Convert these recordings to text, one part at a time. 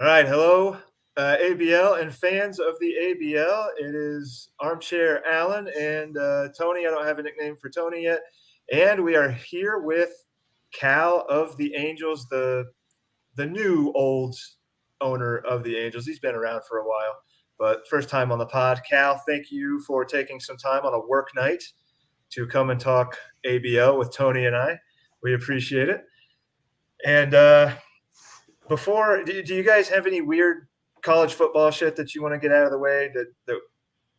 All right, hello, ABL and fans of the ABL. It is Armchair Allen and Tony. I don't have a nickname for Tony yet. And we are here with Cal of the Angels, the new old owner of the Angels. He's been around for a while, but first time on the pod. Cal, thank you for taking some time on a work night to come and talk ABL with Tony and I. We appreciate it. And before, do you guys have any weird college football shit that you want to get out of the way that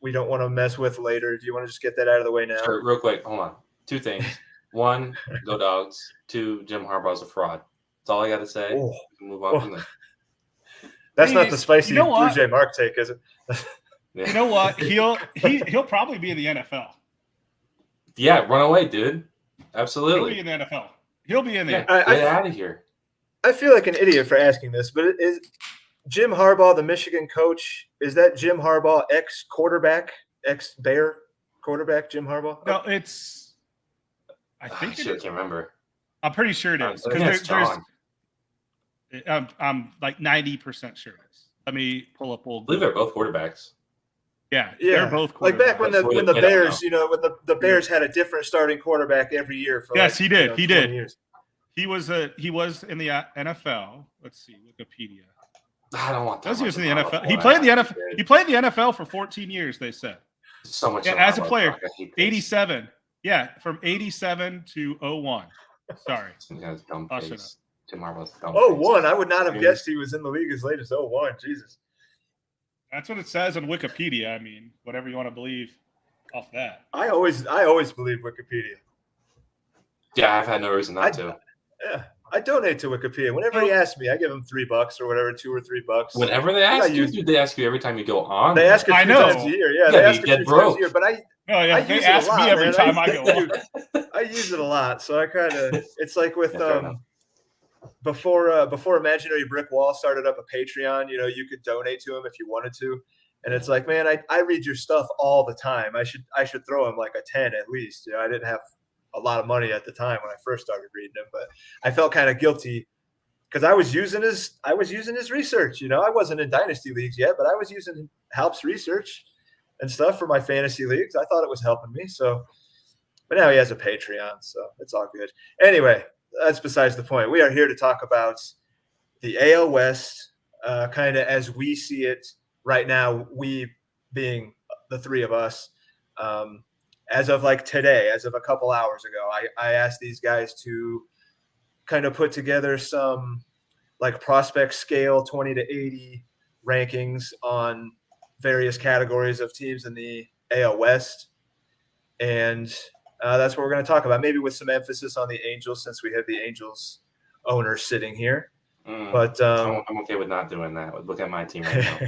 we don't want to mess with later? Do you want to just get that out of the way now? Sure, real quick. Hold on. Two things. One, go Dogs. Two, Jim Harbaugh's a fraud. That's all I got to say. Oh. Move on from there. That's not the spicy Blue Jay Mark take, is it? Yeah. You know what? He'll probably be in the NFL. Yeah, run away, dude. Absolutely. He'll be in the NFL. He'll be in there. Yeah, get out of here. I feel like an idiot for asking this, but is Jim Harbaugh, the Michigan coach, is that Jim Harbaugh, ex-quarterback, ex-Bear quarterback, Jim Harbaugh? No, it's – I think I can't remember. I'm pretty sure it is. Because I'm like 90% sure it is. Let me pull up old – I believe they're both quarterbacks. Yeah, they're both quarterbacks. Like back when the Bears, when the Bears had a different starting quarterback every year for he did. He did. Years. He was in the NFL. Let's see, Wikipedia. I don't want that. He was in the NFL. He played in the NFL. He played in the NFL for 14 years. They said. So much. Yeah, as a player, 87. Yeah, from 87 to 01. Sorry. Dumb face. Jim Harbaugh's dumb. 01. I would not have guessed he was in the league as late as 01. Jesus. That's what it says on Wikipedia. I mean, whatever you want to believe off that. I always believe Wikipedia. Yeah, I've had no reason not to. Yeah, I donate to Wikipedia. Whenever he asks me, I give him $3 or whatever, $2 or $3. Whenever they ask you, they ask you every time you go on. They ask a few times a year. Yeah, they ask a few times a year. But they ask me every time I go on. I use it a lot, so I kind of. It's like with before Imaginary Brick Wall started up a Patreon. You could donate to him if you wanted to, and it's like, man, I read your stuff all the time. I should throw him like a 10 at least. I didn't have a lot of money at the time when I first started reading him, but I felt kind of guilty because I was using his research. I wasn't in dynasty leagues yet, but I was using Halp's research and stuff for my fantasy leagues. I thought it was helping me. So, but now he has a Patreon, so it's all good. Anyway, that's besides the point. We are here to talk about the AL West, kind of as we see it right now. We being the three of us. As of like today, as of a couple hours ago, I asked these guys to kind of put together some like prospect scale 20 to 80 rankings on various categories of teams in the AL West. And that's what we're going to talk about, maybe with some emphasis on the Angels since we have the Angels owner sitting here. But I'm okay with not doing that. Look at my team right now.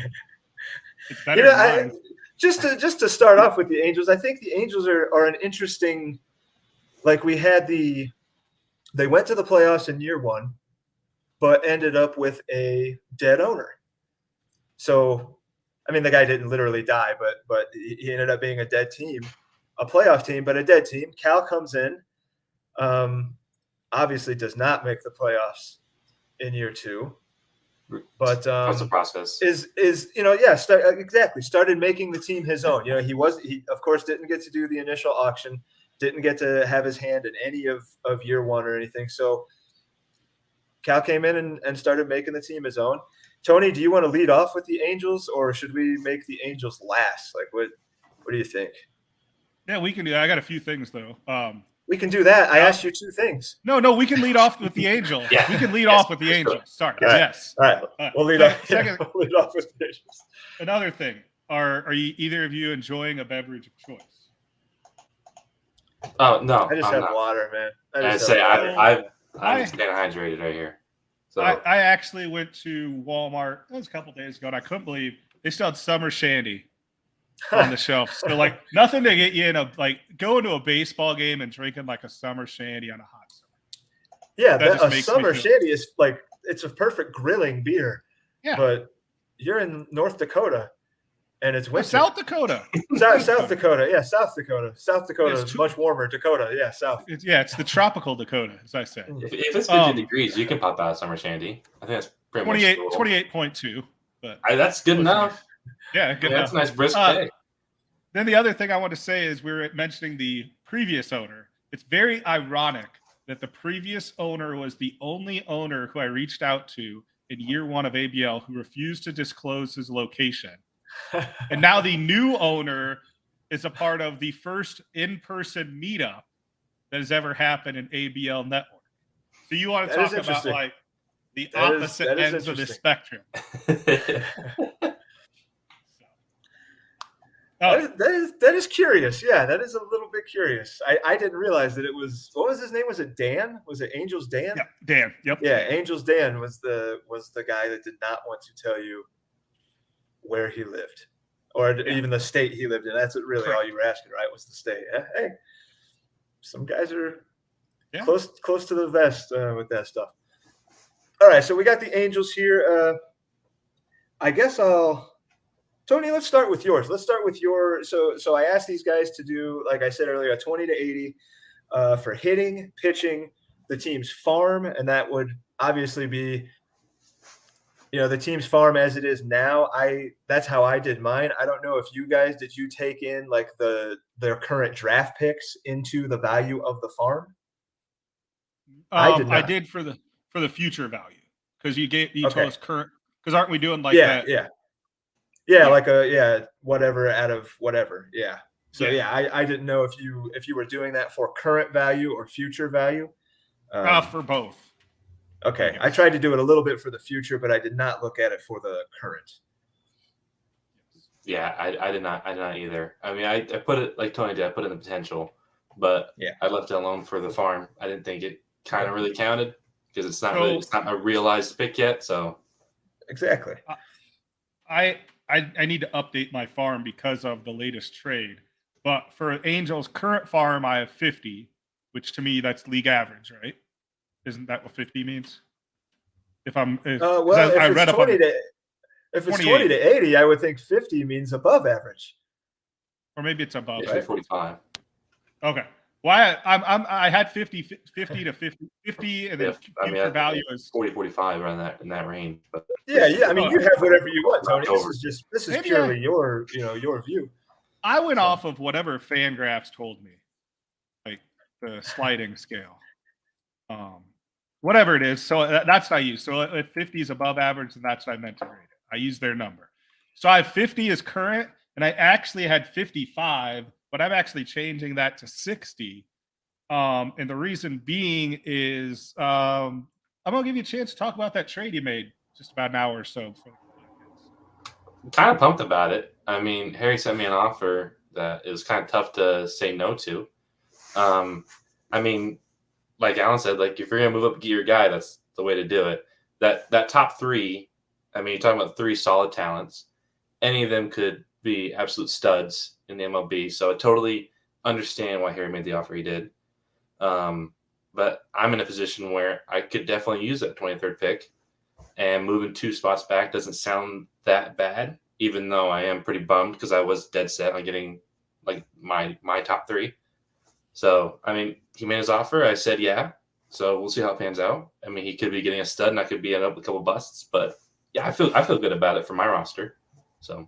It's better Just to start off with the Angels, I think the Angels are an interesting. Like they went to the playoffs in year one, but ended up with a dead owner. So, I mean, the guy didn't literally die, but he ended up being a dead team, a playoff team, but a dead team. Cal comes in, obviously does not make the playoffs in year two. But that's the process. Exactly. Started making the team his own. He of course didn't get to do the initial auction, didn't get to have his hand in any of year one or anything. So Cal came in and started making the team his own. Tony, do you want to lead off with the Angels, or should we make the Angels last? Like, what do you think? Yeah, we can do that. I got a few things though. We can do that. I asked you two things. No, we can lead off with the Angels. Yeah. We can lead off with the Angels. Sorry. All right. Yes. All right. We'll lead off. We'll lead off with the Angels. Another thing. Are you either of you enjoying a beverage of choice? Oh no. I just have water, man. I'm staying hydrated right here. So I actually went to Walmart. It was a couple days ago, and I couldn't believe they still had summer shandy on the shelf. So like nothing to get you in going to a baseball game and drinking like a summer shandy on a hot summer. Yeah, a summer shandy is like it's a perfect grilling beer. Yeah. But you're in North Dakota and it's winter. South Dakota. South Dakota. Yeah, South Dakota. South Dakota is much warmer. Dakota. Yeah, South. It's the tropical Dakota, as I said. If it's 50 degrees, you can pop out a summer shandy. I think that's pretty much the rule. 28.2. But That's good enough. Yeah, good That's enough. a nice brisk pick. Then the other thing I want to say is we were mentioning the previous owner. It's very ironic that the previous owner was the only owner who I reached out to in year one of ABL who refused to disclose his location. And now the new owner is a part of the first in-person meetup that has ever happened in ABL Network. So you want to talk about like the opposite ends of the spectrum. That is curious. Yeah, that is a little bit curious. I didn't realize that it was. What was his name? Was it Dan? Was it Angels Dan? Yeah, Dan. Yep. Yeah, Angels Dan was the guy that did not want to tell you where he lived, or even the state he lived in. That's really all you were asking, right? Was the state? Hey, some guys are close to the vest with that stuff. All right, so we got the Angels here. I guess Tony, let's start with yours. Let's start with your. So I asked these guys to do, like I said earlier, a 20 to 80 for hitting, pitching, the team's farm, and that would obviously be, the team's farm as it is now. That's how I did mine. I don't know if you guys did you take in like their current draft picks into the value of the farm? I did not. I did for the future value because you told us current, because aren't we doing like that? Yeah, like whatever out of whatever. Yeah. So I didn't know if you were doing that for current value or future value. For both. Okay. I tried to do it a little bit for the future, but I did not look at it for the current. Yeah, I did not either. I mean, I put it like Tony did. I put in the potential, but I left it alone for the farm. I didn't think it kind of really counted because it's not a realized pick yet. So exactly. I need to update my farm because of the latest trade. But for Angels' current farm, I have 50, which to me, that's league average, right? Isn't that what 50 means? If it's 20 to 80, I would think 50 means above average. Or maybe it's above. Right? 45. Okay. Well, I had 50 to 50, and then future value is 40, 45 around that in that range. But yeah. I mean, you have whatever you want, Tony. This is purely your view. I went off of whatever Fangraphs told me, like the sliding scale, whatever it is. So that's what I use. So if 50 is above average, then that's what I meant to grade it. I use their number. So I have 50 as current, and I actually had 55. But I'm actually changing that to 60. And the reason being is I'm going to give you a chance to talk about that trade you made just about an hour or so. I'm kind of pumped about it. I mean, Harry sent me an offer that it was kind of tough to say no to. I mean, like Alan said, like if you're going to move up and get your guy, that's the way to do it. That top three, I mean, you're talking about three solid talents. Any of them could be absolute studs in the MLB. So I totally understand why Harry made the offer he did. But I'm in a position where I could definitely use that 23rd pick, and moving 2 spots back doesn't sound that bad, even though I am pretty bummed because I was dead set on getting like my top 3. So, I mean, he made his offer. I said, yeah. So we'll see how it pans out. I mean, he could be getting a stud and I could be end up with a couple busts, but yeah, I feel good about it for my roster. So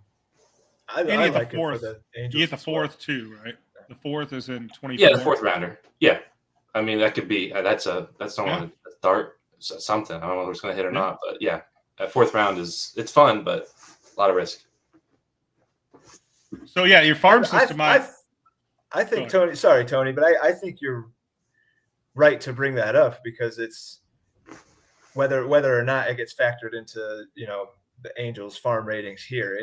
I like it for the Angels. You get the 4th too, right? The 4th is in 24. Yeah, the 4th rounder. Yeah, I mean that could be that's not a start something. I don't know if it's going to hit or not, but yeah, that 4th round it's fun, but a lot of risk. So yeah, your farm system. I think Tony. Sorry, Tony, but I think you're right to bring that up because it's whether or not it gets factored into the Angels farm ratings here.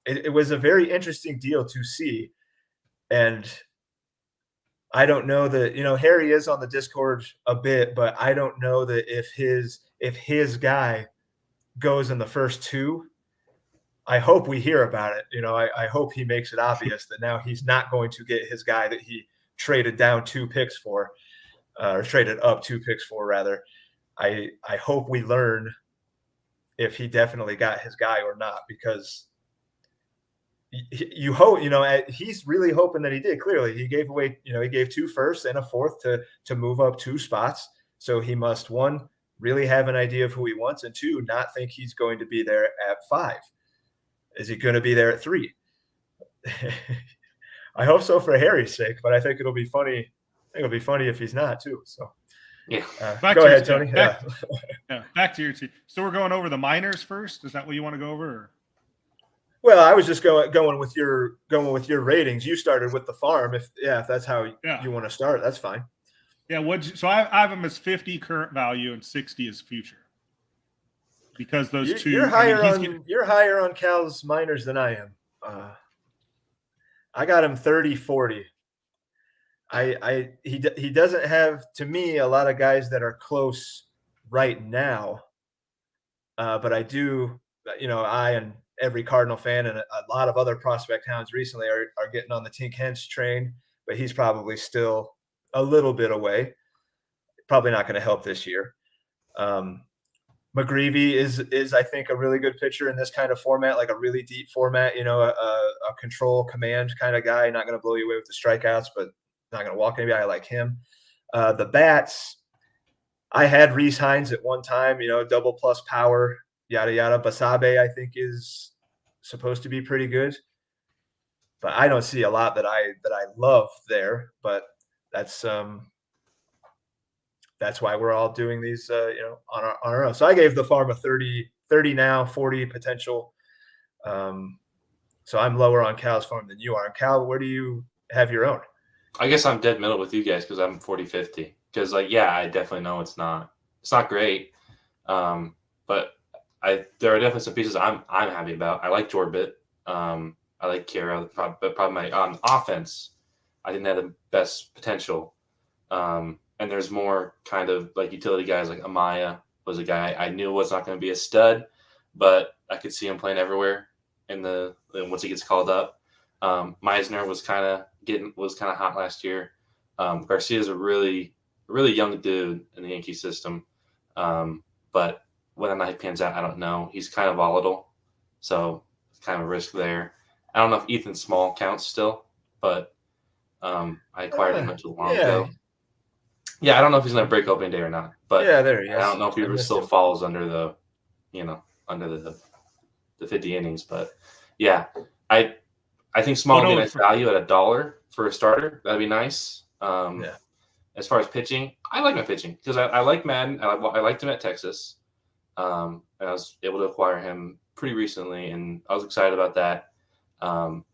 It was a very interesting deal to see. And I don't know that, Harry is on the Discord a bit, but I don't know that if his guy goes in the first 2, I hope we hear about it. I hope he makes it obvious that now he's not going to get his guy that he traded down 2 picks for, or traded up 2 picks for rather. I hope we learn if he definitely got his guy or not, because you hope, he's really hoping that he did. Clearly, he gave away, he gave 2 firsts and a 4th to move up 2 spots. So he must, 1, really have an idea of who he wants, and 2, not think he's going to be there at 5. Is he going to be there at 3? I hope so for Harry's sake, but I think it'll be funny. I think it'll be funny if he's not too. So, yeah. Go ahead, Tony. Back to your team. So we're going over the minors first. Is that what you want to go over? Or? Well, I was just going with your ratings. You started with the farm. If that's how you want to start, that's fine. Yeah. So I have him as 50 current value and 60 as future. Because those two, you're higher on Cal's minors than I am. I got him 30-40. He doesn't have, to me, a lot of guys that are close right now. But I do, I and every Cardinal fan and a lot of other prospect hounds recently are getting on the Tink Hence train, but he's probably still a little bit away. Probably not going to help this year. McGreevy is I think a really good pitcher in this kind of format, like a really deep format, a control command kind of guy, not going to blow you away with the strikeouts, but not going to walk anybody. I like him. The bats, I had Reese Hines at one time, double plus power, yada, yada. Basabe, I think, is supposed to be pretty good, but I don't see a lot that I love there, but that's why we're all doing these, on our own. So I gave the farm a 30 now, 40 potential. So I'm lower on Cal's farm than you are. And Cal, where do you have your own? I guess I'm dead middle with you guys because I'm 40-50. Because I definitely know it's not great. But there are definitely some pieces I'm happy about. I like Jorbit. I like Kira, but probably on offense, I think they have the best potential. And there's more kind of like utility guys, like Amaya was a guy I knew was not going to be a stud, but I could see him playing everywhere once he gets called up. Meisner was kind of hot last year. Garcia's a really, really young dude in the Yankee system. But whether or not he pans out, I don't know. He's kind of volatile, so it's kind of a risk there. I don't know if Ethan Small counts still, but I acquired him not too long ago. Yeah, I don't know if he's going to break opening day or not, but there he is. I don't know if he still falls under the 50 innings. But yeah, I think Small would be nice value at $1 for a starter. That'd be nice. As far as pitching, I like my pitching because I like Madden. I liked him at Texas, and I was able to acquire him pretty recently, and I was excited about that.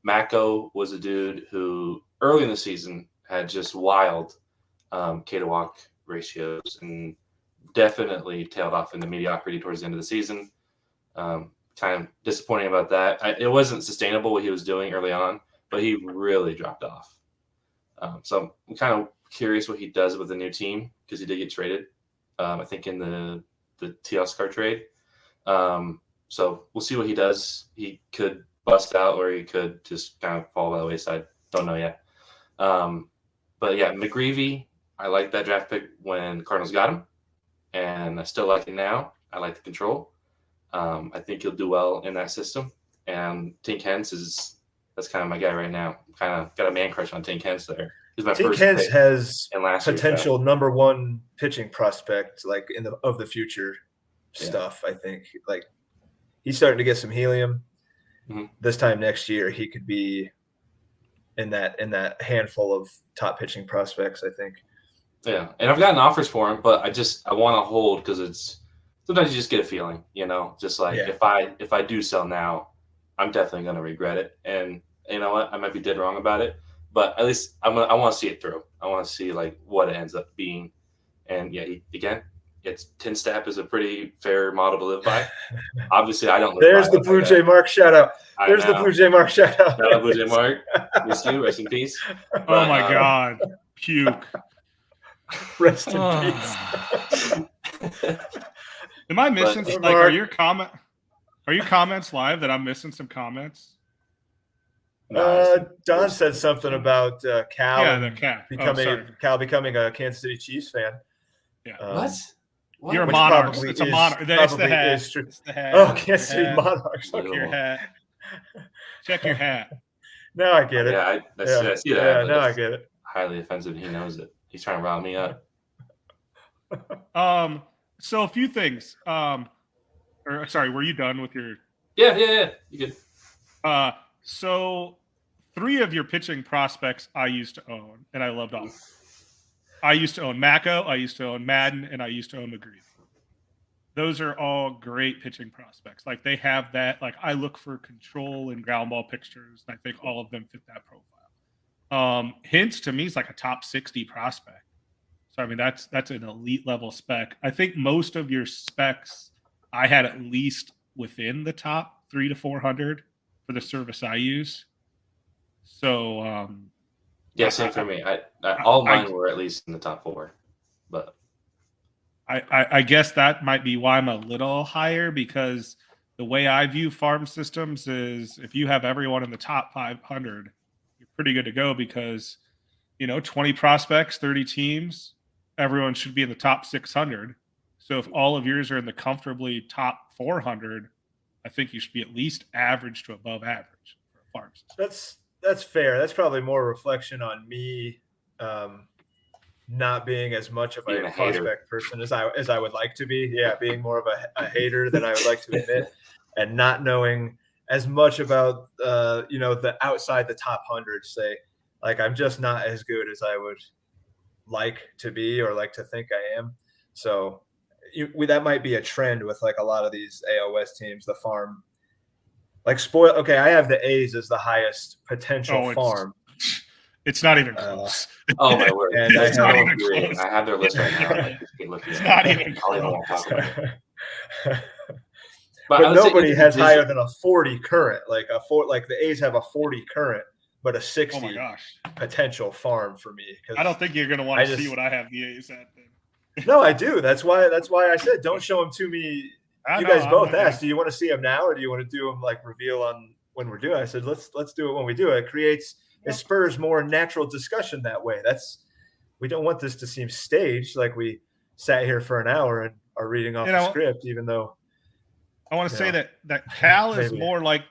Mako was a dude who early in the season had just wild K to walk ratios and definitely tailed off into mediocrity towards the end of the season. Kind of disappointing about that. It wasn't sustainable what he was doing early on, but he really dropped off. So I'm kind of curious what he does with the new team because he did get traded, I think in the Teoscar trade. So we'll see what he does. He could bust out or he could just kind of fall by the wayside. Don't know yet. But yeah, McGreevy, I like that draft pick when Cardinals got him, and I still like it now. I like the control. I think he'll do well in that system. And Tink Hence that's kind of my guy right now. Kind of got a man crush on Tink Hence there. Tink Hence has potential number one pitching prospect, like of the future stuff. I think like he's starting to get some helium. Mm-hmm. This time next year, he could be in that handful of top pitching prospects, I think. Yeah, and I've gotten offers for him, but I want to hold because it's sometimes you just get a feeling, just like if I do sell now, I'm definitely going to regret it. And you know what? I might be dead wrong about it, but at least I want to see it through. I want to see like what it ends up being. And yeah, it's 10-step is a pretty fair model to live by. Obviously, I don't live There's the Blue Jay Mark shout out. There's the Blue Jay Mark shout out. Shout out Blue Jay Mark. Miss you. Rest in peace. Oh my God. Puke. Rest in peace. Am I missing are your comments live that I'm missing some comments? Don said something about Cal. Yeah, the Cal. Cal becoming a Kansas City Chiefs fan. Yeah. What? You're a Monarchs. It's a Monarch. It's the hat. It's the hat. Oh, Kansas City Monarchs. Check your hat. Check your hat. Now I get it. Yeah, I see that. Yeah, now I get it. Highly offensive. He knows it. He's trying to rile me up. So a few things. Or sorry, were you done with your? Yeah. You good? So 3 of your pitching prospects I used to own, and I loved all. I used to own Mako, I used to own Madden, and I used to own McGreevy. Those are all great pitching prospects. Like they have that. Like I look for control and ground ball pictures, and I think all of them fit that profile. Hintz to me is like a top 60 prospect. So I mean that's an elite level spec. I think most of your specs I had at least within the top 300 to 400 for the service I use. So Yeah, same for me. All mine were at least in the top 4, but I guess that might be why I'm a little higher, because the way I view farm systems is if you have everyone in the top 500, you're pretty good to go, because 20 prospects, 30 teams, everyone should be in the top 600. So if all of yours are in the comfortably top 400, I think you should be at least average to above average for a farm system. That's fair. That's probably more a reflection on me not being as much of a prospect person as I would like to be. Yeah, being more of a hater than I would like to admit, and not knowing as much about the outside the top 100. Say, like I'm just not as good as I would like to be or like to think I am. So that might be a trend with like a lot of these AL West teams. The farm, like okay, I have the A's as the highest potential farm. It's not even close. Oh my word! And I have their list right now. It's not even close. But nobody has higher than a 40 current. Like the A's have a 40 current, but a 60 potential farm for me. I don't think you're going to want to see what I have the A's at. Then. No, I do. That's why I said don't show them to me. You guys both asked, do you want to see them now, or do you want to do them like reveal on when we're doing? I said let's do it when we do it. It spurs more natural discussion that way. We don't want this to seem staged, like we sat here for an hour and are reading off the script, even though I want to say that Cal is more like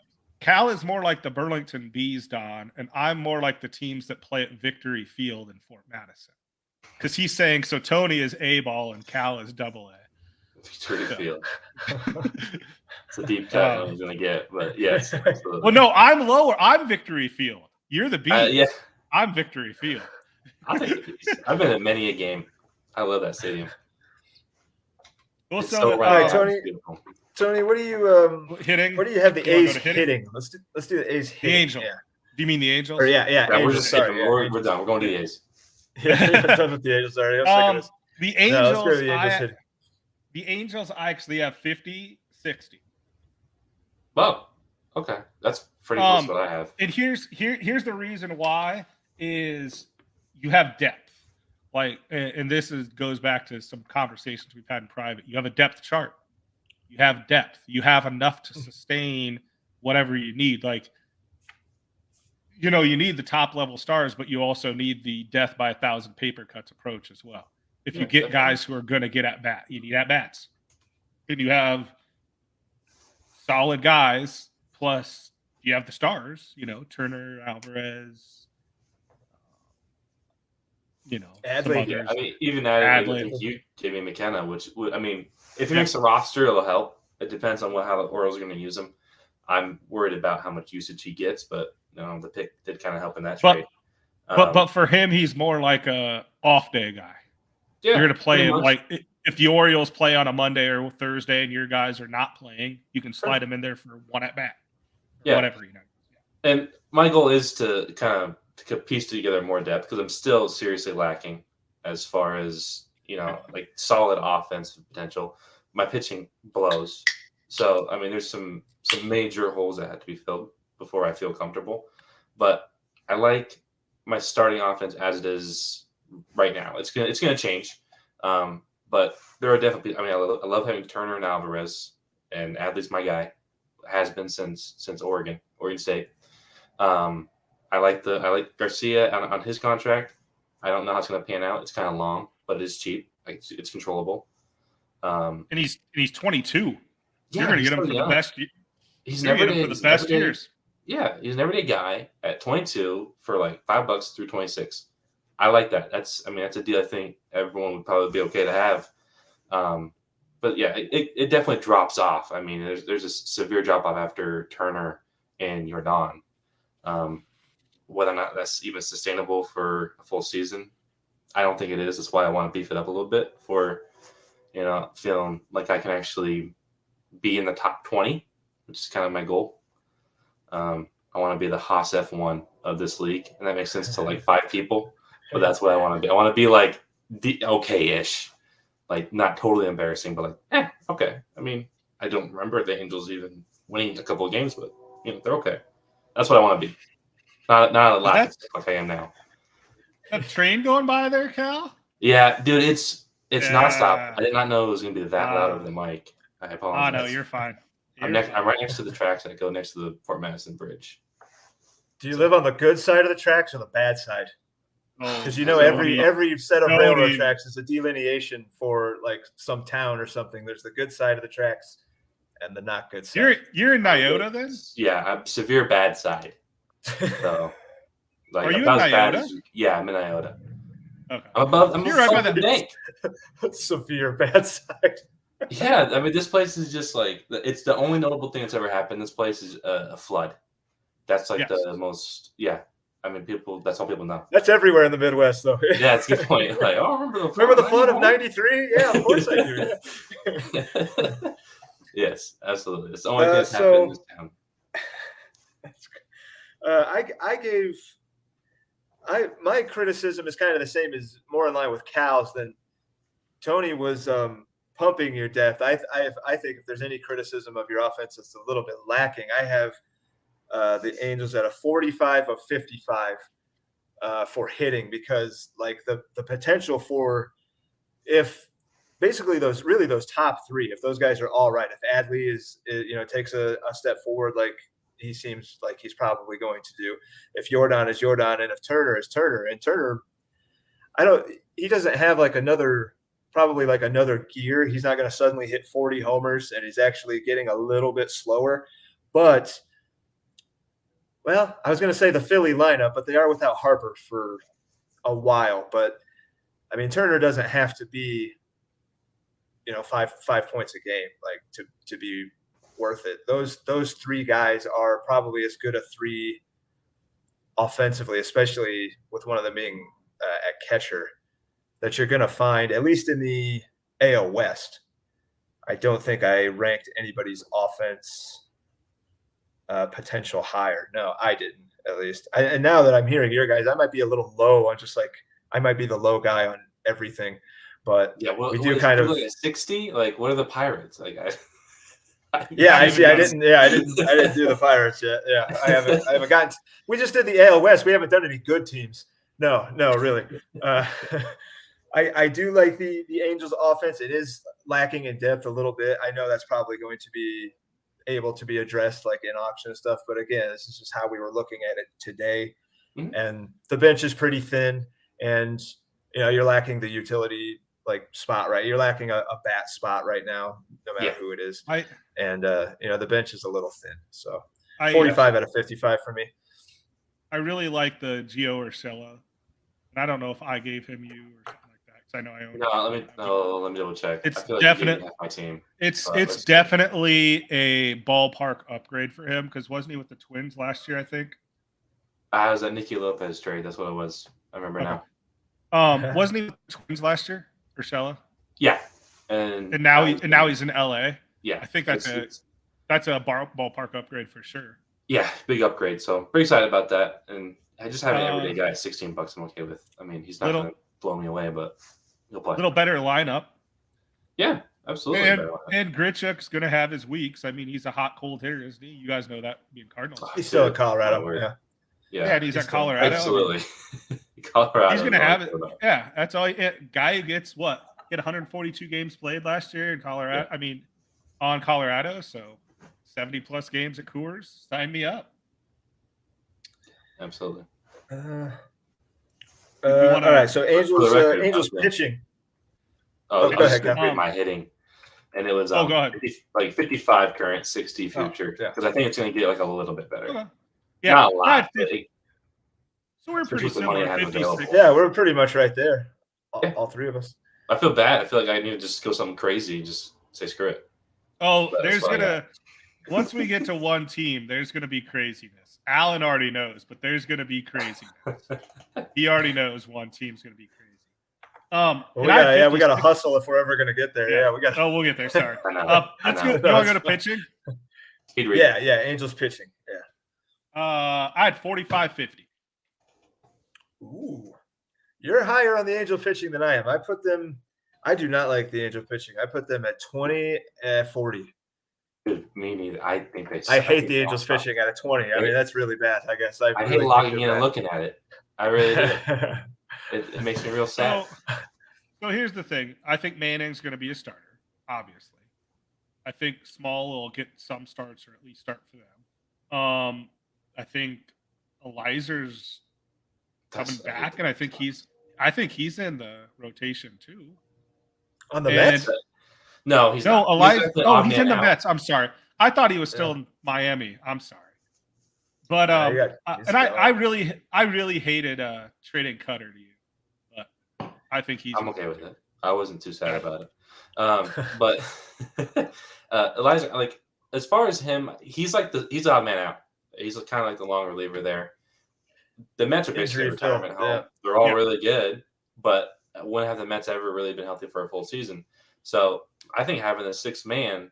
the Burlington Bees, Don, and I'm more like the teams that play at Victory Field in Fort Madison. Because he's saying so Tony is A ball and Cal is double A. Victory Field. It's a deep cut I'm going to get, but yes. Absolutely. Well, no, I'm lower. I'm Victory Field. You're the Bees. Yeah. I'm Victory Field. I'll take the Bees. I've been at many a game. I love that stadium. Well, all right, Tony, what do you hitting? Where do you have the A's hitting? Let's do the A's hitting. The Angels. Yeah. Do you mean the Angels? Or yeah. We're just sorry. We're done. We're going to the A's. Yeah, we're done with the Angels already. The Angels. No, let's go to the Angels hitting. The Angels, I actually have 50-60. Wow. Okay, that's pretty close to what I have. And here's the reason why is you have depth. Like, and this goes back to some conversations we've had in private. You have a depth chart. You have depth. You have enough to sustain whatever you need. Like, you need the top level stars, but you also need the death by 1,000 paper cuts approach as well. If you get guys who are going to get at bat, you need at bats. And you have solid guys, plus you have the stars, Turner, Alvarez, Adley. I mean, even Adley, you, Jimmy McKenna, which I mean, if he makes the roster, it'll help. It depends on how the Orioles are going to use him. I'm worried about how much usage he gets, but the pick did kind of help in that trade. But for him, he's more like a off day guy. Yeah, you're going to play him like if the Orioles play on a Monday or Thursday and your guys are not playing, you can slide him in there for one at bat. Whatever. And my goal is to kind of piece together more depth, because I'm still seriously lacking as far as like solid offensive potential. My pitching blows, so I mean there's some major holes that have to be filled before I feel comfortable. But I like my starting offense as it is right now. It's gonna change, but there are definitely. I mean, I love having Turner and Alvarez, and Adley's my guy. Has been since Oregon State. I like Garcia on his contract. I don't know how it's going to pan out. It's kind of long, but it is cheap. It's controllable. And he's 22. Yeah, you're going to get him for the best. He's never for the best years. Yeah, he's an everyday guy at 22 for like $5 through 26. I like that. That's a deal I think everyone would probably be okay to have. but yeah, it definitely drops off. I mean, there's a severe drop off after Turner and Jordan. Whether or not that's even sustainable for a full season, I don't think it is. That's why I want to beef it up a little bit for, feeling like I can actually be in the top 20, which is kind of my goal. I want to be the Haas F1 of this league, and that makes sense to like 5 people, but that's what I want to be. I want to be like okay-ish, like not totally embarrassing, but like, okay. I mean, I don't remember the Angels even winning a couple of games, but they're okay. That's what I want to be. Not a lot like I am now. A train going by there, Cal? Yeah, dude, it's nonstop. I did not know it was going to be that loud over the mic. I apologize. Oh, no, you're fine. I'm right next to the tracks that go next to the Fort Madison Bridge. Do you live on the good side of the tracks or the bad side? Because every set of railroad tracks is a delineation for like some town or something. There's the good side of the tracks and the not good side. You're in Nyota then? Yeah, I'm severe bad side. So, like, are you in Nyota? Yeah, I'm in Nyota. Okay. You're right by the bank. Severe bad side. Yeah, I mean, this place is just like it's the only notable thing that's ever happened. This place is a flood. That's like the most. Yeah, I mean, that's all people know. That's everywhere in the Midwest, though. Yeah, it's a good point. Like, remember the flood of '93? Yeah, of course I do. Yes, absolutely. It's the only thing that's happened in this town. My criticism is kind of the same, as more in line with Cal's. Than Tony was pumping your depth. I think if there's any criticism of your offense, it's a little bit lacking. I have the Angels at a 45 of 55 for hitting, because like the potential for, if basically those top 3, if those guys are all right, if Adley is takes a step forward like he seems like he's probably going to do, if Jordan is Jordan, and if Turner is Turner, and Turner, he doesn't have like another gear. He's not going to suddenly hit 40 homers, and he's actually getting a little bit slower. But, well, I was going to say the Philly lineup, but they are without Harper for a while. But, I mean, Turner doesn't have to be, 5 points a game, like to be worth it. Those 3 guys are probably as good a 3 offensively, especially with one of them being at catcher, that you're going to find, at least in the AL West. I don't think I ranked anybody's offense potential higher. No, I didn't, at least. And now that I'm hearing your guys, I might be a little low on just like, I might be the low guy on everything. But yeah, we do kind of 60. Like, what are the Pirates? Like, I didn't do the Pirates yet. Yeah, I haven't gotten. We just did the AL West. We haven't done any good teams. No, really. I do like the Angels' offense. It is lacking in depth a little bit. I know that's probably going to be able to be addressed like in auction and stuff. But again, this is just how we were looking at it today. Mm-hmm. And the bench is pretty thin, and you're lacking the utility like spot, right? You're lacking a bat spot right now, no matter who it is. The bench is a little thin. So 45 out of 55 for me. I really like the Gio Urshela. And I don't know if I gave him you or something like that, because I know I own. Let me double check. It's definitely my team. It's definitely a ballpark upgrade for him, because wasn't he with the Twins last year? I think. I was at Nicky Lopez trade. That's what it was. I remember now. Wasn't he with the Twins last year, Urshela? Yeah, and now he's in LA. Yeah, I think that's a ballpark upgrade for sure. Yeah, big upgrade. So I'm pretty excited about that. And I just have an everyday guy at $16 I'm okay with. I mean, he's not going to blow me away, but he'll play. A little better lineup. Yeah, absolutely. And Grichuk's going to have his weeks. I mean, he's a hot, cold hitter, isn't he? You guys know that, being Cardinals. He's still in Colorado. Yeah, he's at Colorado. Absolutely. Colorado. He's going to have it. Yeah, that's all. Guy gets what? He had 142 games played last year in Colorado. Yeah. I mean, on Colorado, so 70-plus games at Coors. Sign me up. Absolutely. All right, so Angels pitching. Go ahead. My hitting, and it was go ahead. 55 current, 60 future, because I think it's going to get like a little bit better. Okay. Yeah, not a lot. So we're pretty similar. 56. Yeah, we're pretty much right there. All 3 of us. I feel bad. I feel like I need to just go something crazy, just say screw it. Oh, But there's that's what I gonna once we get to one team, there's gonna be craziness. Alan already knows, but there's gonna be craziness. He already knows one team's gonna be crazy. Well, we gotta hustle if we're ever gonna get there. Yeah, we got. Oh, we'll get there. Sorry. I know. Let's go. You want to go to pitching? Yeah, Angels pitching. Yeah. I had 45-50. Ooh, you're higher on the Angel pitching than I am. I do not like the Angel pitching. I put them at 20-40. Dude, me neither. I think I hate the Angels pitching at a 20. I mean, that's really bad. I guess I hate logging in and looking at it. I really do. It makes me real sad. So here's the thing. I think Manning's going to be a starter, obviously. I think Small will get some starts or at least start for them. I think Elizer's coming back, and I think he's in the rotation too. On the Mets? No, he's not. He's in the Mets. I'm sorry. I thought he was still in Miami. I'm sorry. But I really hated trading Cutter to you. But I think I'm okay with it. I wasn't too sad about it. But Elijah, like as far as him, he's the odd man out. He's kind of like the long reliever there. The Mets are basically a retirement home. Yeah. They're all really good, but when have the Mets ever really been healthy for a full season? So I think having a 6-man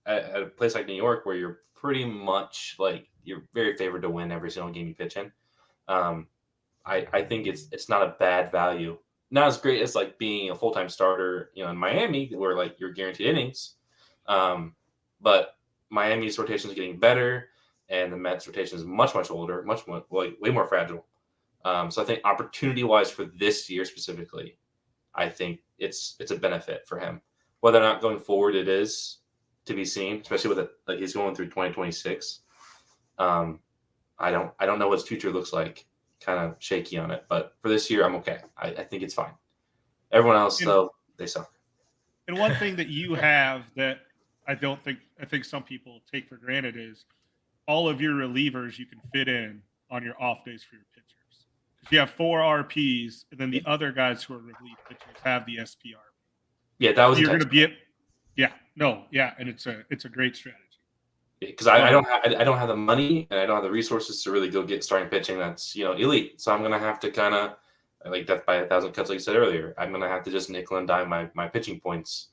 at a place like New York, where you're pretty much like you're very favored to win every single game you pitch in, I think it's not a bad value. Not as great as like being a full-time starter, in Miami, where like you're guaranteed innings. But Miami's rotation is getting better, and the Mets rotation is much older, way more fragile. So I think opportunity-wise for this year specifically, I think it's a benefit for him. Whether or not going forward it is to be seen, especially with it like he's going through 2026. I don't know what his future looks like. Kind of shaky on it, but for this year I'm okay. I think it's fine. Everyone else though, they suck. And one thing that you have that I think some people take for granted is all of your relievers you can fit in on your off days for your pitchers. You have 4 RPs, and then the other guys who are relief pitchers have the SPR. Yeah, that was. So you're going to be and it's a great strategy. Because I don't have the money and I don't have the resources to really go get starting pitching that's elite. So I'm going to have to kind of like death by 1,000 cuts, like you said earlier. I'm going to have to just nickel and dime my pitching points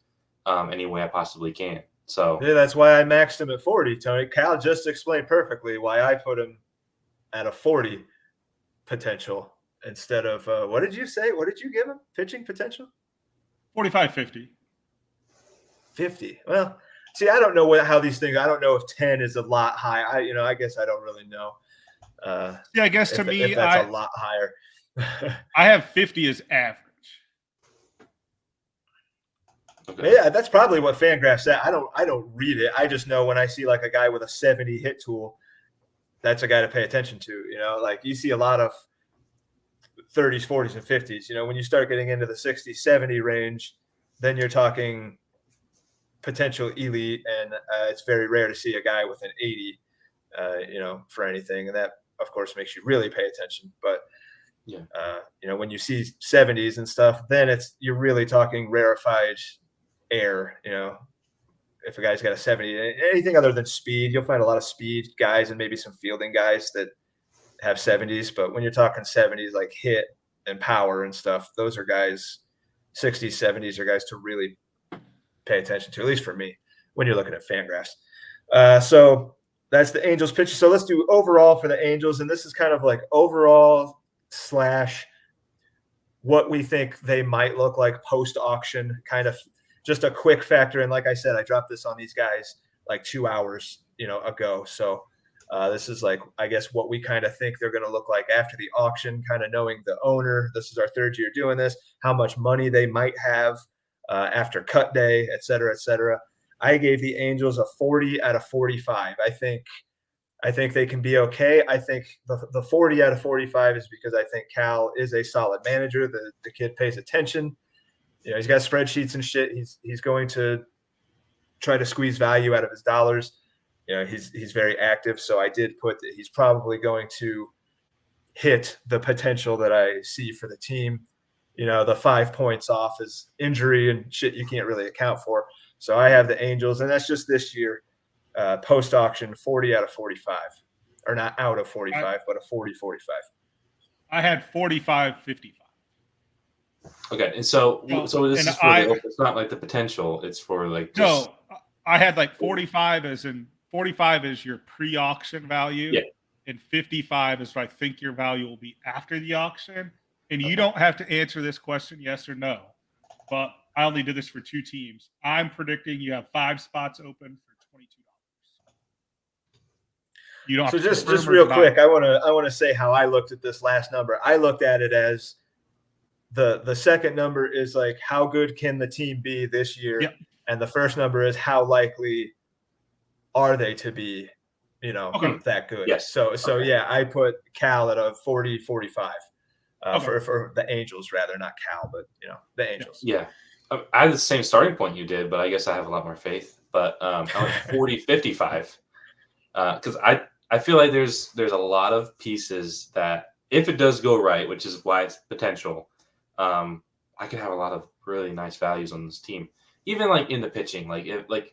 any way I possibly can. So yeah, that's why I maxed him at 40. Tony Cal just explained perfectly why I put him at a 40 potential instead of what did you say? What did you give him? Pitching potential? 45-50. 50. Well, see, I don't know how these things. I don't know if 10 is a lot high. I guess I don't really know. I guess to me, if that's a lot higher. I have 50 as average. Okay. Yeah, that's probably what Fangraphs said. I don't read it. I just know when I see like a guy with a 70 hit tool, that's a guy to pay attention to. Like you see a lot of 30s, 40s, and 50s. When you start getting into the 60, 70 range, then you're talking potential elite, and it's very rare to see a guy with an 80, for anything. And that, of course, makes you really pay attention. But, when you see 70s and stuff, then you're really talking rarefied air, if a guy's got a 70, anything other than speed, you'll find a lot of speed guys and maybe some fielding guys that have 70s. But when you're talking 70s, like hit and power and stuff, those are guys, 60s, 70s are guys to really pay attention to, at least for me, when you're looking at Fangraphs. So that's the Angels pitch. So let's do overall for the Angels. And this is kind of like overall / what we think they might look like post-auction, kind of just a quick factor. And like I said, I dropped this on these guys like 2 hours, ago. So this is like, I guess, what we kind of think they're going to look like after the auction, kind of knowing the owner. This is our 3rd year doing this, how much money they might have after cut day, et cetera, et cetera. I gave the Angels a 40 out of 45. I think they can be okay. I think the 40 out of 45 is because I think Cal is a solid manager. The kid pays attention. He's got spreadsheets and shit. He's going to try to squeeze value out of his dollars. He's very active. So I did put that he's probably going to hit the potential that I see for the team. The 5 points off is injury and shit you can't really account for. So I have the Angels, and that's just this year. Post auction, 40 out of 45, or not out of 45, but a 40-45. I had 45-55. Okay, and so this is for the it's not like the potential; it's for like just, no. I had like 45 as in 45 is your pre-auction value, yeah, and 55 is what I think your value will be after the auction. And you don't have to answer this question yes or no, but I only did this for 2 teams. I'm predicting you have 5 spots open for $22. You don't. So just real quick, I want to say how I looked at this last number. I looked at it as the second number is like how good can the team be this year, yep. And the first number is how likely are they to be, that good. Yes. So yeah, I put Cal at a 40-45 for the Angels, rather, not Cal, but the Angels. Yeah. I had the same starting point you did, but I guess I have a lot more faith. But I went 40-55 because I feel like there's a lot of pieces that if it does go right, which is why it's potential, I could have a lot of really nice values on this team. Even like in the pitching,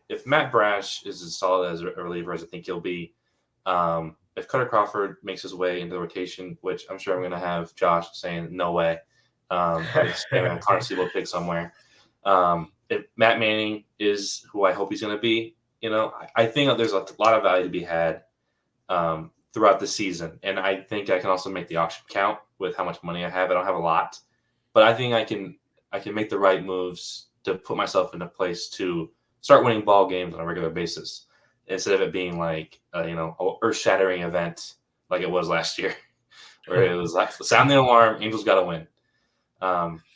if Matt Brash is as solid as a reliever as I think he'll be, if Cutter Crawford makes his way into the rotation, which I'm sure I'm going to have Josh saying no way, I'm a Carnsevo pick somewhere. If Matt Manning is who I hope he's going to be, I think that there's a lot of value to be had throughout the season, and I think I can also make the auction count with how much money I have. I don't have a lot, but I think I can make the right moves to put myself in a place to start winning ball games on a regular basis instead of it being like an earth-shattering event like it was last year, where it was like sound the alarm, Angels got to win.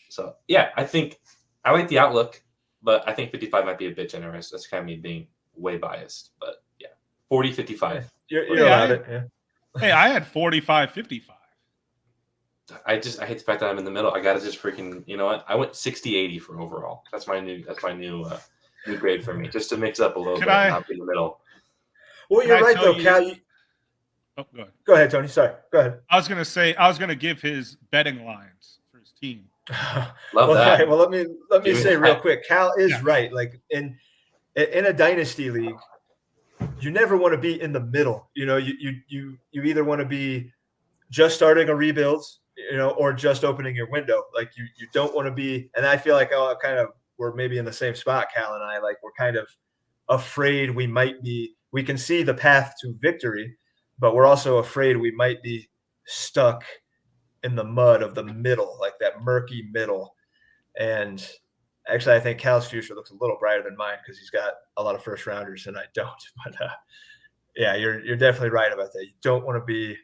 So yeah, I think I like the outlook, but I think 55 might be a bit generous. That's kind of me being way biased, but yeah, 40-55. You're allowed it. Yeah. Hey, I had 45-55. I hate the fact that I'm in the middle. I gotta just freaking, you know what? I went 60-80 for overall. That's my new grade for me, just to mix up a little bit, not be in the middle. Well, you're right though, Cal. Go ahead, Tony. Sorry. Go ahead. I was gonna give his betting lines for his team. Love that. Right. Well, let me say real quick. Cal is right. Like in a dynasty league, you never want to be in the middle. You either want to be just starting a rebuild, or just opening your window. Like you don't want to be. And I feel like we're maybe in the same spot, Cal and I. Like we're kind of afraid we might be. We can see the path to victory, but we're also afraid we might be stuck in the mud of the middle, like that murky middle. And actually, I think Cal's future looks a little brighter than mine because he's got a lot of first rounders and I don't. But yeah, you're definitely right about that. You don't want to be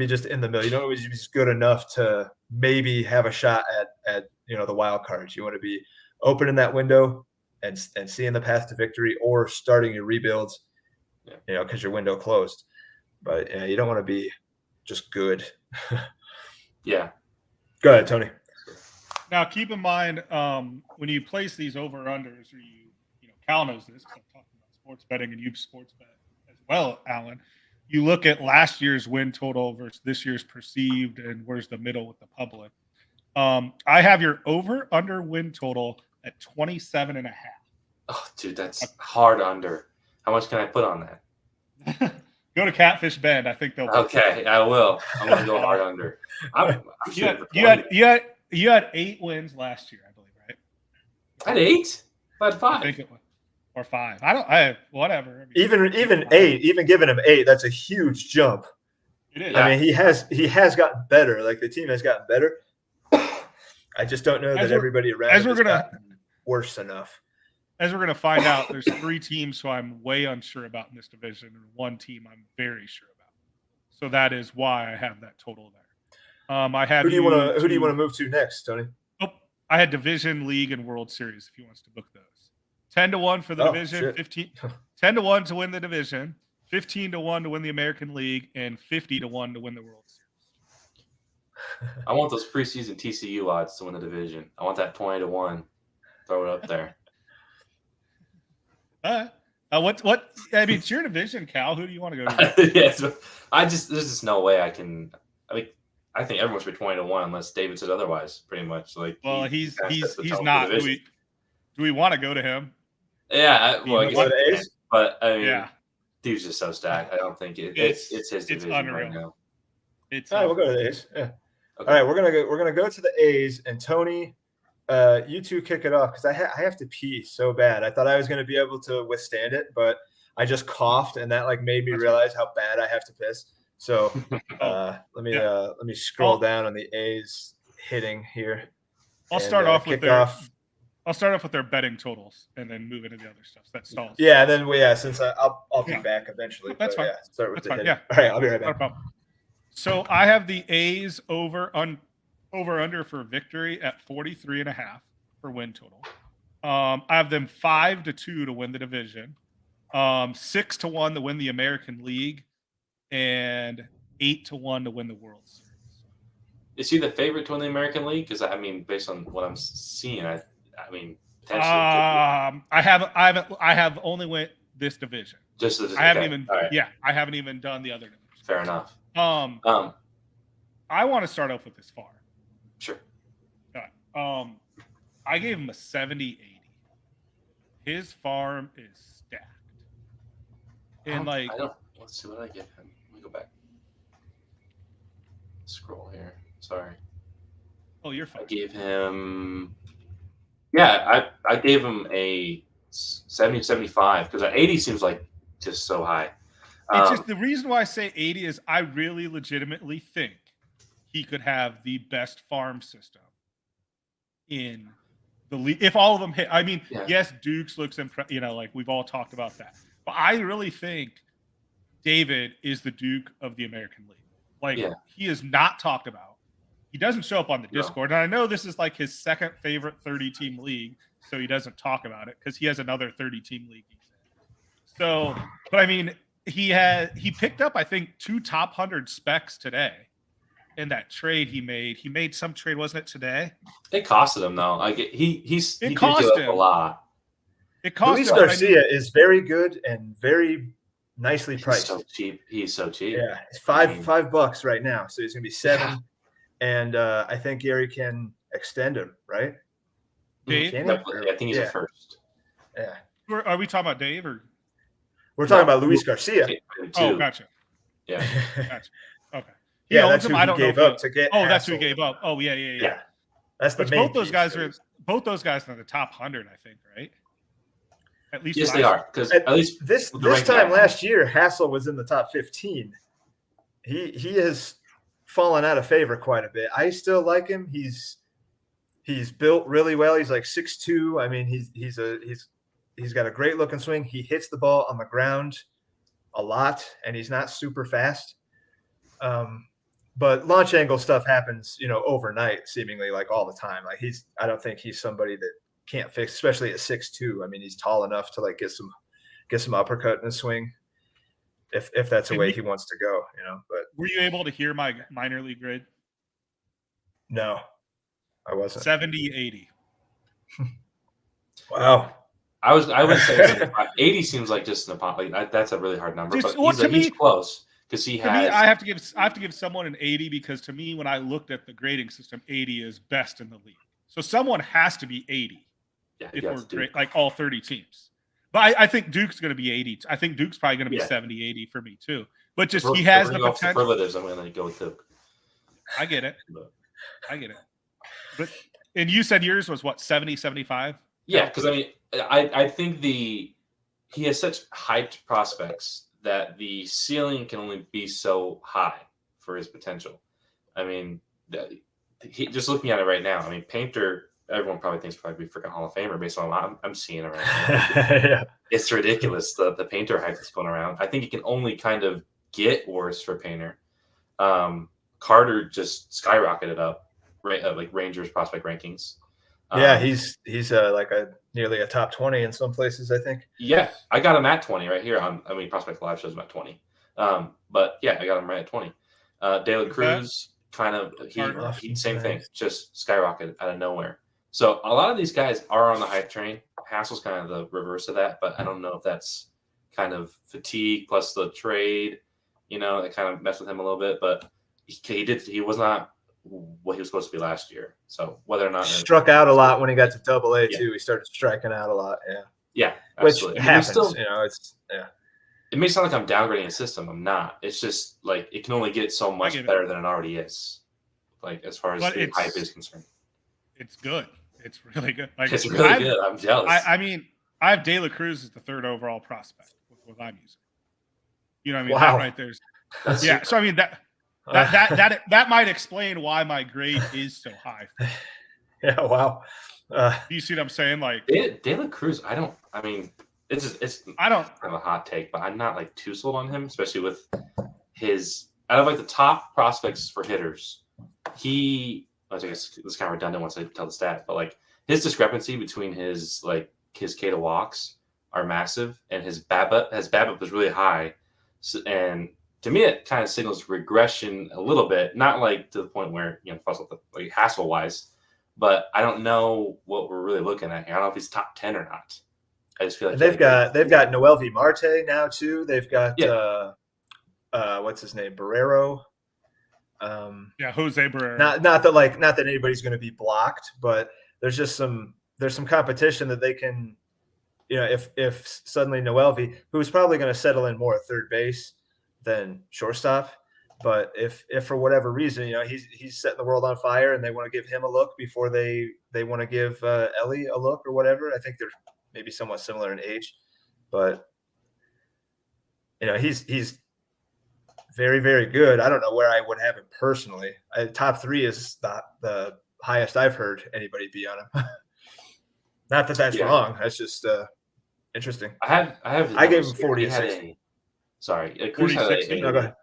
just in the middle. You don't want to be just good enough to maybe have a shot at the wild cards. You want to be opening that window and seeing the path to victory, or starting your rebuilds, because your window closed. But you don't want to be just good. Yeah. Go ahead, Tony. Now, keep in mind when you place these over-unders, or Cal knows this because I'm talking about sports betting and you sports bet as well, Alan. You look at last year's win total versus this year's perceived, and where's the middle with the public. I have your over-under win total at 27.5. Oh, dude, that's hard under. How much can I put on that? Go to Catfish Bend. I think they'll. Okay, I will. I'm gonna go hard under. You had 8 wins last year, I believe, right? I had 8. I had 5. I think it was, or 5. Whatever. Even 8, even giving him 8, that's a huge jump. It is. I mean, he has gotten better. Like the team has gotten better. I just don't know that everybody around has gotten worse enough. As we're going to find out, there's 3 teams who I'm way unsure about in this division, and 1 team I'm very sure about. So that is why I have that total there. I have. Who do you want to move to next, Tony? Oh, I had Division, League, and World Series. If he wants to book those, 10-1 for the division, 10-1 to win the division, 15-1 to win the American League, and 50-1 to win the World Series. I want those preseason TCU odds to win the division. I want that 20-1. Throw it up there. What? I mean, it's your division, Cal. Who do you want to go to? Yes, there's just no way I can. I mean, I think everyone should be 20-1 unless David says otherwise. Pretty much, like. Well, he's not. Do we want to go to him? Yeah, well, I guess Go to he A's? can, but I mean, Yeah. dude's just so stacked. I don't think it's his division right unreal. now. It's All right, we'll go to the A's. Yeah. Okay. All right, we're gonna go to the A's, and Tony, you two kick it off because I have to pee so bad. I thought I was gonna be able to withstand it, but I just coughed, and that like made me realize how bad I have to piss. So let me scroll down on the A's hitting here. I'll start off with their betting totals and then move into the other stuff. That stalls. Yeah, and then since I'll be back eventually. That's fine. Yeah, start with That's the fine. hitting. Yeah. All right, I'll be right back. No problem. So I have the A's over under for victory at 43.5 for win total. I have them 5-2 to win the division, 6-1 to win the American League, and 8-1 to win the World Series. Is he the favorite to win the American League? Because I mean, based on what I'm seeing, I mean, potentially. I have only went this division. Just this. I haven't even. Right. Yeah, I haven't even done the other division. Fair enough. I want to start off with this farm. Sure. I gave him a 70-80. His farm is stacked. And let's see what I give him. Let me go back. Scroll here. Sorry. Oh, you're fine. I gave him. Yeah, I gave him a 70-75 because 80 seems like just so high. It's just the reason why I say 80 is I really legitimately think he could have the best farm system in the league if all of them hit. I mean, yes, Dukes looks like we've all talked about that, but I really think David is the Duke of the American League. He is not talked about. He doesn't show up on the Discord, and I know this is like his second favorite 30-team league, so he doesn't talk about it because he has another 30-team league he's in. So, but I mean, he picked up I think 2 top 100 specs today. In that trade he made. He made some trade, wasn't it today? It costed him though. Like he cost him a lot. It cost Luis him. Garcia is very good and very nicely priced. So cheap. He's so cheap. Yeah, it's $5 right now, so he's gonna be 7. And I think Gary can extend him, right? Dave? I think he's a first. Yeah. Are we talking about Dave or? We're talking about Luis Garcia. Oh, gotcha. Yeah. Gotcha. Okay. That's who he gave up to get. That's who he gave up. Oh, yeah. That's the main. Both those guys are in the top 100, I think, right? At least yes, they are. Because at least this time last year, Hassel was in the top 15. He has fallen out of favor quite a bit. I still like him. He's built really well. He's like 6'2". I mean, he's got a great looking swing. He hits the ball on the ground a lot, and he's not super fast. But launch angle stuff happens, overnight, seemingly like all the time. Like I don't think he's somebody that can't fix, especially at 6'2". I mean, he's tall enough to like get some uppercut in his swing, if that's the way he wants to go, But were you able to hear my minor league grade? No, I wasn't. 70-80. Wow. I would say 80 seems like just that's a really hard number, but he's close. Because to me, I have to give someone an 80 because to me, when I looked at the grading system, 80 is best in the league. So someone has to be 80 if we're great, like all 30 teams. But I think Duke's going to be 80. I think Duke's probably going to be 70-80 for me too. But just he has the potential. Superlatives, I'm going to go with Duke. I get it. But and you said yours was what, 70-75? Yeah, because I mean, I think he has such hyped prospects that the ceiling can only be so high for his potential. I mean, just looking at it right now, I mean, Painter, everyone probably thinks probably freaking Hall of Famer based on what I'm seeing around. Yeah. It's ridiculous, the Painter hype that's going around. I think it can only kind of get worse for Painter. Carter just skyrocketed up, right? Like Rangers prospect rankings. Yeah, he's nearly a top 20 in some places, I think. Yeah, I got him at 20 right here. Prospect Live shows him at 20. But yeah, I got him right at 20. De La Cruz kind of he same thing, just skyrocketed out of nowhere. So a lot of these guys are on the hype train. Hassel's kind of the reverse of that, but I don't know if that's kind of fatigue plus the trade, that kind of messed with him a little bit. But he was not what he was supposed to be last year. So whether or not struck out a lot when he got to Double-A too, he started striking out a lot. Yeah. Yeah, which absolutely. happens. Still, it's it may sound like I'm downgrading a system. I'm not. It's just like it can only get so much better than it already is. Like as far as the hype is concerned, it's good. It's really good. Like it's really good. I'm jealous. I mean, I have De La Cruz as the 3rd overall prospect with what I'm using. You know what I mean? Wow. That right there's yeah. So I mean that might explain why my grade is so high. Yeah. Wow. Do you see what I'm saying? Like De La Cruz, I mean, it's kind of a hot take, but I'm not like too sold on him, especially with his out of like the top prospects for hitters. I guess it's kind of redundant once I tell the stat, but like his discrepancy between his K to walks are massive, and his BABIP was really high, and to me it kind of signals regression a little bit, not like to the point where like Hassel wise. But I don't know what we're really looking at here. I don't know if he's top 10 or not. I just feel like they've got Noel V. Marte now too. They've got what's his name, Barrero. Jose Barrero. Not that anybody's going to be blocked, but there's some competition that they can, if suddenly Noel V., who's probably going to settle in more at third base than shortstop. But if for whatever reason, he's setting the world on fire and they want to give him a look before they want to give Ellie a look or whatever, I think they're maybe somewhat similar in age. But, he's very, very good. I don't know where I would have him personally. Top 3 is the highest I've heard anybody be on him. Not that that's wrong. That's just interesting. I gave him 40 to 60. Sorry. 40 60. No, go ahead.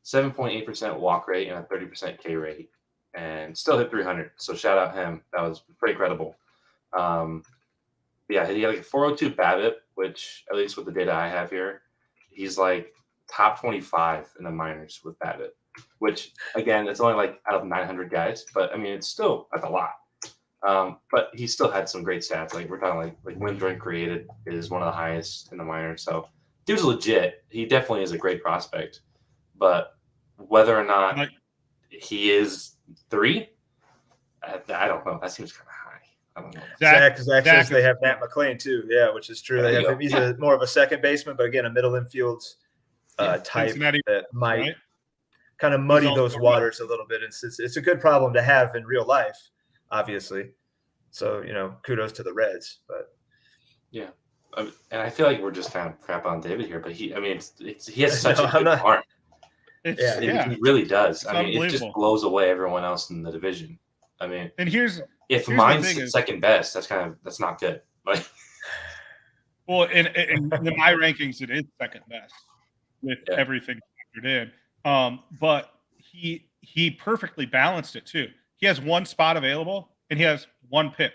7.8% walk rate and a 30% K rate, and still hit 300. So shout out him. That was pretty credible. Yeah, he had like a 402 BABIP, which at least with the data I have here, he's like top 25 in the minors with BABIP. Which again, it's only like out of 900 guys, but I mean that's a lot. But he still had some great stats. Like we're talking like wins rate created is one of the highest in the minors. So dude's legit. He definitely is a great prospect. But whether or not he is 3, I don't know. That seems kind of high. I don't know. Zach says they have Matt McClain too. Yeah, which is true. They have him. He's more of a second baseman, but again, a middle infield type that might kind of muddy those waters a little bit. It's a good problem to have in real life, obviously. So kudos to the Reds. But yeah, and I feel like we're just kind of crap on David here, but he has such a good arm. He really does. I mean, it just blows away everyone else in the division. I mean, and if mine's second best, that's not good. Like, well, in my rankings, it is second best with everything factored in. But he perfectly balanced it too. He has 1 spot available and he has 1 pick,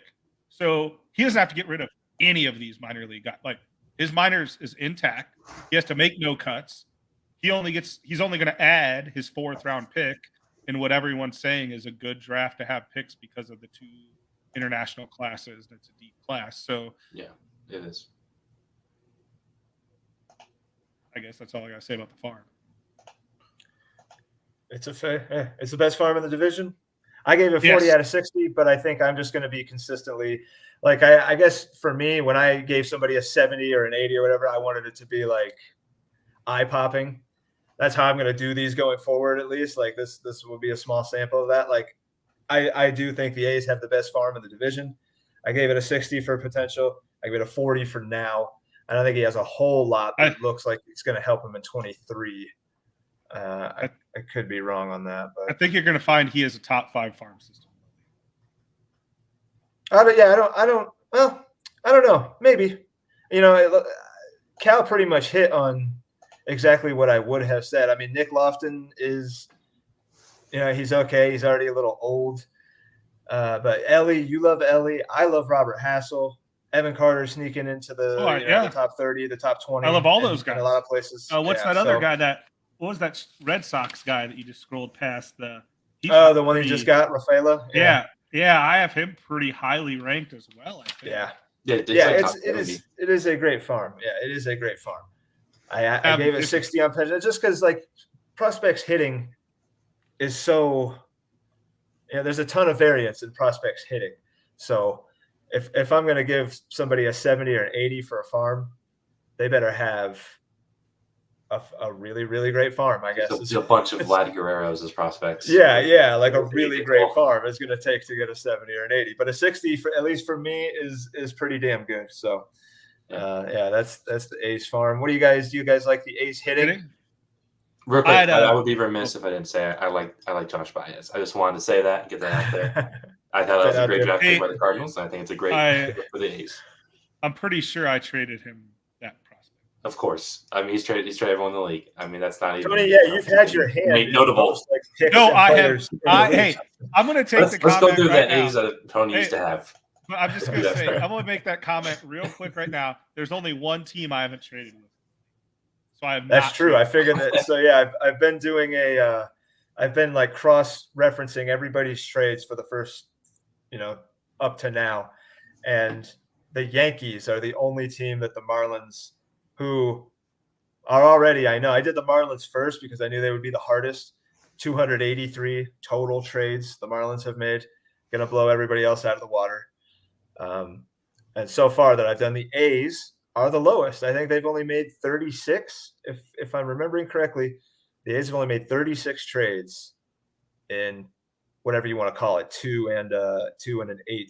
so he doesn't have to get rid of any of these minor league guys. Like his minors is intact. He has to make no cuts. He's only going to add his 4th round pick in what everyone's saying is a good draft to have picks because of the 2 international classes. That's a deep class. So yeah, it is. I guess that's all I got to say about the farm. It's it's the best farm in the division. I gave it 40 out of 60, but I think I'm just going to be consistently like, I guess for me, when I gave somebody a 70 or an 80 or whatever, I wanted it to be like eye popping. That's how I'm going to do these going forward. At least like this will be a small sample of that. Like I do think the A's have the best farm in the division. I gave it a 60 for potential. I gave it a 40 for now. I don't think he has a whole lot that looks like it's going to help him in 23. I could be wrong on that, but I think you're going to find he has a top 5 farm system. I don't know. Maybe, Cal pretty much hit on exactly what I would have said. I mean, Nick Lofton is, he's okay. He's already a little old. But Ellie, you love Ellie. I love Robert Hassel. Evan Carter sneaking into the top 30, the top 20. I love all those guys. In a lot of places. What's that other guy what was that Red Sox guy that you just scrolled past? The one he just got, Rafaela? Yeah, I have him pretty highly ranked as well, I think. Yeah. It is a great farm. Yeah, it is a great farm. I gave it 60 on pension just because like prospects hitting is so there's a ton of variance in prospects hitting. So if I'm going to give somebody a 70 or an 80 for a farm, they better have a really, really great farm, I guess. A bunch of Vlad Guerreros as prospects. Yeah, like a really great farm is going to take to get a 70 or an 80. But a 60, at least for me, is pretty damn good. So, that's the A's farm. What do you guys like the A's hitting? Real quick, I would be remiss if I didn't say I like Josh Baez. I just wanted to say that and get that out there. I thought that was a great draft pick by the Cardinals. And I think it's a great pick for the A's. I'm pretty sure I traded him that prospect. Of course. I mean, he's traded everyone in the league. I mean, that's not even. Tony, you've had your hand notable. No, I have. Hey, I'm going to take the comment. Let's go through the A's that Tony used to have. But I'm just going to say, I'm going to make that comment real quick right now. There's only one team I haven't traded with. So I have. That's true. I figured that. So yeah, I've been doing I've been like cross-referencing everybody's trades for the first, up to now, and the Yankees are the only team that the Marlins, who are already, I know I did the Marlins first because I knew they would be the hardest. 283 total trades the Marlins have made, gonna blow everybody else out of the water. And so far that I've done, the A's are the lowest. I think they've only made 36, if I'm remembering correctly. The A's have only made 36 trades in whatever you want to call it, 2 and an 1/8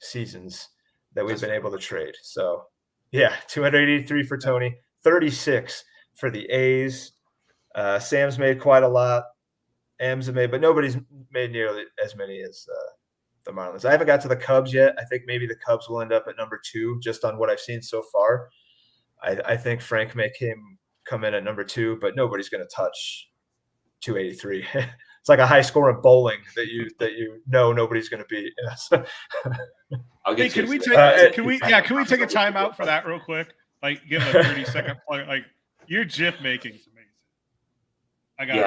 seasons that we've been able to trade. So, yeah, 283 for Tony, 36 for the A's. Sam's made quite a lot. M's have made, but nobody's made nearly as many as the Marlins. I haven't got to the Cubs yet. I think maybe the Cubs will end up at number 2, just on what I've seen so far. I think Frank may come in at number 2, but nobody's going to touch 283. It's like a high score in bowling that you know nobody's going to beat. Yes. Hey, can we take a timeout for that real quick? Like, give a 30-second play. Like, your GIF making is amazing.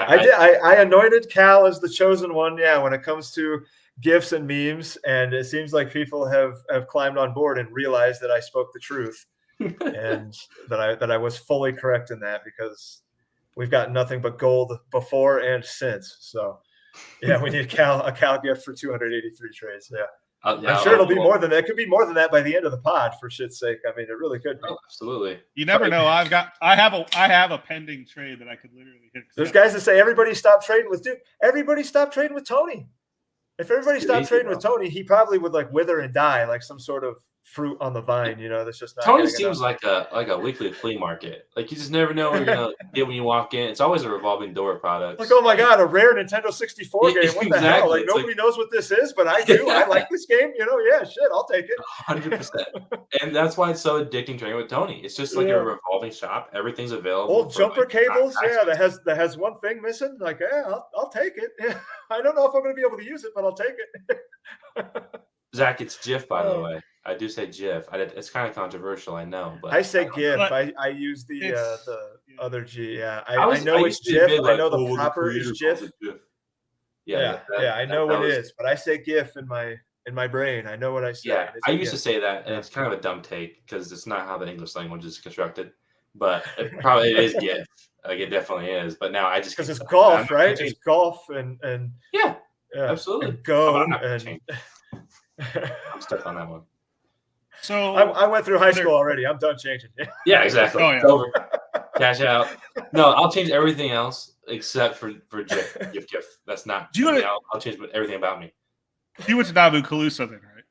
I anointed Cal as the chosen one. Yeah, when it comes to GIFs and memes, and it seems like people have climbed on board and realized that I spoke the truth, and that I was fully correct in that, because we've got nothing but gold before and since. So, yeah, we need a Cal gift for 283 trades. Yeah. I'm sure it'll be more than that. It could be more than that by the end of the pod, for shit's sake. I mean, it really could be. Oh, absolutely. You never know. I have a pending trade that I could literally hit. There's guys that say everybody stop trading with Duke. Everybody stop trading with Tony. If everybody stopped trading with Tony, he probably would like wither and die like some sort of fruit on the vine. That's just not. Tony seems like a weekly flea market. Like, you just never know what you're gonna get when you walk in. It's always a revolving door of products. Like, oh my god, a rare Nintendo 64 game. What the hell? Like, nobody knows what this is, but I do. I like this game. Yeah, shit, I'll take it. 100%. And that's why it's so addicting trading with Tony. It's just like a revolving shop. Everything's available. Old jumper cables, that has one thing missing. Like, I'll take it. Yeah. I don't know if I'm going to be able to use it, but I'll take it. Zach, it's GIF, by the way. I do say GIF. It's kind of controversial, I know, but I say GIF. I use the other G. Yeah, I know it's GIF. I know the proper is GIF. Yeah, I know what it is, but I say GIF in my brain. I know what I say. Yeah, I used to say that, and it's kind of a dumb take because it's not how the English language is constructed. But it is GIF. Like, it definitely is. But now I just, because it's golf, right? It's golf and yeah, absolutely. And go I'm stuck on that one. So I went through high school already. I'm done changing. Yeah, exactly. Oh, yeah. Over. Cash out. No, I'll change everything else except for GIF. That's not. I'll change everything about me. You went to Nauvoo Calusa then, right?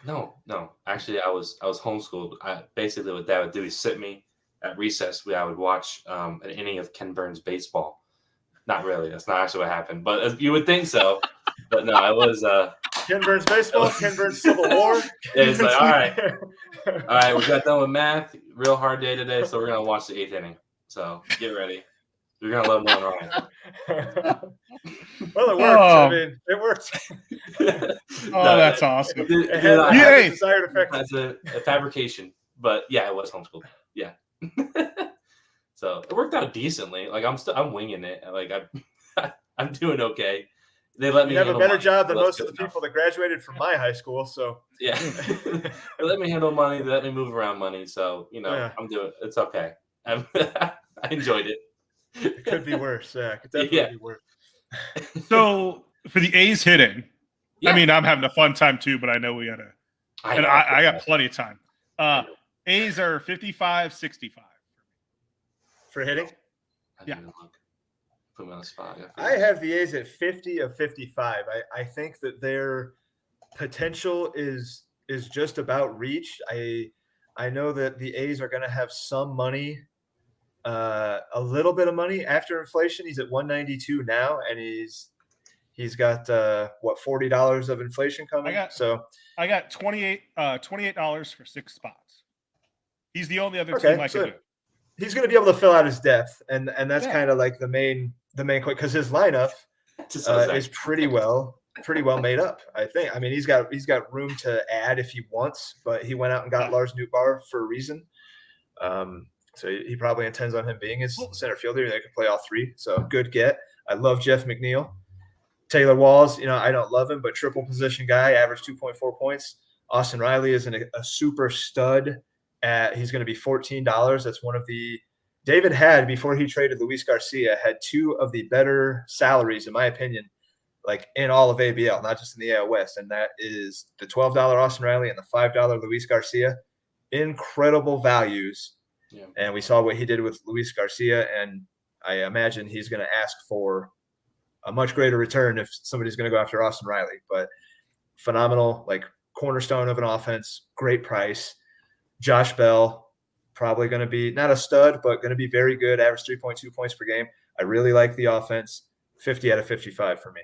No. Actually, I was homeschooled. Basically what Dad would do is sit me at recess. I would watch an inning of Ken Burns baseball. Not really. That's not actually what happened, but you would think so. But no, it was Ken Burns baseball, Ken Burns Civil War. It's like, all right, we got done with math. Real hard day today, so we're gonna watch the 8th inning. So get ready. You're gonna love Nolan Ryan. Well, it worked. I mean, it worked. That's awesome. It had the desired effect. That's a fabrication, but yeah, it was homeschooled. Yeah. So it worked out decently. Like, I'm winging it. Like, I'm doing okay. They let me have a better job than most of the people that graduated from my high school. So yeah, they let me handle money. They let me move around money. So I'm doing. It's okay. I enjoyed it. It could be worse. Yeah, it could definitely be worse. So for the A's hitting, I mean, I'm having a fun time too, but I know we gotta I got plenty of time. A's are 55-65 for hitting. Yeah. Put me on the spot. I have the A's at 50 of 55. I think that their potential is just about reached. I know that the A's are going to have some money, a little bit of money after inflation. He's at 192 now, and he's got $40 of inflation coming. I got $28 for 6 spots. He's the only other team I can do. He's going to be able to fill out his depth, and that's kind of like the main because his lineup is pretty well made up. I think. I mean, he's got room to add if he wants, but he went out and got Lars Nootbaar for a reason. So he probably intends on him being his center fielder. They could play all three. So good get. I love Jeff McNeil. Taylor Walls, I don't love him, but triple position guy, averaged 2.4 points. Austin Riley is a super stud. He's going to be $14. That's one of the David had before he traded Luis Garcia had two of the better salaries, in my opinion, like in all of ABL, not just in the AL West. And that is the $12 Austin Riley and the $5 Luis Garcia. Incredible values. Yeah. And we saw what he did with Luis Garcia. And I imagine he's going to ask for a much greater return if somebody's going to go after Austin Riley. But phenomenal, like cornerstone of an offense, great price. Josh Bell, probably going to be not a stud, but going to be very good, average 3.2 points per game. I really like the offense. 50 out of 55 for me.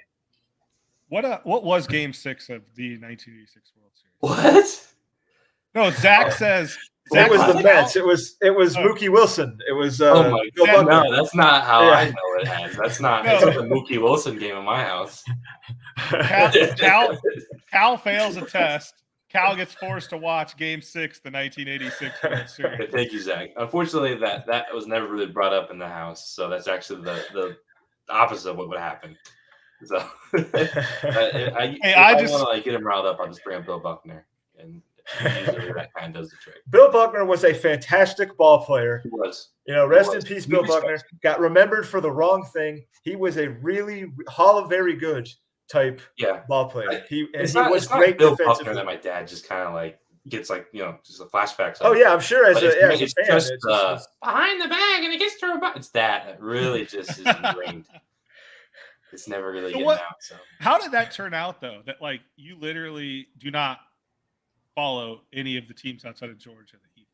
What was Game 6 of the 1986 World What? Series? No, Zach says. It was the Mets. It was Mookie Wilson. It was. Oh my God! No, that's not how I know it has. That's not. It's the Mookie Wilson game in my house. Cal fails a test. Cal gets forced to watch Game 6, the 1986 World Series. Thank you, Zach. Unfortunately, that was never really brought up in the house, so that's actually the opposite of what would happen. So, I just want to get him riled up. I'll just bring up Bill Buckner, and usually that kind of does the trick. Bill Buckner was a fantastic ball player. He was. Rest in peace, Bill Buckner. Got remembered for the wrong thing. He was a really Hall of Very Good type ball player. He was great Bill defensively. Buckner that my dad just kind of like gets just the flashbacks. Oh yeah, I'm sure as a fan, it's behind the bag and it gets thrown back. It's that really just is ingrained. It's never really getting out. So how did that turn out though? That like you literally do not follow any of the teams outside of Georgia that he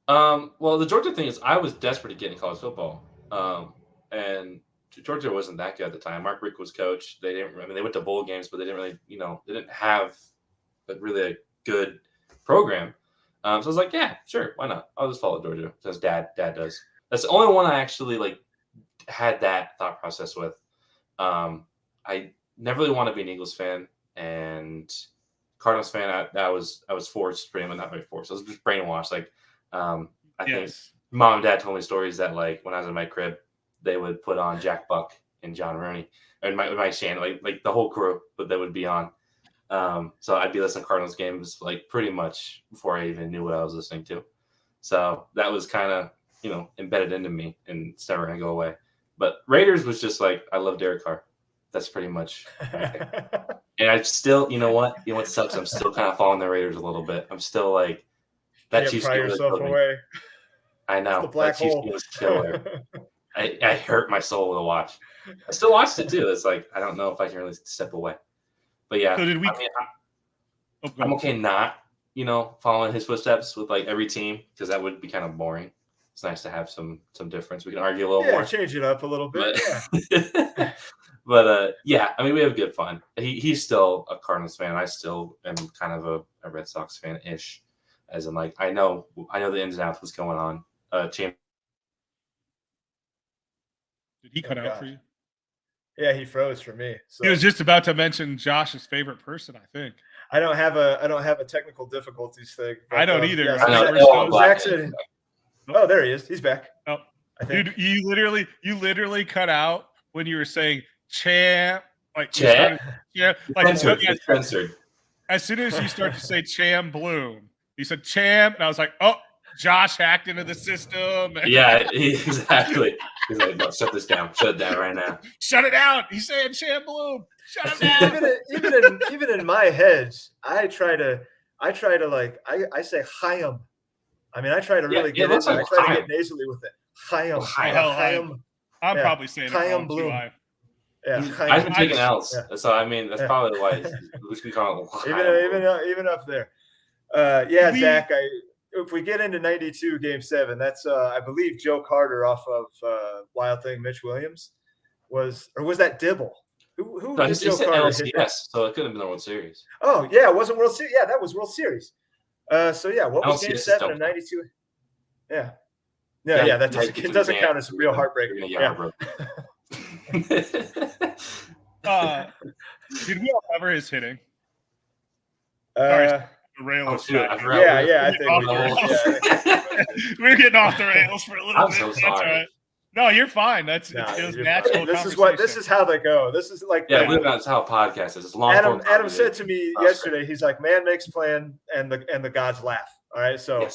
follows. Well, the Georgia thing is I was desperate to get in college football. And Georgia wasn't that good at the time. Mark Richt was coach. They went to bowl games, but they didn't really, they didn't have a good program. So I was like, yeah, sure, why not? I'll just follow Georgia because dad does. That's the only one I actually had that thought process with. I never really want to be an Eagles fan and Cardinals fan. I was forced, pretty much not very forced. I was just brainwashed. I think mom and dad told me stories that when I was in my crib, they would put on Jack Buck and John Rooney and Mike Shannon, like the whole crew, but they would be on. So I'd be listening to Cardinals games pretty much before I even knew what I was listening to. So that was kind of embedded into me, and it's never gonna go away. But Raiders was just I love Derek Carr. That's pretty much. And I still, what sucks? I'm still kind of following the Raiders a little bit. I'm still that Chiefs game really killed me. I know the black that Chiefs hole. game was killer. I hurt my soul to watch. I still watched it too. It's I don't know if I can really step away. But yeah, so did we? I'm okay not following his footsteps with every team because that would be kind of boring. It's nice to have some difference. We can argue a little more. Change it up a little bit. But we have good fun. He's still a Cardinals fan. I still am kind of a Red Sox fan ish, as in I know the ins and outs of what's going on. Did he cut out for you? Yeah, he froze for me. So. He was just about to mention Josh's favorite person, I think. I don't have a technical difficulties thing. But, I don't either. Zach said, oh, there he is. He's back. Oh, dude, you literally cut out when you were saying champ. Champ? Censored. As soon as you start to say Cham Bloom, you said champ, and I was like, oh, Josh hacked into the system. Yeah, exactly. He's like, no, shut this down. Shut it down right now. Shut it down. He's saying Cham Bloom. Shut it down. Even in my head, I I try to I say Chaim. I mean, I try to really get into it. I try to get nasally with it. Chaim. Chaim. I'm probably saying it wrong too. I've been taking L's, so I mean that's probably why we can call it even up there. Zach. If we get into 92 Game 7, that's I believe Joe Carter off of Wild Thing. Mitch Williams was that Dibble? Who no, did Joe Carter LCS, hit? So it could have been the World Series. Oh yeah, it wasn't World Series. Yeah, that was World Series. What was LCS Game 7 of 92? Yeah. That doesn't count as a real heartbreak. Did we all cover his hitting? The rails. I think we're getting off the rails for a little bit. I'm so sorry. Right. No, you're fine. That's natural. This is how they go. This is that's how a podcast is. It's long. Adam said to me yesterday, he's like, "Man makes plan, and the gods laugh." All right, so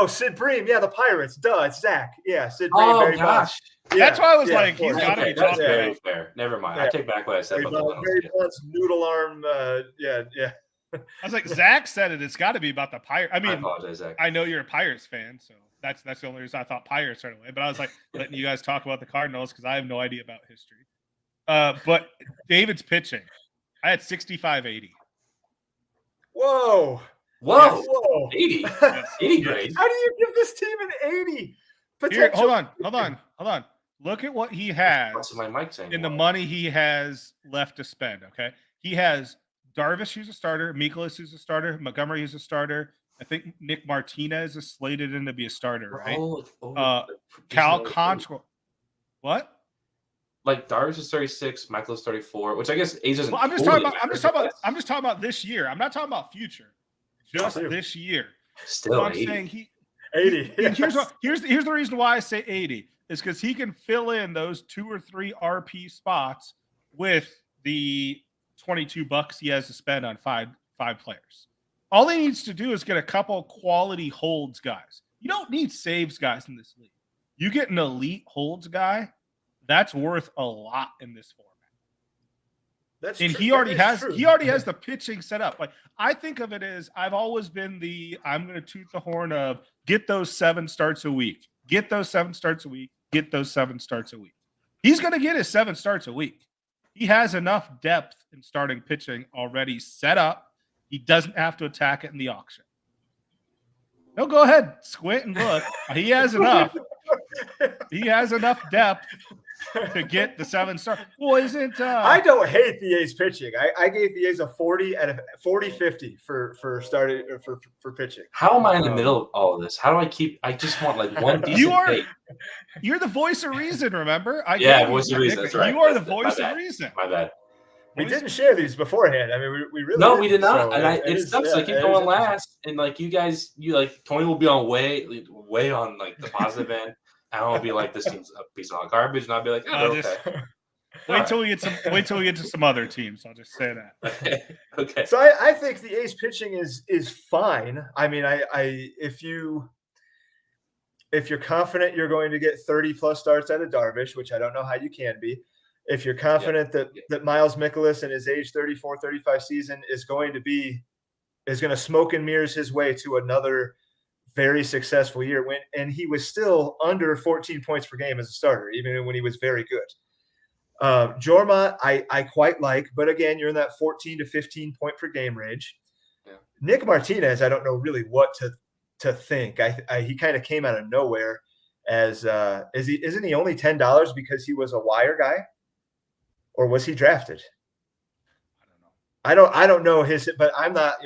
Sid Bream, the Pirates, it's Zach, Sid Bream, Barry Bonds. That's why I was like, he's got to be that's very fair. Never mind, I take back what I said about Barry Bonds, noodle arm, I was like, Zach said it. It's got to be about the Pirates. I mean, I apologize, Zach. I know you're a Pirates fan, so that's the only reason I thought Pirates right away. But I was like, letting you guys talk about the Cardinals because I have no idea about history. But David's pitching, I had 65-80. Whoa. Yes. 80. 80 grade. How do you give this team an 80? Here, hold on. Look at what he has my mic saying the money he has left to spend. Okay, he has Darvish, who's a starter, Mikolas, who's a starter, Montgomery, who's a starter. I think Nick Martinez is slated in to be a starter, right? Cal Control. What? Like Darvish is 36, Mikolas 34, which I guess age doesn't. Well, I'm just talking about this year. I'm not talking about future. Just this year. Still, so I'm saying 80. Here's the reason why I say 80 is because he can fill in those 2 or 3 RP spots with the $22 he has to spend on five players. All he needs to do is get a couple quality holds guys. You don't need saves guys in this league. You get an elite holds guy, that's worth a lot in this format. He already has the pitching set up. Like I think of it as I've always been I'm going to toot the horn of get those 7 starts a week. Get those 7 starts a week. Get those 7 starts a week. He's going to get his 7 starts a week. He has enough depth in starting pitching already set up. He doesn't have to attack it in the auction. No, go ahead, squint and look. He has enough. He has enough depth to get the 7 stars. Well, isn't I don't hate the A's pitching. I gave the A's a 40 at a 40-50 for starting for pitching. How am I in the middle of all of this? How do I just want like one decent pick. You're the voice of reason, remember? Voice of reason. That's right. You are the voice of reason. My bad. We didn't share these beforehand. I mean, we really we did not. So it sucks. I keep going last, and like you guys, Tony will be on way on like the positive end. I will be like, this team's a piece of garbage, and I'll be like, okay. Wait till we get to some other teams. I'll just say that. Okay. So I think the A's pitching is fine. I mean, if you're confident you're going to get 30 plus starts out of Darvish, which I don't know how you can be. If you're confident that Miles Mikolas in his age 34, 35 season is going to smoke and mirrors his way to another very successful year and he was still under 14 points per game as a starter, even when he was very good. Jorma, I quite like, but again, you're in that 14 to 15 point per game range. Yeah. Nick Martinez, I don't know really what to think. He kind of came out of nowhere as isn't he only $10 because he was a wire guy, or was he drafted? I don't know his, but I'm not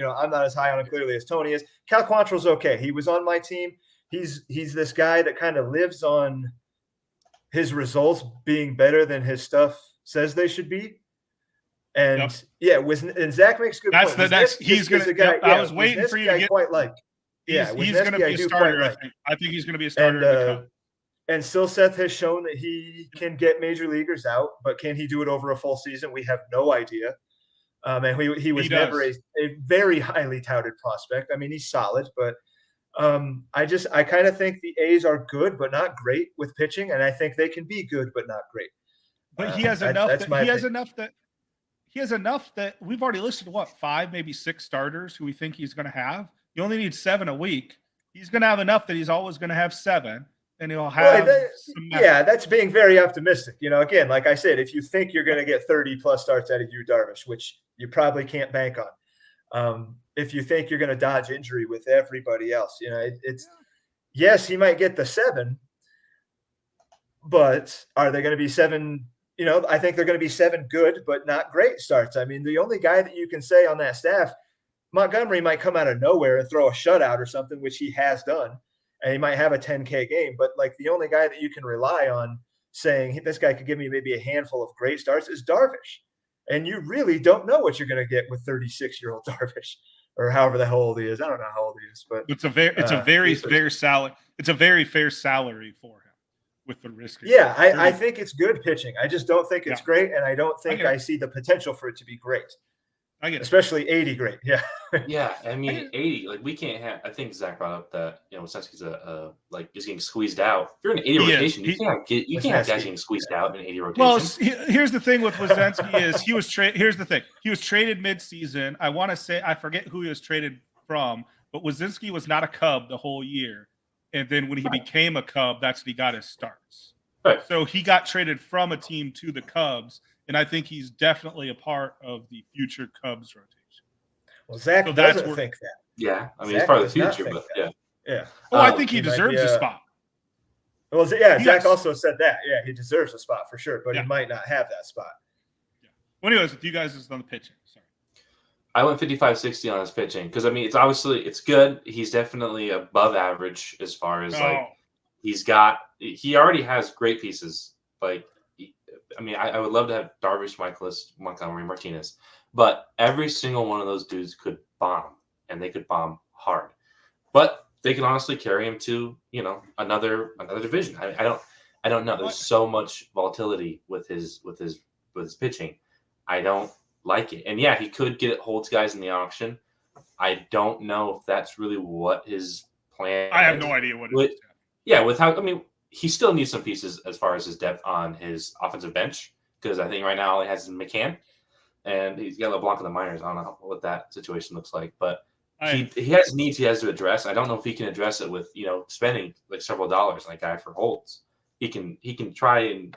as high on it clearly as Tony is. Cal Quantrill's okay. He was on my team. He's this guy that kind of lives on his results being better than his stuff says they should be. And and Zach makes good points. He's going to. I was waiting for you to get quite like. He's going to be a starter. I think he's going to be a starter. And still, Seth has shown that he can get major leaguers out, but can he do it over a full season? We have no idea. And he was never a very highly touted prospect. I mean, he's solid, but I kind of think the A's are good but not great with pitching, and I think they can be good but not great. But he has enough. he has enough that we've already listed, 5, maybe 6 starters who we think he's going to have. You only need 7 a week. He's going to have enough that he's always going to have 7, and he'll have that's being very optimistic. Again, like I said, if you think you're going to get 30-plus starts out of Yu Darvish, which you probably can't bank on, if you think you're going to dodge injury with everybody else, yes, he might get the 7, but are they going to be 7? I think they're going to be 7 good, but not great starts. I mean, the only guy that you can say on that staff, Montgomery might come out of nowhere and throw a shutout or something, which he has done, and he might have a 10K game. But like the only guy that you can rely on saying this guy could give me maybe a handful of great starts is Darvish. And you really don't know what you're going to get with 36-year-old Darvish, or however the hell old he is. I don't know how old he is, but it's a very fair salary. It's a very fair salary for him with the risk. Yeah, I think it's good pitching. I just don't think it's great, and I don't think I see the potential for it to be great. I get it. Especially 80 great. Yeah. Yeah, I mean 80. Like we can't have. I think Zach brought up that Wesenski's is getting squeezed out. If you're in an 80 rotation, you can't have guys getting squeezed out in an 80 rotation. Well, here's the thing with Wesenski is he was traded. Here's the thing: he was traded midseason. I want to say I forget who he was traded from, but Wesenski was not a Cub the whole year, and then when he became a Cub, that's when he got his starts. Right. So he got traded from a team to the Cubs. And I think he's definitely a part of the future Cubs rotation. Well, Zach doesn't think that. Yeah, I mean, he's part of the future, but yeah. Oh, I think he deserves a spot. Well, Zach also said that. Yeah, he deserves a spot for sure, but he might not have that spot. Yeah. Well, anyways, with you guys, is on the pitching. Sorry. I went 55-60 on his pitching because I mean, it's good. He's definitely above average as far as he already has great pieces. Like, I mean, I would love to have Darvish, Michaelis, Montgomery, Martinez, but every single one of those dudes could bomb, and they could bomb hard. But they can honestly carry him to another division. I don't know. There's so much volatility with his pitching. I don't like it. And yeah, he could holds guys in the auction. I don't know if that's really what his plan. I have no idea what it is. Yeah, he still needs some pieces as far as his depth on his offensive bench, because I think right now all he has is McCann, and he's got LeBlanc in the minors. I don't know what that situation looks like, but he has needs he has to address. I don't know if he can address it with spending like several dollars on a guy for holds. He can try and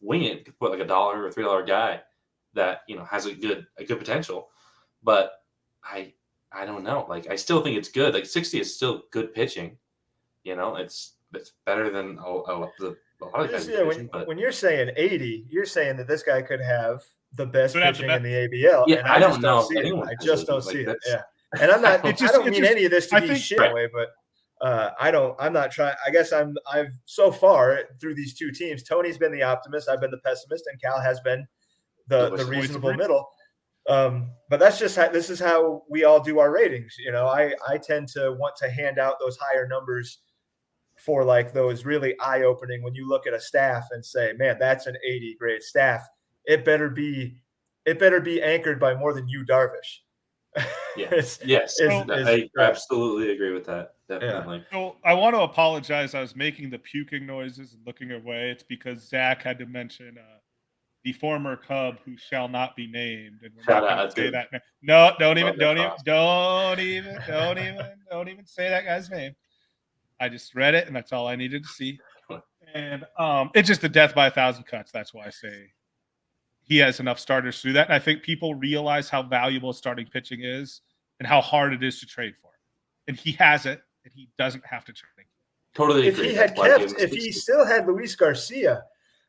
wing it, put like $1 or $3 guy that has a good potential, but I don't know. Like I still think it's good. Like 60 is still good pitching. It's better than a lot of guys. When you're saying 80, you're saying that this guy could have the best pitching in the ABL. Yeah, and I don't know. I just don't see it. Yeah, and I'm not. I don't mean any of this to be shit away, but I'm not trying. I guess I've so far through these two teams, Tony's been the optimist, I've been the pessimist, and Cal has been the reasonable middle. But that's just this is how we all do our ratings. I tend to want to hand out those higher numbers for like those really eye-opening when you look at a staff and say, man, that's an 80 grade staff. It better be anchored by more than Yu Darvish. Yes. I absolutely agree with that. Definitely. Yeah. So I want to apologize. I was making the puking noises and looking away. It's because Zach had to mention the former Cub who shall not be named. And we're not going to say that name. No, don't even say that guy's name. I just read it, and that's all I needed to see. And it's just a death by 1,000 cuts. That's why I say he has enough starters to do that. And I think people realize how valuable starting pitching is and how hard it is to trade for. And he has it, and he doesn't have to trade. Totally agree. If he still had Luis Garcia,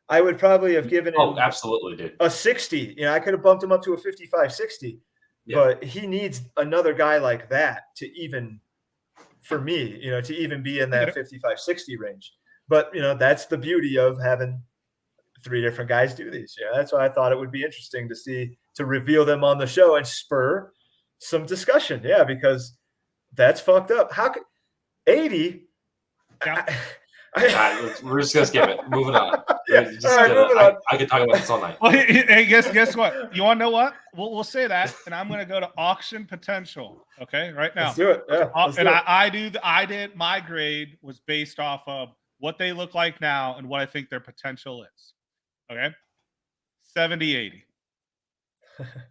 I would probably have given him absolutely, dude. A 60. I could have bumped him up to a 55-60. Yeah. But he needs another guy like that to even – for me, to even be in that 55-60 range. But, that's the beauty of having 3 different guys do these. That's why I thought it would be interesting to reveal them on the show and spur some discussion. Yeah, because that's fucked up. How could 80? Yeah. We're just going to skip it. Moving on. Moving on. I could talk about this all night. Well, hey, guess what? You want to know what? We'll say that, and I'm going to go to auction potential. Okay, right now. Let's do it. Yeah, I did. My grade was based off of what they look like now and what I think their potential is. Okay, 70-80.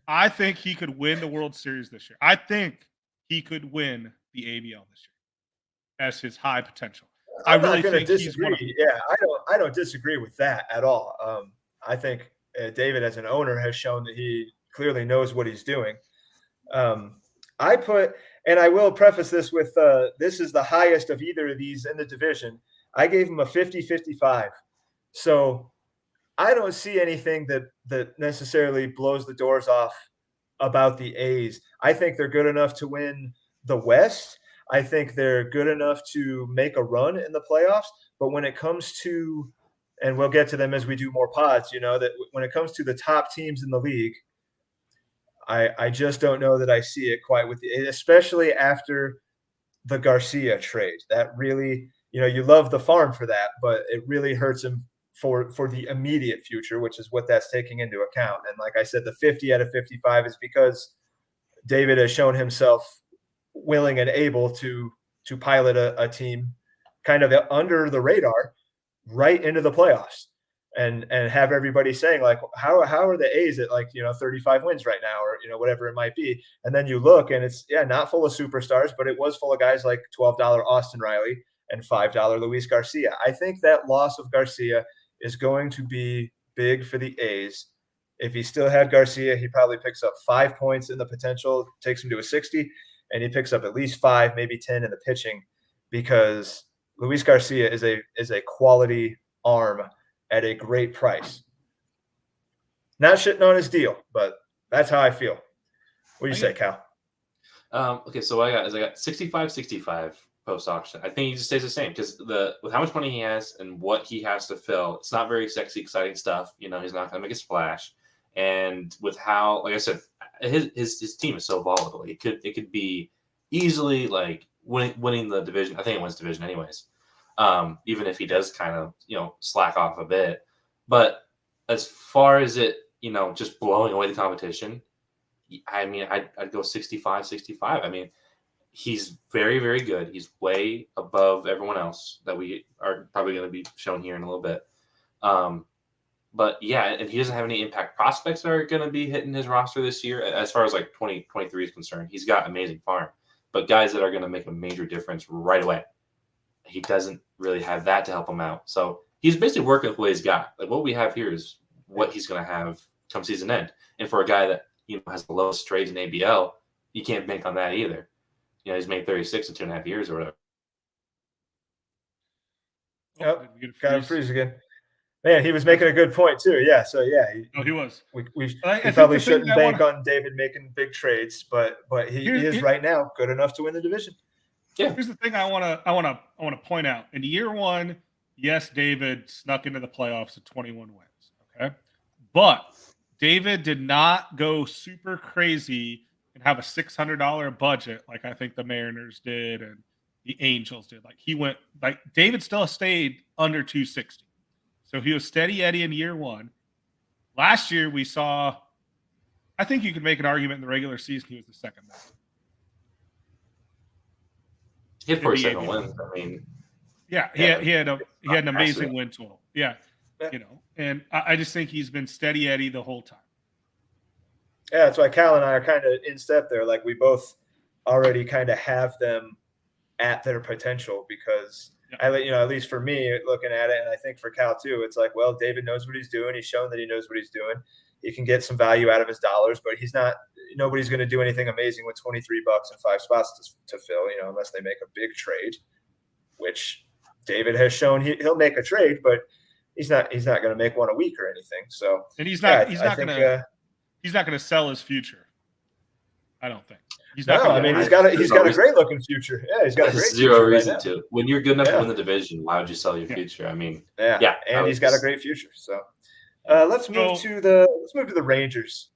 I think he could win the World Series this year. I think he could win the ABL this year as his high potential. I I'm really not going to think he's one of disagree. Yeah, I don't disagree with that at all. I think David, as an owner, has shown that he clearly knows what he's doing. I put, and I will preface this with this is the highest of either of these in the division. I gave him a 50-55. So I don't see anything that necessarily blows the doors off about the A's. I think they're good enough to win the West. I think they're good enough to make a run in the playoffs. But when it comes to, and we'll get to them as we do more pods, that when it comes to the top teams in the league, I just don't know that I see it quite with the, especially after the Garcia trade. That really, you love the farm for that, but it really hurts him for the immediate future, which is what that's taking into account. And like I said, the 50 out of 55 is because David has shown himself willing and able to pilot a team kind of under the radar right into the playoffs and have everybody saying like, how are the A's at 35 wins right now, or whatever it might be. And then you look and it's not full of superstars, but it was full of guys like $12 Austin Riley and $5 Luis Garcia. I think that loss of Garcia is going to be big for the A's. If he still had Garcia, he probably picks up 5 points in the potential, takes him to a 60, and he picks up at least 5, maybe 10 in the pitching, because Luis Garcia is a quality arm at a great price. Not shitting on his deal, but that's how I feel. What do you say, Cal? Okay, so what I got 65-65 post auction. I think he just stays the same because with how much money he has and what he has to fill, it's not very sexy, exciting stuff. He's not going to make a splash. And with how, like I said, his team is so volatile. It could be easily like winning the division. I think it wins division anyways. Even if he does kind of slack off a bit. But as far as it just blowing away the competition, I mean, I'd go 65-65. I mean, he's very, very good. He's way above everyone else that we are probably going to be shown here in a little bit. But yeah, and he doesn't have any impact prospects that are going to be hitting his roster this year. As far as 2023 is concerned, he's got amazing farm, but guys that are going to make a major difference right away, he doesn't really have that to help him out. So he's basically working with what he's got. Like what we have here is what he's going to have come season end. And for a guy that has the lowest trades in ABL, you can't bank on that either. He's made 36 in 2.5 years or whatever. Yep, got him freeze again. Man, he was making a good point too. Yeah, so yeah, he was. We probably shouldn't bank on David making big trades, but he is right now good enough to win the division. Yeah. Here's the thing I want to point out. In year one, yes, David snuck into the playoffs at 21 wins. Okay, but David did not go super crazy and have a $600 budget like I think the Mariners did and the Angels did. Like he went David still stayed under 260. So he was steady Eddie in year one. Last year we saw, I think you could make an argument in the regular season he was the second best. He had 47 wins. I mean, yeah, he had an amazing win total. Yeah, and I just think he's been steady Eddie the whole time. Yeah, that's why Cal and I are kind of in step there. Like we both already kind of have them at their potential because, at least for me, looking at it, and I think for Cal too, it's like, well, David knows what he's doing. He's shown that he knows what he's doing. He can get some value out of his dollars, but he's not. Nobody's going to do anything amazing with $23 and 5 spots to fill, unless they make a big trade, which David has shown he'll make a trade, but he's not going to make one a week or anything. So, and he's not going to sell his future. I don't think. He's not. I mean, he's got a great looking future. Yeah, he's got a great zero future reason right to. When you're good enough to win the division, why would you sell your future? I mean, yeah, and he's got a great future. So, let's move to the Rangers.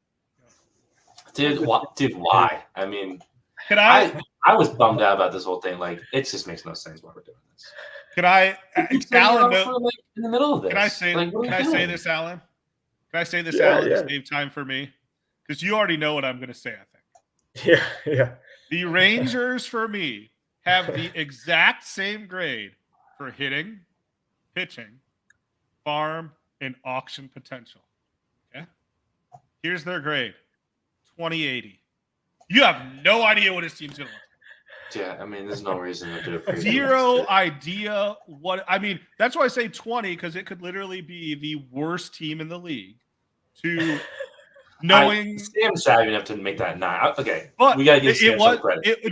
Dude, why? I mean, I was bummed out about this whole thing. Like, it just makes no sense why we're doing this. Alan, in the middle of this? Can I say this, Alan? Can I say this, Alan, to save time for me? Because you already know what I'm going to say, I think. Yeah. The Rangers, for me, have the exact same grade for hitting, pitching, farm, and auction potential. Okay? Here's their grade. 2080. You have no idea what his team's going to look. Yeah, I mean, there's no reason to do a preview. Zero idea what I mean. That's why I say 20 because it could literally be the worst team in the league. To knowing Sam's savvy enough to make that 9. Okay, but we got to give Sam some credit. You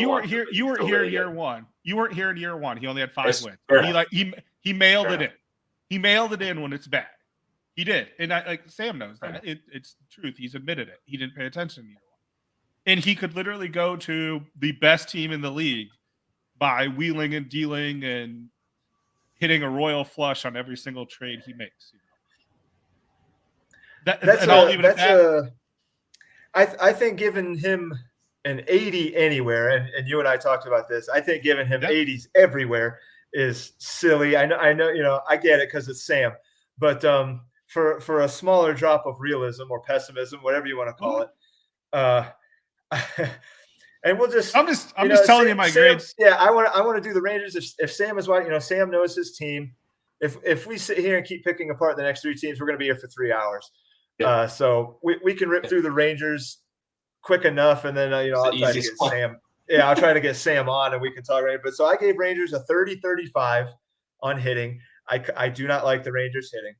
weren't here year one. You weren't here in year one. He only had 5 wins. He mailed it in. He mailed it in when it's bad. He did, and Sam knows that. It's the truth. He's admitted it. He didn't pay attention to year one. And he could literally go to the best team in the league by wheeling and dealing and hitting a royal flush on every single trade he makes. I think giving him an 80 anywhere, and you and I talked about this. I think giving him 80s everywhere is silly. I know, I get it because it's Sam, but for a smaller drop of realism or pessimism, whatever you want to call it. And we'll just I'm just telling you my grades. Yeah, I want to do the Rangers. If Sam is what, Sam knows his team. If we sit here and keep picking apart the next 3 teams, we're going to be here for 3 hours. Yeah. So we can rip through the Rangers quick enough, and then I'll try to get Sam. Yeah, I'll try to get Sam on, and we can talk Rangers. But so I gave Rangers a 30-35 on hitting. I do not like the Rangers hitting.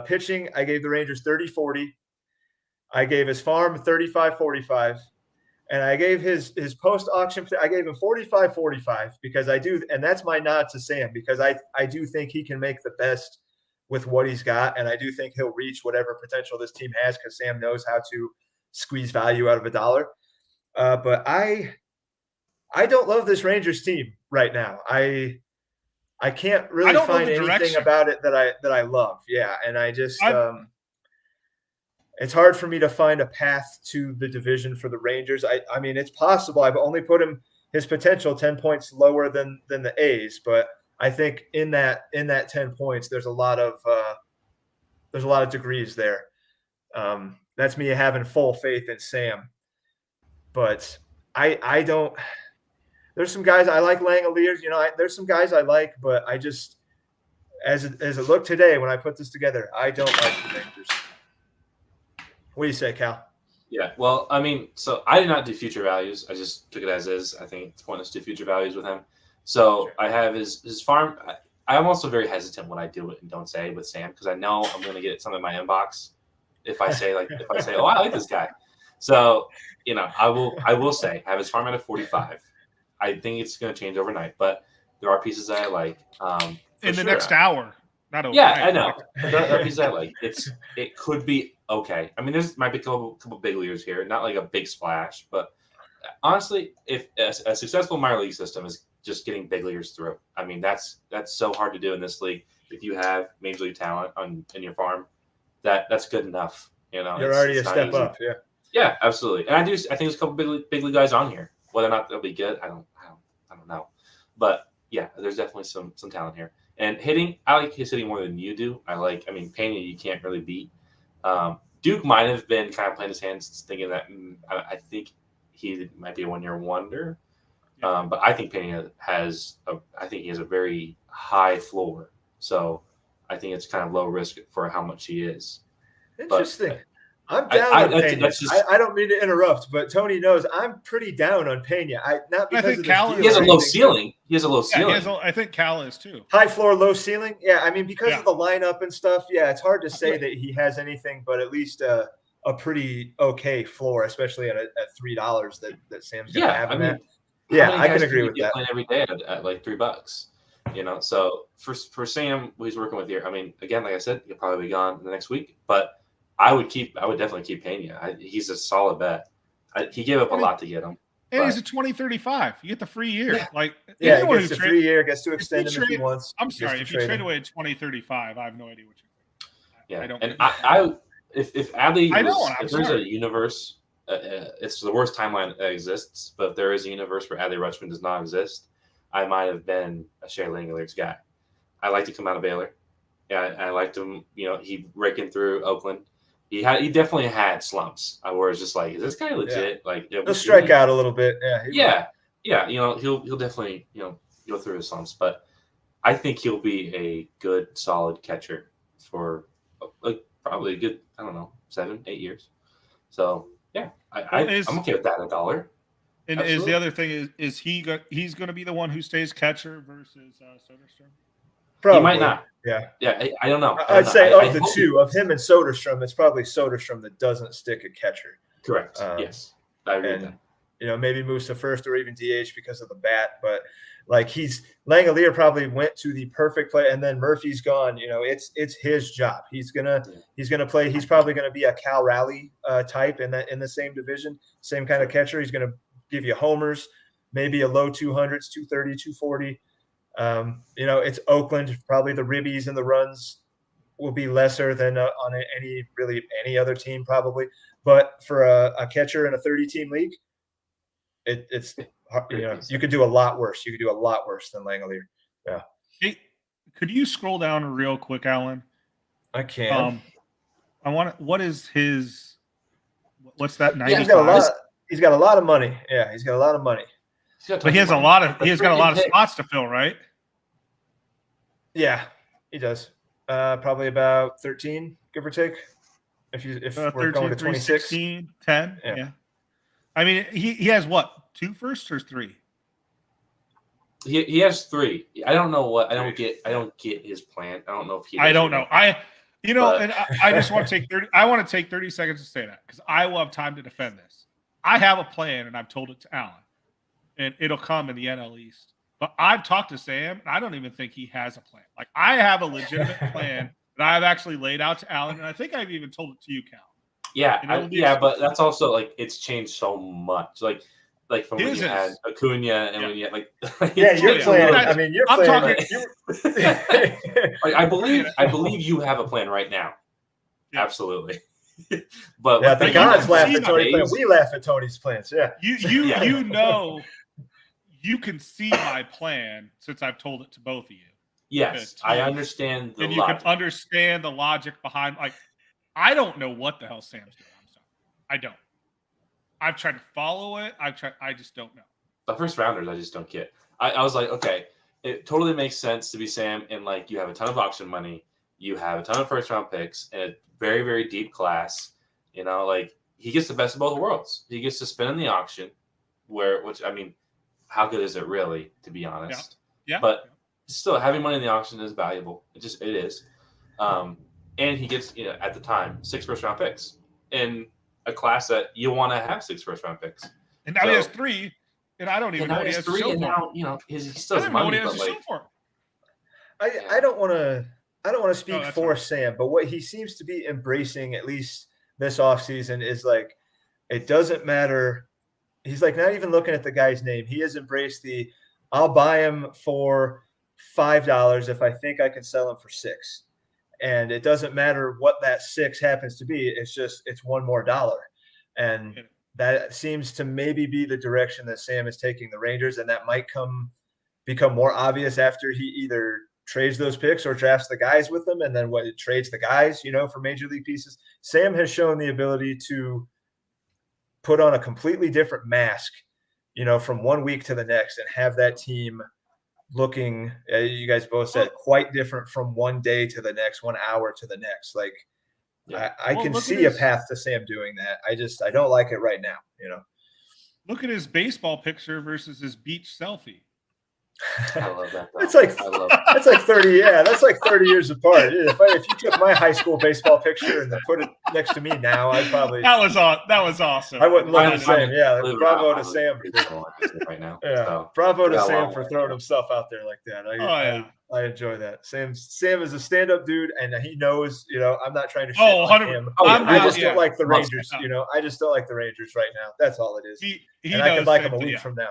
Pitching, I gave the Rangers 30-40. I gave his farm 35-45, and I gave his post-auction. I gave him 45-45 because I do, and that's my nod to Sam because I do think he can make the best with what he's got, and I do think he'll reach whatever potential this team has because Sam knows how to squeeze value out of a dollar. But I don't love this Rangers team right now. I can't really find anything about it that I love. Yeah, and I just it's hard for me to find a path to the division for the Rangers. I mean, it's possible. I've only put his potential 10 points lower than the A's, but I think in that 10 points, there's a lot of degrees there. That's me having full faith in Sam, but I don't. There's some guys I like. Langoliers, there's some guys I like, but I just as it looked today when I put this together, I don't like the Rangers. What do you say, Cal? Yeah, well, I mean, so I did not do future values. I just took it as is. I think it's pointless to do future values with him. So I have his farm. I'm also very hesitant when I do it and don't say with Sam because I know I'm going to get something in my inbox if I say oh, I like this guy. So I will say I have his farm at a 45. I think it's going to change overnight, but there are pieces that I like. In the next hour. Not overnight. Yeah, I know. There are pieces I like. It could be okay. I mean, there's might be a couple big leaders here, not like a big splash, but honestly, if a successful minor league system is just getting big leaguers through, I mean, that's so hard to do in this league. If you have major league talent in your farm, that's good enough. You're already a step up. Yeah. Yeah, absolutely. And I think there's a couple big league guys on here. Whether or not they'll be good, I don't know. But yeah, there's definitely some talent here. And hitting, I like his hitting more than you do. Pena you can't really beat. Duke might have been kind of playing his hands, thinking that I think he might be a 1-year wonder. But I think Pena has a very high floor. So I think it's kind of low risk for how much he is. Interesting. But I'm down on Pena. I don't mean to interrupt, but Tony knows I'm pretty down on Pena. Not because he has a low ceiling. He has a low ceiling. I think Cal is too. High floor, low ceiling. Yeah, I mean because of the lineup and stuff. Yeah, it's hard to say that he has anything, but at least a pretty okay floor, especially at $3 that Sam's gonna have in that. Yeah, I can agree with that. Every day at like $3. So for Sam, who he's working with here, I mean, again, like I said, he'll probably be gone the next week, but I would definitely keep Pena. He's a solid bet. He gave up a lot to get him. And he's a 2035. You get the free year. Yeah, he gets the free year, gets to extend him if he wants. I'm sorry, if you trade away at 2035, I have no idea what you think. Yeah, if Adley if there's a universe, it's the worst timeline that exists, but if there is a universe where Adley Rutschman does not exist, I might have been a Shea Langoliers guy. I like to come out of Baylor. Yeah, I liked him. He raking through Oakland. He definitely had slumps where it's just like, is this guy legit? Yeah. He'll strike out a little bit. Yeah. He'll definitely go through his slumps, but I think he'll be a good solid catcher for probably a good 7-8 years. So yeah, I'm okay with that. $1. And Absolutely. is the other thing is he's going to be the one who stays catcher versus Soderstrom? Probably. He might not. Yeah. I don't know. I'd say of the two, of him and Soderstrom, it's probably Soderstrom that doesn't stick at catcher. Correct. Yes, I agree with that. You know, maybe moves to first or even DH because of the bat, but like Langelier probably went to the perfect play, and then Murphy's gone. You know, it's his job. He's gonna play. He's probably gonna be a Cal Raleigh type in the same division, same kind of catcher. He's gonna give you homers, maybe a low 200s, 230, 240. You know, it's Oakland. Probably the ribbies and the runs will be lesser than on any other team probably. But for a catcher in a 30-team league, it's you know, you could do a lot worse. You could do a lot worse than Langelier. Yeah. Hey, could you scroll down real quick, Alan? I can. What's that? 95? Yeah, he's got a lot of money. Yeah, he's got a lot of money. But he has got a lot of spots to fill, right? Yeah, he does. Probably about 13, give or take. If we're 13, going to 26, 16, 10. Yeah. I mean, he has what? 2 firsts or 3? He has 3. I don't know what I don't get his plan. I don't know if he. I don't know. And I just want to take 30. I want to take 30 seconds to say that because I will have time to defend this. I have a plan, and I've told it to Alan, and it'll come in the NL East. But I've talked to Sam, and I don't even think he has a plan. Like, I have a legitimate plan that I've actually laid out to Alan, and I think I've even told it to you, Cal. Yeah, but that's also like it's changed so much. Like from when you had Acuna and when you had your plan. I mean, your plan. Like, I believe you have a plan right now. Yeah. Absolutely. But the gods laugh at Tony's plan. We laugh at Tony's plans. Yeah. You know, you can see my plan since I've told it to both of you. Yes, I understand the and logic. You can understand the logic behind. Like, I don't know what the hell Sam's doing. I'm sorry, I don't. I've tried to follow it. I just don't know. The first rounders, I just don't get. I was like, okay, it totally makes sense to be Sam, and like you have a ton of auction money, you have a ton of first round picks, and a very, very deep class. You know, like he gets the best of both worlds. He gets to spin in the auction, which I mean, how good is it really, to be honest? Yeah. But still, having money in the auction is valuable. It is. And he gets, at the time, 6 first round picks in a class that you want to have 6 first round picks. And now he has 3, and I don't even know what he has 3. And now, he still has money. I don't want to speak for Sam, but what he seems to be embracing, at least this offseason, is like, it doesn't matter. He's like not even looking at the guy's name. He has embraced I'll buy him for $5 if I think I can sell him for $6. And it doesn't matter what that 6 happens to be. It's $1 more dollar. And that seems to maybe be the direction that Sam is taking the Rangers. And that might become more obvious after he either trades those picks or drafts the guys with them. And then trades the guys, for major league pieces. Sam has shown the ability to put on a completely different mask, from one week to the next and have that team looking, you guys both said, quite different from one day to the next, 1 hour to the next. Like, I can see a path to Sam doing that. I don't like it right now, Look at his baseball picture versus his beach selfie. I love that. It's like 30. Yeah, that's like 30 years apart. If you took my high school baseball picture and then put it next to me now, I'd probably that was awesome. I wouldn't look the same. Yeah, bravo to Sam right now. Yeah, so, bravo to Sam for throwing himself out there like that. I enjoy that. Sam is a stand-up dude, and he knows. I'm not trying to shit on him. I just don't like the Rangers. I just don't like the Rangers right now. That's all it is. And I could like him a week from now.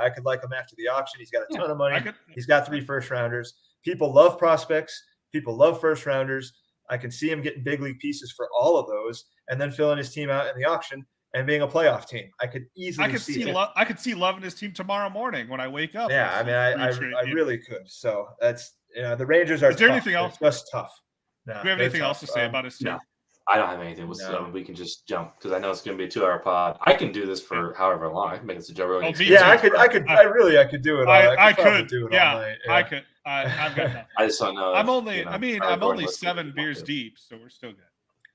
I could like him after the auction. He's got a ton of money. He's got 3 first rounders. People love prospects. People love first rounders. I can see him getting big league pieces for all of those, and then filling his team out in the auction and being a playoff team. I could easily see it. I could see loving his team tomorrow morning when I wake up. Yeah, I mean, I really could. So that's the Rangers are. Is there tough. anything else? They're just tough. No, do we have anything else to say about his team? No, I don't have anything. We can just jump because I know it's going to be a 2-hour pod. I can do this for however long. I can make this a Joe Rogan. I could do it. I could do it all night. I could. I've got that. I just don't know. I'm only 7 beers deep, so we're still good.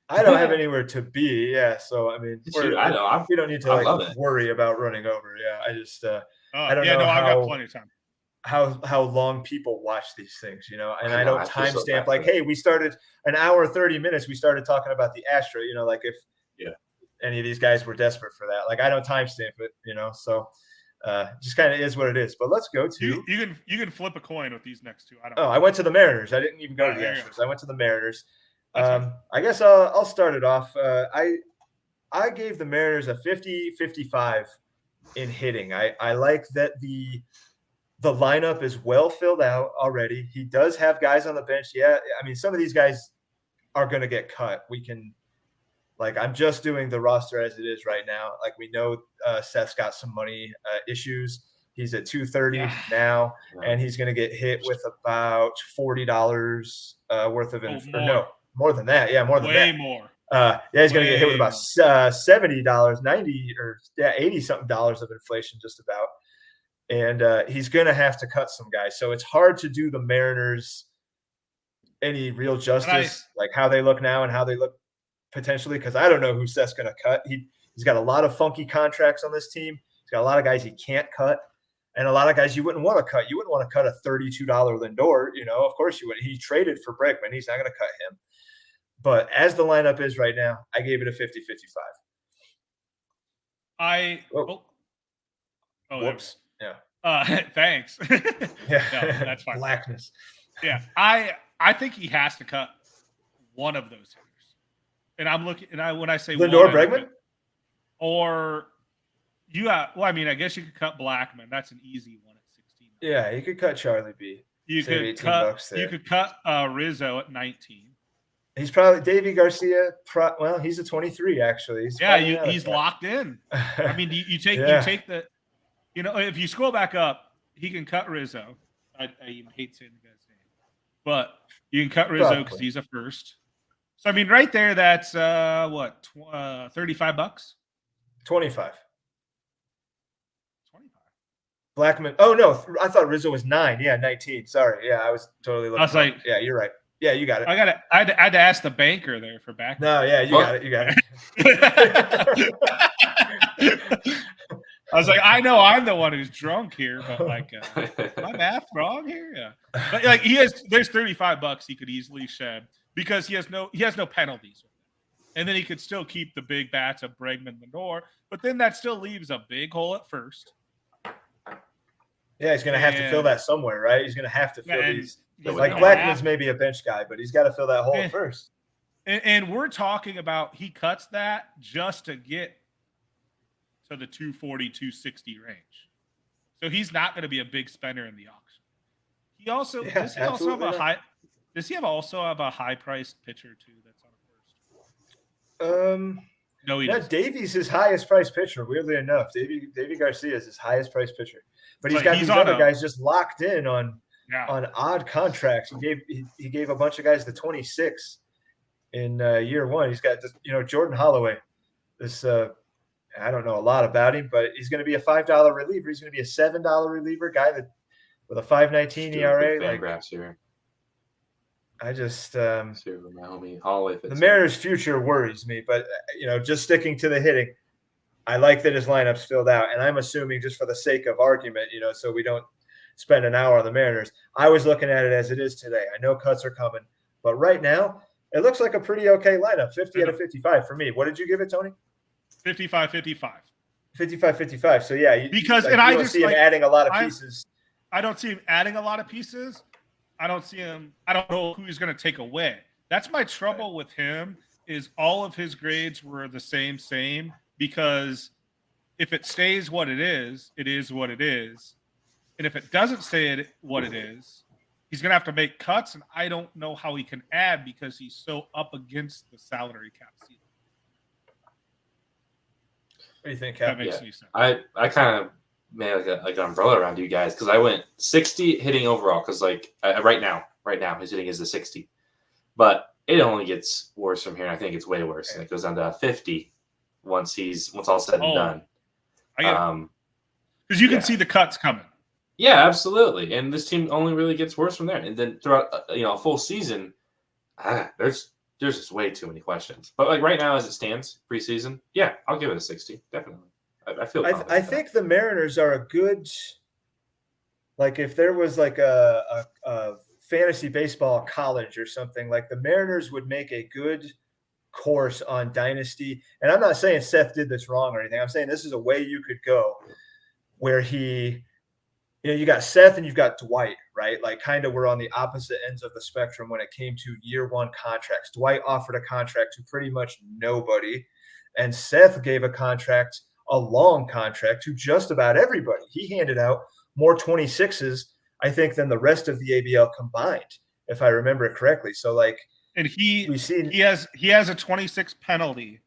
I don't have anywhere to be. Yeah, so I mean, I know. we don't need to like worry about running over. Yeah, I just I don't know I've got plenty of time. How long people watch these things, you know, and I don't timestamp so like, hey, we started an hour 30 minutes. We started talking about the Astro, you know, like if any of these guys were desperate for that, like I don't timestamp it, you know, so just kind of is what it is. But let's go to you can flip a coin with these next two. I went to the Mariners. I didn't even go to the Astros. I went to the Mariners. I guess I'll start it off. I gave the Mariners a 50-55 in hitting. I like that the lineup is well filled out already. He does have guys on the bench. Yeah, I mean, some of these guys are going to get cut. We can, like, I'm just doing the roster as it is right now. Like, we know Seth's got some money issues. He's at $230 now, and he's going to get hit with about $40 worth of more than that. Yeah, more than that. Way more. He's going to get hit with about $70, 90 or $80-something of inflation just about. And he's going to have to cut some guys. So it's hard to do the Mariners any real justice, like how they look now and how they look potentially, because I don't know who Seth's going to cut. He's got a lot of funky contracts on this team. He's got a lot of guys he can't cut, and a lot of guys you wouldn't want to cut. You wouldn't want to cut a $32 Lindor. You know, of course you would. He traded for Bregman. He's not going to cut him. But as the lineup is right now, I gave it a 50-55. Whoops. Yeah. Thanks. Yeah. No, that's fine. Blackness. Yeah. I think he has to cut one of those hitters. And I'm looking, and when I say Lindor, Bregman? I guess you could cut Blackman. That's an easy one at 16. Yeah, you could cut Charlie B. You could cut Rizzo at 19. He's probably Davey Garcia. He's a 23 actually. He's locked in. I mean, you take the, you know, if you scroll back up, he can cut Rizzo. I even hate saying the guy's name, but you can cut Rizzo because he's a first. So I mean, right there, that's $35. 25. Blackman. Oh no, I thought Rizzo was 9. Yeah, 19. Sorry. Yeah, I was totally looking. I was like, yeah, you're right. Yeah, you got it. I had to ask the banker there for back. No, yeah, you got it. You got it. I was like, I know I'm the one who's drunk here, but like, my math wrong here? Yeah. But like, there's $35 he could easily shed because he has no penalties. And then he could still keep the big bats of Bregman, Lindor, but then that still leaves a big hole at first. Yeah, he's going to have to fill that somewhere, right? He's going to have to fill these. Like Blackman's maybe a bench guy, but he's got to fill that hole at first. And we're talking about he cuts that just to get to the 240, 260 range. So he's not going to be a big spender in the auction. He also does he also have a high? Does he also have a high priced pitcher too? That's on first. No, he doesn't. Davey's his highest priced pitcher. Weirdly enough, Davey Garcia is his highest priced pitcher, but he's got these other guys just locked in on odd contracts. He gave a bunch of guys the 26 in year one. He's got Jordan Holloway. This I don't know a lot about him, but he's going to be a $5 reliever. He's going to be a $7 reliever guy with a 5.19 ERA. Like, here. I just Holloway. The Mariners' future worries me, but just sticking to the hitting, I like that his lineup's filled out, and I'm assuming just for the sake of argument, so we don't spend an hour on the Mariners. I was looking at it as it is today. I know cuts are coming, but right now it looks like a pretty okay lineup. 50 out of 55 for me. What did you give it, Tony? 55-55. 55-55. So yeah, because I don't see him adding a lot of pieces. I don't see him adding a lot of pieces. I don't see him. I don't know who he's going to take away. That's my trouble with him. Is all of his grades were the same. Because if it stays what it is what it is. And if it doesn't stay what it is, he's going to have to make cuts, and I don't know how he can add because he's so up against the salary cap ceiling. What do you think, Cap? That makes any sense. I kind of made like an umbrella around you guys because I went 60 hitting overall because right now his hitting is a 60, but it only gets worse from here. And I think it's way worse, and it goes down to 50 once all said and done. I get it. Because you can see the cuts coming. Yeah, absolutely. And this team only really gets worse from there. And then throughout a full season, there's there's just way too many questions. But like right now, as it stands, preseason, yeah, I'll give it a 60, definitely. I feel. I think the Mariners are a good. Like if there was like a fantasy baseball college or something, like the Mariners would make a good course on dynasty. And I'm not saying Seth did this wrong or anything. I'm saying this is a way you could go where you got Seth and you've got Dwight, right? Like kind of we're on the opposite ends of the spectrum when it came to year one contracts. Dwight offered a contract to pretty much nobody, and Seth gave a long contract to just about everybody. He handed out more 26s, I think, than the rest of the ABL combined, if I remember it correctly. So like, and he has a 26 penalty.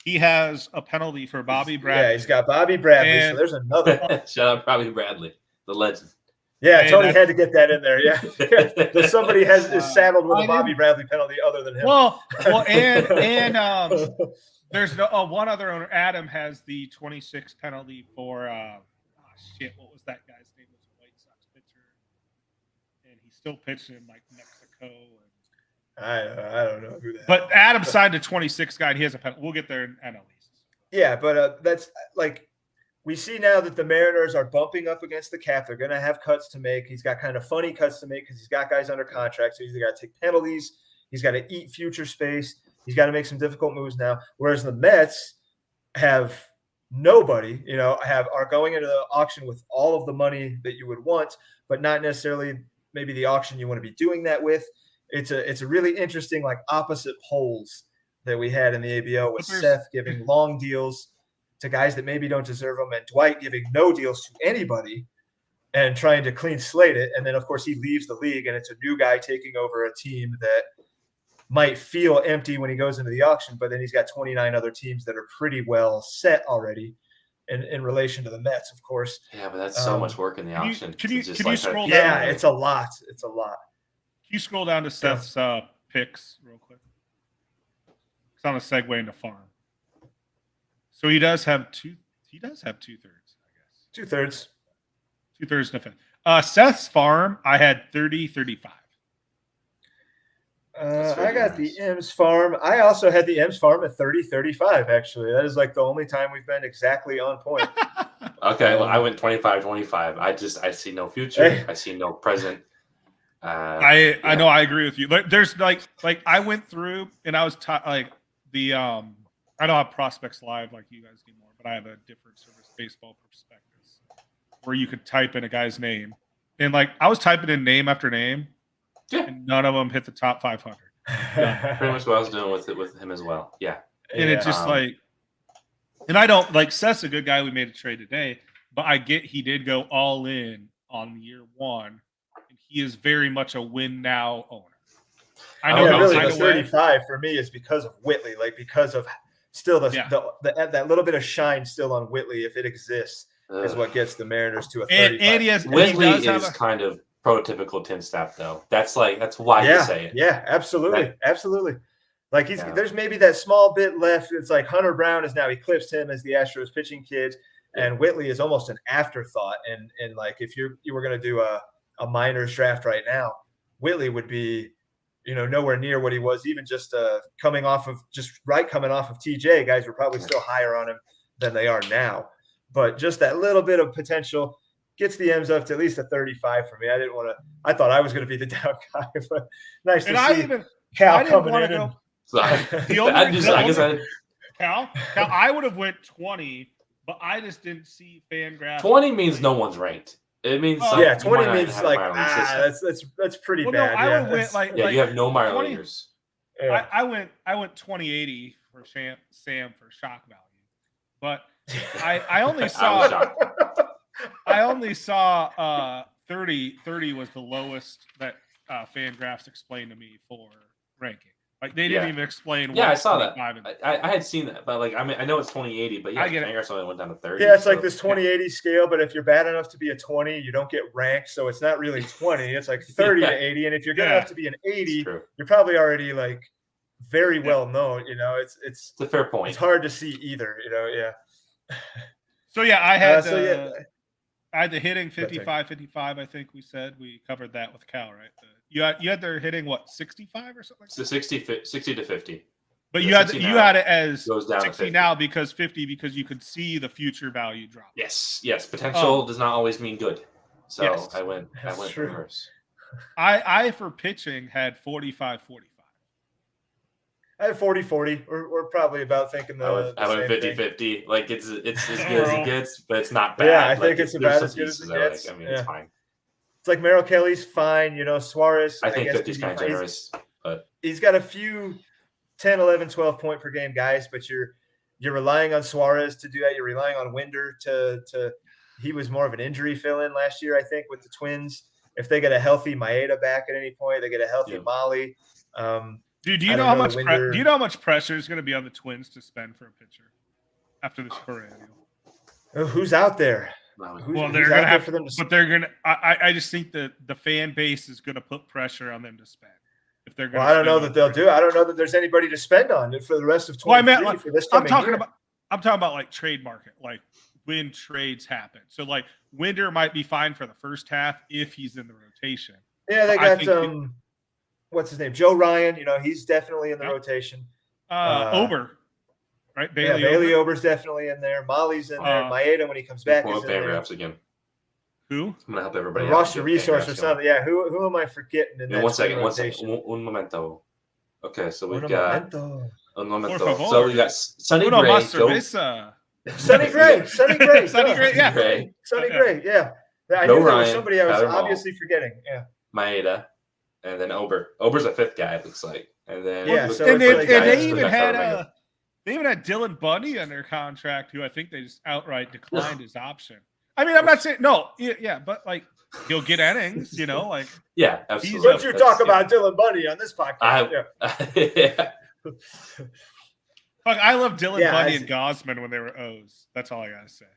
He has a penalty for Bobby Bradley. Yeah, he's got Bobby Bradley. So there's another one. Shout out Bobby Bradley, the legend. Yeah, hey, Tony had to get that in there. Yeah, that somebody is saddled with a Bobby Bradley penalty other than him. Well, and there's one other owner. Adam has the 26 penalty for what was that guy's name? Was a White Sox pitcher, and he still pitched in like Mexico. I don't know who that. But Adam signed a 26 guy, and he has a penalty. We'll get there in NLEs. Yeah, but that's like we see now that the Mariners are bumping up against the cap. They're going to have cuts to make. He's got kind of funny cuts to make because he's got guys under contract. So he's got to take penalties. He's got to eat future space. He's got to make some difficult moves now. Whereas the Mets have nobody, are going into the auction with all of the money that you would want, but not necessarily maybe the auction you want to be doing that with. It's a really interesting like opposite poles that we had in the ABL with Seth giving long deals to guys that maybe don't deserve them, and Dwight giving no deals to anybody and trying to clean slate it. And then, of course, he leaves the league, and it's a new guy taking over a team that might feel empty when he goes into the auction, but then he's got 29 other teams that are pretty well set already in relation to the Mets, of course. Yeah, but that's so much work in the auction. Can you scroll down? Yeah, it's a lot. It's a lot. Can you scroll down to Seth's picks real quick? It's on a segue into farm. So he does have two. He does have 2/3, I guess. 2/3. 2/3 defense. Seth's farm, I had 30-35. I got the M's farm. I also had the M's farm at 30-35. Actually, that is like the only time we've been exactly on point. Okay, well, I went 25-25. I see no future. I see no present. I know. I agree with you. There's like I went through and I was I don't have Prospects Live like you guys do more, but I have a different service, Baseball Prospectus, where you could type in a guy's name, and like I was typing in name after name, and none of them hit the top 500. Pretty much what I was doing with him as well. Yeah, and it's just and I don't like Seth's a good guy. We made a trade today, but I get he did go all in on year one, and he is very much a win now owner. I know really the 35 for me is because of Whitley, like because of still that little bit of shine still on Whitley, if it exists, is what gets the Mariners to a 35. Whitley is kind of prototypical tin staff, though. That's why you say it. Yeah, absolutely, right? Absolutely. Like there's maybe that small bit left. It's like Hunter Brown has now eclipsed him as the Astros pitching kid, and Whitley is almost an afterthought. And like if you were going to do a minors draft right now, Whitley would be nowhere near what he was, even just coming off of TJ. Guys were probably still higher on him than they are now. But just that little bit of potential gets the M's up to at least a 35 for me. I thought I was going to be the down guy, but nice to see Cal coming in. Cal, I would have went 20, but I just didn't see Fangraphs. 20 means no one's ranked. It means 20 means like that's pretty bad. No, I went like you have no minor leaguers. Yeah. I went 2080 for Sam for shock value, but I only saw I only saw 30 was the lowest that Fangraphs explained to me for ranking. Like they didn't even explain. Yeah, I saw that. I had seen that, but like I know it's 2080, but I get Fangraphs only went down to 30. Yeah, it's like this 2080 scale, but if you're bad enough to be a 20, you don't get ranked, so it's not really 20. It's like 30 to 80, and if you're good enough to be an 80, you're probably already like very well known. It's a fair point. It's hard to see either. So I I had the hitting 55-55. I think we said we covered that with Cal, right? You had their hitting what 65 or something. Like so 60 to 50. But you had it as goes down 60 now because 50 because you could see the future value drop. Yes. Potential does not always mean good. So yes, I went reverse. I for pitching had 45-45. I had 40-40. We're probably about thinking the I went same 50-50. Like it's as good as it gets, but it's not bad. Yeah, I think it's about as good as it gets. I mean, it's fine. It's like Merrill Kelly's fine. Suarez. I think 50 is kind of generous, but he's got a few 10, 11, 12 point per game guys, but you're relying on Suarez to do that. You're relying on Winder to he was more of an injury fill-in last year, I think, with the Twins. If they get a healthy Maeda back at any point, they get a healthy Molly. Dude, do you know how much pressure is going to be on the Twins to spend for a pitcher after this perennial? Who's out there? They're going to have for them to. But they're going to. I just think that the fan base is going to put pressure on them to spend. If they're going, I don't know that they'll do it. I don't know that there's anybody to spend on it for the rest of 2023 for this coming year. I'm talking about like trade market, like when trades happen. So like Winder might be fine for the first half if he's in the rotation. Yeah, they got what's his name? Joe Ryan. He's definitely in the rotation. Ober, right? Bailey Ober's definitely in there. Molly's in there. Maeda when he comes back is in there. Again. Who? I'm gonna help everybody. Roster resource or something. Yeah. Who am I forgetting in that? One second. Un momento. Okay, so we've got. Un momento. So we got Sonny Gray. Sonny Gray. Sonny Gray. Sonny Gray. Yeah. I knew there was somebody I was obviously forgetting. Yeah. Maeda, and then Ober. Ober's a fifth guy. It looks like, and then they even had Dylan Bundy under contract, who I think they just outright declined his option. I mean, I'm not saying no, but like he'll get innings, like absolutely. Would you talk about Dylan Bundy on this podcast? Fuck, I love Dylan Bundy and Gosman when they were O's. That's all I gotta say.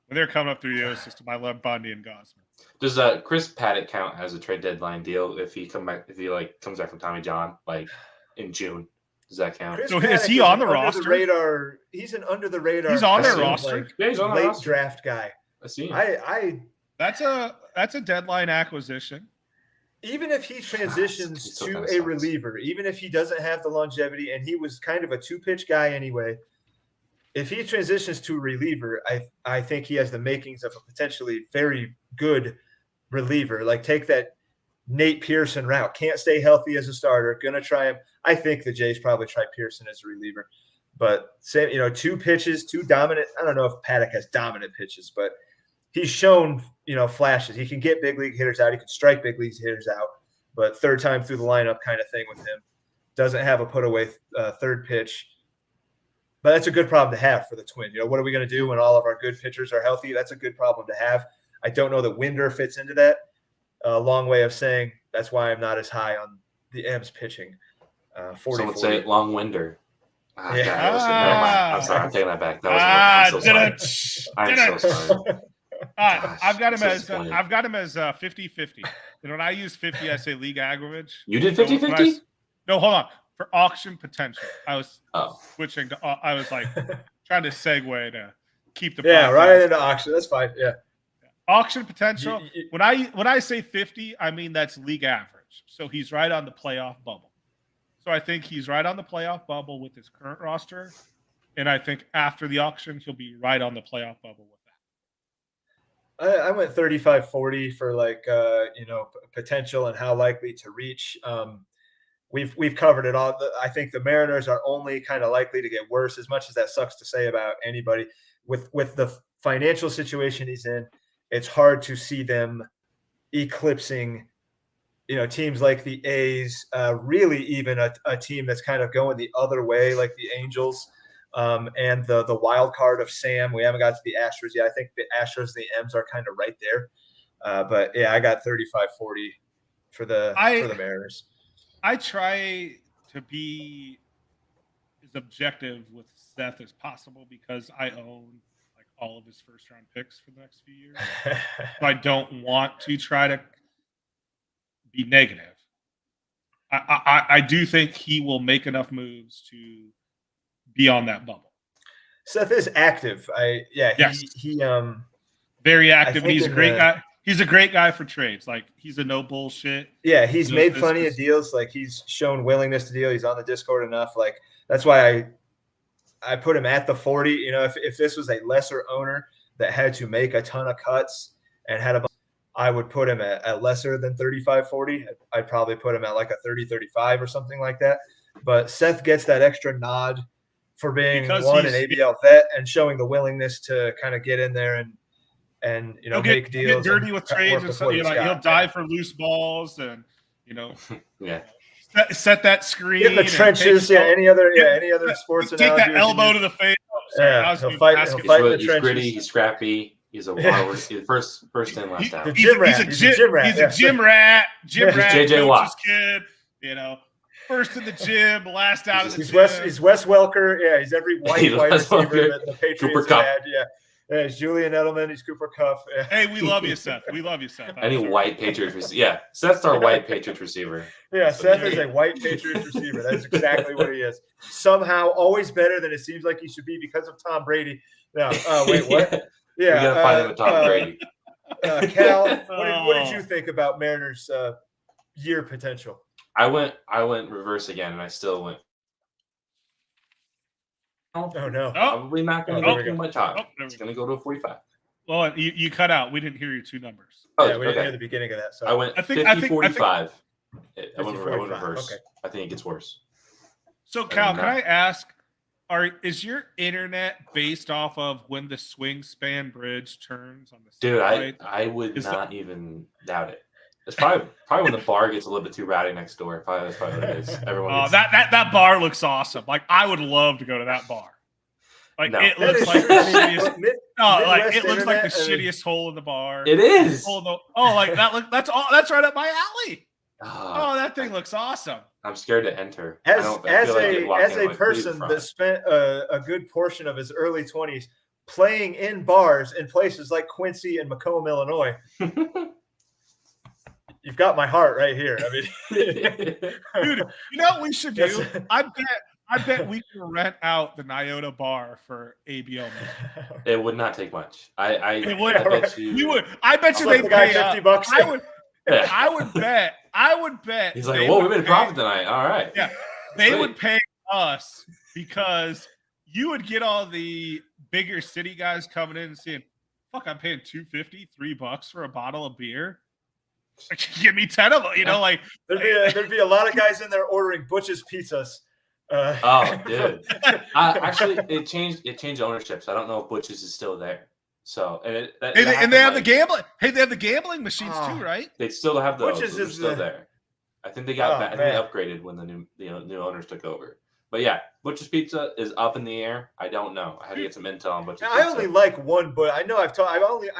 When they were coming up through the O system, I love Bundy and Gosman. Does Chris Paddock count as a trade deadline deal if he comes back from Tommy John like in June? Does that count? So is he on the roster? He's an under the radar. He's on their roster. He's on the late roster. Draft guy. I see. That's a deadline acquisition. Even if he transitions to a reliever, even if he doesn't have the longevity, and he was kind of a two-pitch guy anyway, if he transitions to a reliever, I think he has the makings of a potentially very good reliever. Like take that Nate Pearson route. Can't stay healthy as a starter. Gonna try him. I think the Jays probably try Pearson as a reliever. But say, two pitches, two dominant. I don't know if Paddock has dominant pitches, but he's shown, flashes. He can get big league hitters out. He can strike big league hitters out. But third time through the lineup kind of thing with him. Doesn't have a put away third pitch. But that's a good problem to have for the Twins. What are we going to do when all of our good pitchers are healthy? That's a good problem to have. I don't know that Winder fits into that. A long way of saying that's why I'm not as high on the M's pitching. 40. Someone say long Winder. I'm sorry, I'm taking that back. I'm so sorry. I've got him as 50-50. And when I use 50, I say league average. You did 50-50? No, hold on. For auction potential, I was switching to. I was like trying to segue to keep the. Yeah, right into auction. That's fine. Yeah. Auction potential. When I say 50, I mean that's league average. So he's right on the playoff bubble. So I think he's right on the playoff bubble with his current roster, and I think after the auction he'll be right on the playoff bubble with that. I went 35-40 for potential and how likely to reach. We've covered it all. I think the Mariners are only kind of likely to get worse, as much as that sucks to say about anybody. With the financial situation he's in, it's hard to see them eclipsing, teams like the A's, really even a team that's kind of going the other way, like the Angels, and the wild card of Sam. We haven't got to the Astros yet. I think the Astros and the M's are kind of right there. But yeah, I got 35-40 for the Mariners. I try to be as objective with Seth as possible because I own like all of his first round picks for the next few years. So I don't want to try to be negative. I do think he will make enough moves to be on that bubble. Seth is active. Yes. He Very active. think He's a in great the- guy. He's a great guy for trades. Like he's a no bullshit. Yeah, he's Knows made this plenty is- of deals. Like he's shown willingness to deal. He's on the Discord enough. Like that's why I put him at the 40. You know, if this was a lesser owner that had to make a ton of cuts and had I would put him at lesser than 35, 40. I'd probably put him at like a 30, 35 or something like that. But Seth gets that extra nod for being Because an he's- ABL vet and showing the willingness to kind of get in there and you know, He'll make deals, get dirty and with work trades and with stuff. what You know, he's like, he'll got. dive for loose balls and Yeah. set that screen. Get in the and trenches. take- Any other sports take analogy that we can elbow use? to the face. Oh, sorry, Yeah, I was he'll doing fight- basketball. he'll fight in the He's trenches. gritty. He's scrappy. He's a hard he's first in, last out. He's a gym rat. He's a gym rat. Gym Yeah. rat. He's JJ Watt. coach's kid. You know, first in the gym, last out of the He's gym. Wes Welker. Yeah, he's every white He's wide Wes receiver Welker. that the Patriots Cooper have Kupp. had. Yeah, he's Julian Edelman. He's Cooper Kupp. Yeah. Hey, we love you, Seth. We love you, Seth. I'm Any sorry. white Patriots receiver. Yeah, Seth's our white Patriots receiver. Yeah, Seth is a white Patriots receiver. That is exactly what he is. Somehow, always better than it seems like he should be because of Tom Brady. Now, wait, what? Yeah, We gotta find him with Tom Brady. Cal, what did you think about Mariners' year potential? I went reverse again, and I still went. Oh no! Probably not going to Oh, go too much higher. Oh, there we It's going to go to a 45. Well, you cut out. We didn't hear your two numbers. Oh, Yeah, we didn't okay. hear the beginning of that. So I went I think- 50-45. I went 50-45, reverse. okay. I think it gets worse. So, Cal, And, can I ask, is your internet based off of when the swing span bridge turns on the Dude, satellite? I would Is not even doubt it. It's probably when the bar gets a little bit too rowdy next door. That's probably what it is. Everyone Oh, gets, that bar looks awesome. Like I would love to go to that bar. Like No. it That looks is like true. the I mean, shittiest. look, Like Midwest it looks like the internet, I mean- shittiest hole in the bar. it is. Like that. That's right up my alley. Ah, Oh, that thing looks awesome. I'm scared to enter. As I feel like I get walked as in, a like, please, person Brian. that spent a good portion of his early 20s playing in bars in places like Quincy and Macomb, Illinois, you've got my heart right here. I mean, Dude, you know what we should do? Yes. I bet we can rent out the Nyota bar for ABL. It would not take much. It would. I bet you. We would. I bet you Slip they the guy pay up. $50. I would bet. He's they like, whoa, we would made a pay- profit tonight. All right. Yeah, they Sweet. would pay us because you would get all the bigger city guys coming in and saying, "Fuck, I'm paying $2.50, $3 for a bottle of beer. Like, give me 10 of them." You know, like There'd be a lot of guys in there ordering Butch's pizzas. Oh, dude. Actually, it changed ownership. So I don't know if Butch's is still there. So and they have the gambling. Hey, they have the gambling machines too, right? They still have those. Butch's They're is still the- there. I think they got. Oh, I think they man. upgraded when the new owners took over. But yeah, Butch's Pizza is up in the air. I don't know. I had to get some intel on Butch's Now, Pizza. I only like one, but I know I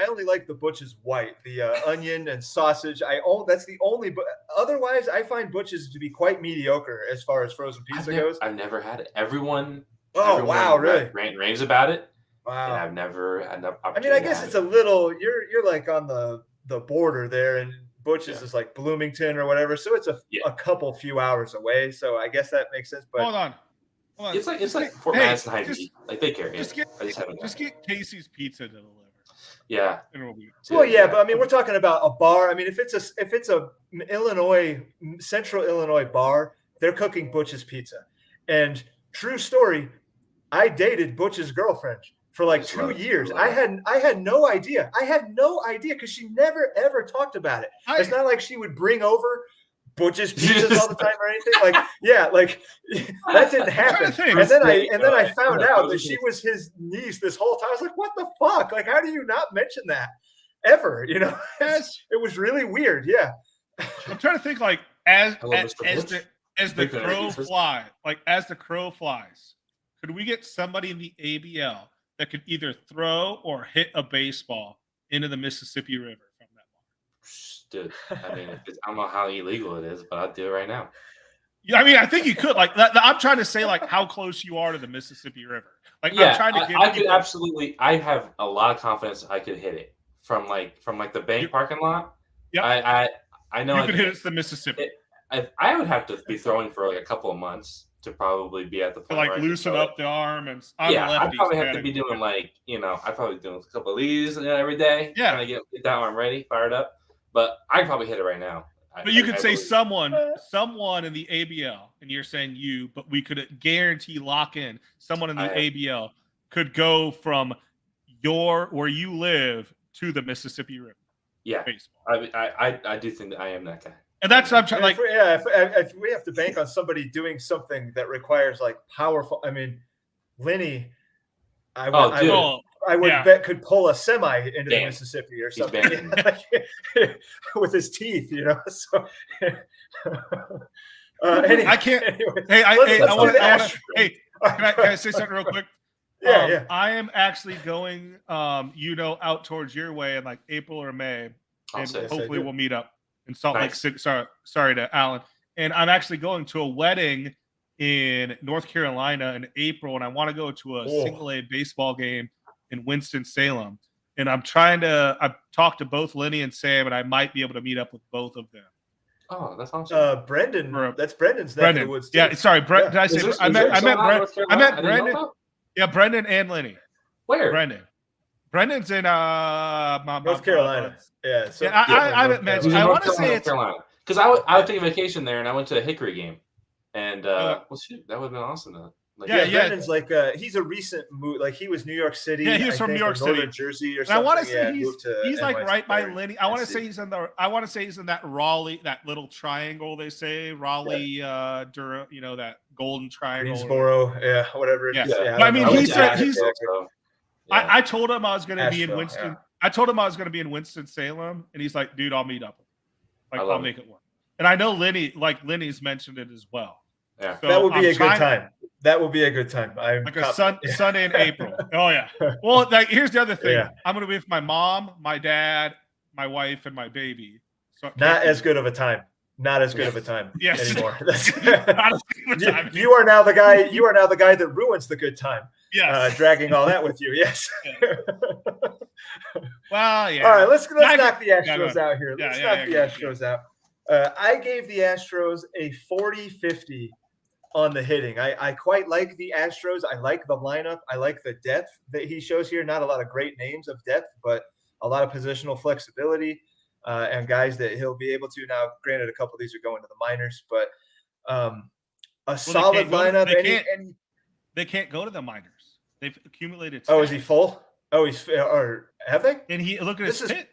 only like the Butch's white, the onion and sausage. That's the only. But otherwise, I find Butch's to be quite mediocre as far as frozen pizza goes. I've never had it. Everyone Wow, really? raves about it. And Wow. I've never had enough I mean, I opportunity guess to it's have a little. You're like on the border there, and Butch's Yeah. is like Bloomington or whatever, so it's a few hours away. So I guess that makes sense. But Hold on. it. It's like Fort Hey, Madison High just- Beach. Like they carry just it. get- I just haven't. Just get Casey's Pizza to deliver. Yeah. And we'll be- well, yeah, but I mean, we're talking about a bar. I mean, if it's a Central Illinois bar, they're cooking Butch's Pizza. And true story, I dated Butch's girlfriend for like Just 2 love it. years. Love I it. had no idea. I had no idea because she never ever talked about it. It's not like she would bring over Butch's pizzas all the time or anything. Like, yeah, like that didn't happen. think. And then I found Yeah, out that she was his niece this whole time. I was like, what the fuck? Like, how do you not mention that ever? You know, Yes. it was really weird. Yeah. I'm trying to think like as Hello, Mr. Butch. the Big fan of crow pizzas. fly, like as the crow flies, could we get somebody in the ABL that could either throw or hit a baseball into the Mississippi River from that bar? Dude, I mean, I don't know how illegal it is, but I'll do it right now. Yeah, I mean, I think you could. Like, I'm trying to say, like, how close you are to the Mississippi River. Like, Yeah, I'm trying to give I could people- absolutely. I have a lot of confidence I could hit it from the bank parking lot. Yep. I know you I could could hit it to the Mississippi. I would have to be throwing for like a couple of months, to probably be at the To point like where I can loosen throw up it. the arm and I'm Yeah, a I'd lefty. probably so have to be gotta- doing like, I'd probably do a couple of these every day. Yeah. Kind of get that arm ready, fired up. But I could probably hit it right now. But you could say believe. someone in the ABL, and you're saying you, but we could guarantee lock in someone in the ABL could go from where you live to the Mississippi River. Yeah, baseball. I do think that I am that guy. And that's what I'm trying. Like, if we have to bank on somebody doing something that requires like powerful, I mean, Lenny, I would bet could pull a semi into the Mississippi or something with his teeth, So anyway, I can't. Hey, I want to. Hey, can I say something real quick? Yeah. I am actually going, out towards your way in like April or May, and hopefully we'll meet up in Salt Lake City. Sorry to Alan. And I'm actually going to a wedding in North Carolina in April, and I want to go to a single A baseball game in Winston-Salem. And I've talked to both Lenny and Sam, and I might be able to meet up with both of them. Oh, that's awesome. Brendan, that's Brendan's neck of the woods too. Yeah, sorry, Did I say I meant Brendan? Yeah, Brendan and Lenny. Where? Brendan's in North Carolina. Yeah. So I haven't mentioned. I want to say it's Carolina because I would take a vacation there, and I went to a Hickory game, and well, shoot, that would have been awesome. Brendan's like he's a recent move. Like he was New York City. Yeah, he was from New York City, Northern Jersey, or something. I want to say he's like NYC right by Lenny. I want to say he's in that Raleigh, that little triangle they say Raleigh, Durham. That golden triangle. Greensboro, whatever. Yeah. I mean, he said he's. I told him I was going to be in Winston. Yeah. I told him I was going to be in Winston-Salem, and he's like, "Dude, I'll meet up. I'll make it work." And I know Lenny's mentioned it as well. Yeah, so that would be a good time. That will be a good time. Sunday in April. Oh yeah. Well, here's the other thing. Yeah. I'm going to be with my mom, my dad, my wife, and my baby. So not as good of a time. Not as good of a time anymore. You are now the guy. You are now the guy that ruins the good time. Yes. Dragging all that with you. Yes. Well, yeah. All right. Let's knock the Astros out here. Let's knock the Astros out. I gave the Astros a 40-50 on the hitting. I quite like the Astros. I like the lineup. I like the depth that he shows here. Not a lot of great names of depth, but a lot of positional flexibility and guys that he'll be able to. Now, granted, a couple of these are going to the minors, but solid lineup. They can't go to the minors. They've accumulated. Oh, is he full? Oh, or have they? And look at his pit.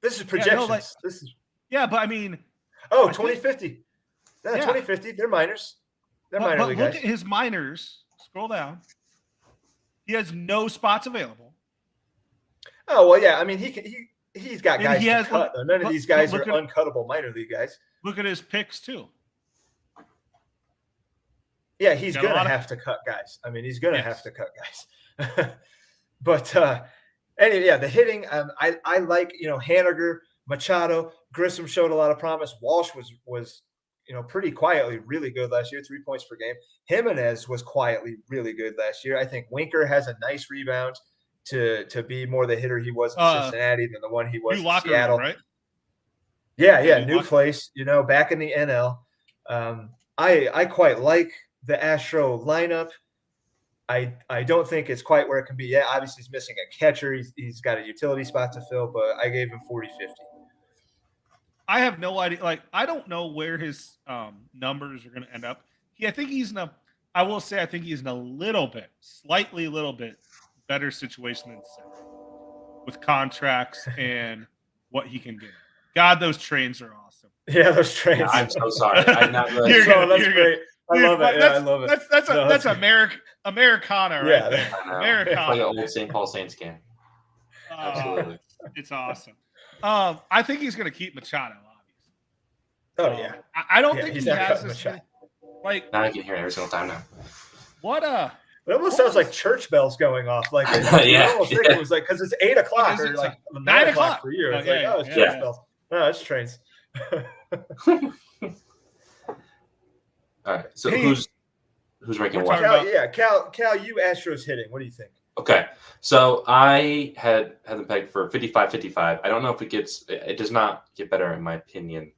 This is projections. But I mean. Oh, 2050. 2050. They're minors. They're minor league guys. Look at his minors. Scroll down. He has no spots available. Oh well, yeah. I mean, he's got guys to cut. Though. None of these guys are uncuttable minor league guys. Look at his picks too. Yeah, he's going to have to cut guys. I mean, he's going to have to cut guys. But anyway, the hitting, I like, Haniger, Machado, Grissom showed a lot of promise. Walsh was pretty quietly really good last year, 3 points per game. Jimenez was quietly really good last year. I think Winker has a nice rebound to be more the hitter he was in Cincinnati than the one he was in Seattle. Room, right? Yeah, new place, back in the NL. I quite like the Astro lineup. I don't think it's quite where it can be yet. Obviously, he's missing a catcher. He's got a utility spot to fill, but I gave him 40-50. I have no idea. I don't know where his numbers are going to end up. I think he's in a slightly little bit better situation than Sam with contracts and what he can get. God, those trains are awesome. Yeah, those trains. Yeah, I'm so sorry. I'm not really. That's great. I love it. I love it. That's Americana right there. Americana. Like an old St. Paul Saints game. Absolutely. It's awesome. I think he's going to keep Machado, obviously. Oh, yeah. I don't think he has this. Now I can hear it every single time now. It almost sounds like church bells going off. Like, I almost think it was like, because it's 8 o'clock or like 9 o'clock for you. It's it's church bells. No, it's trains. All right. So who's ranking what? Cal, you Astros hitting. What do you think? Okay. So I had them pegged for 55-55. I don't know if it does not get better in my opinion.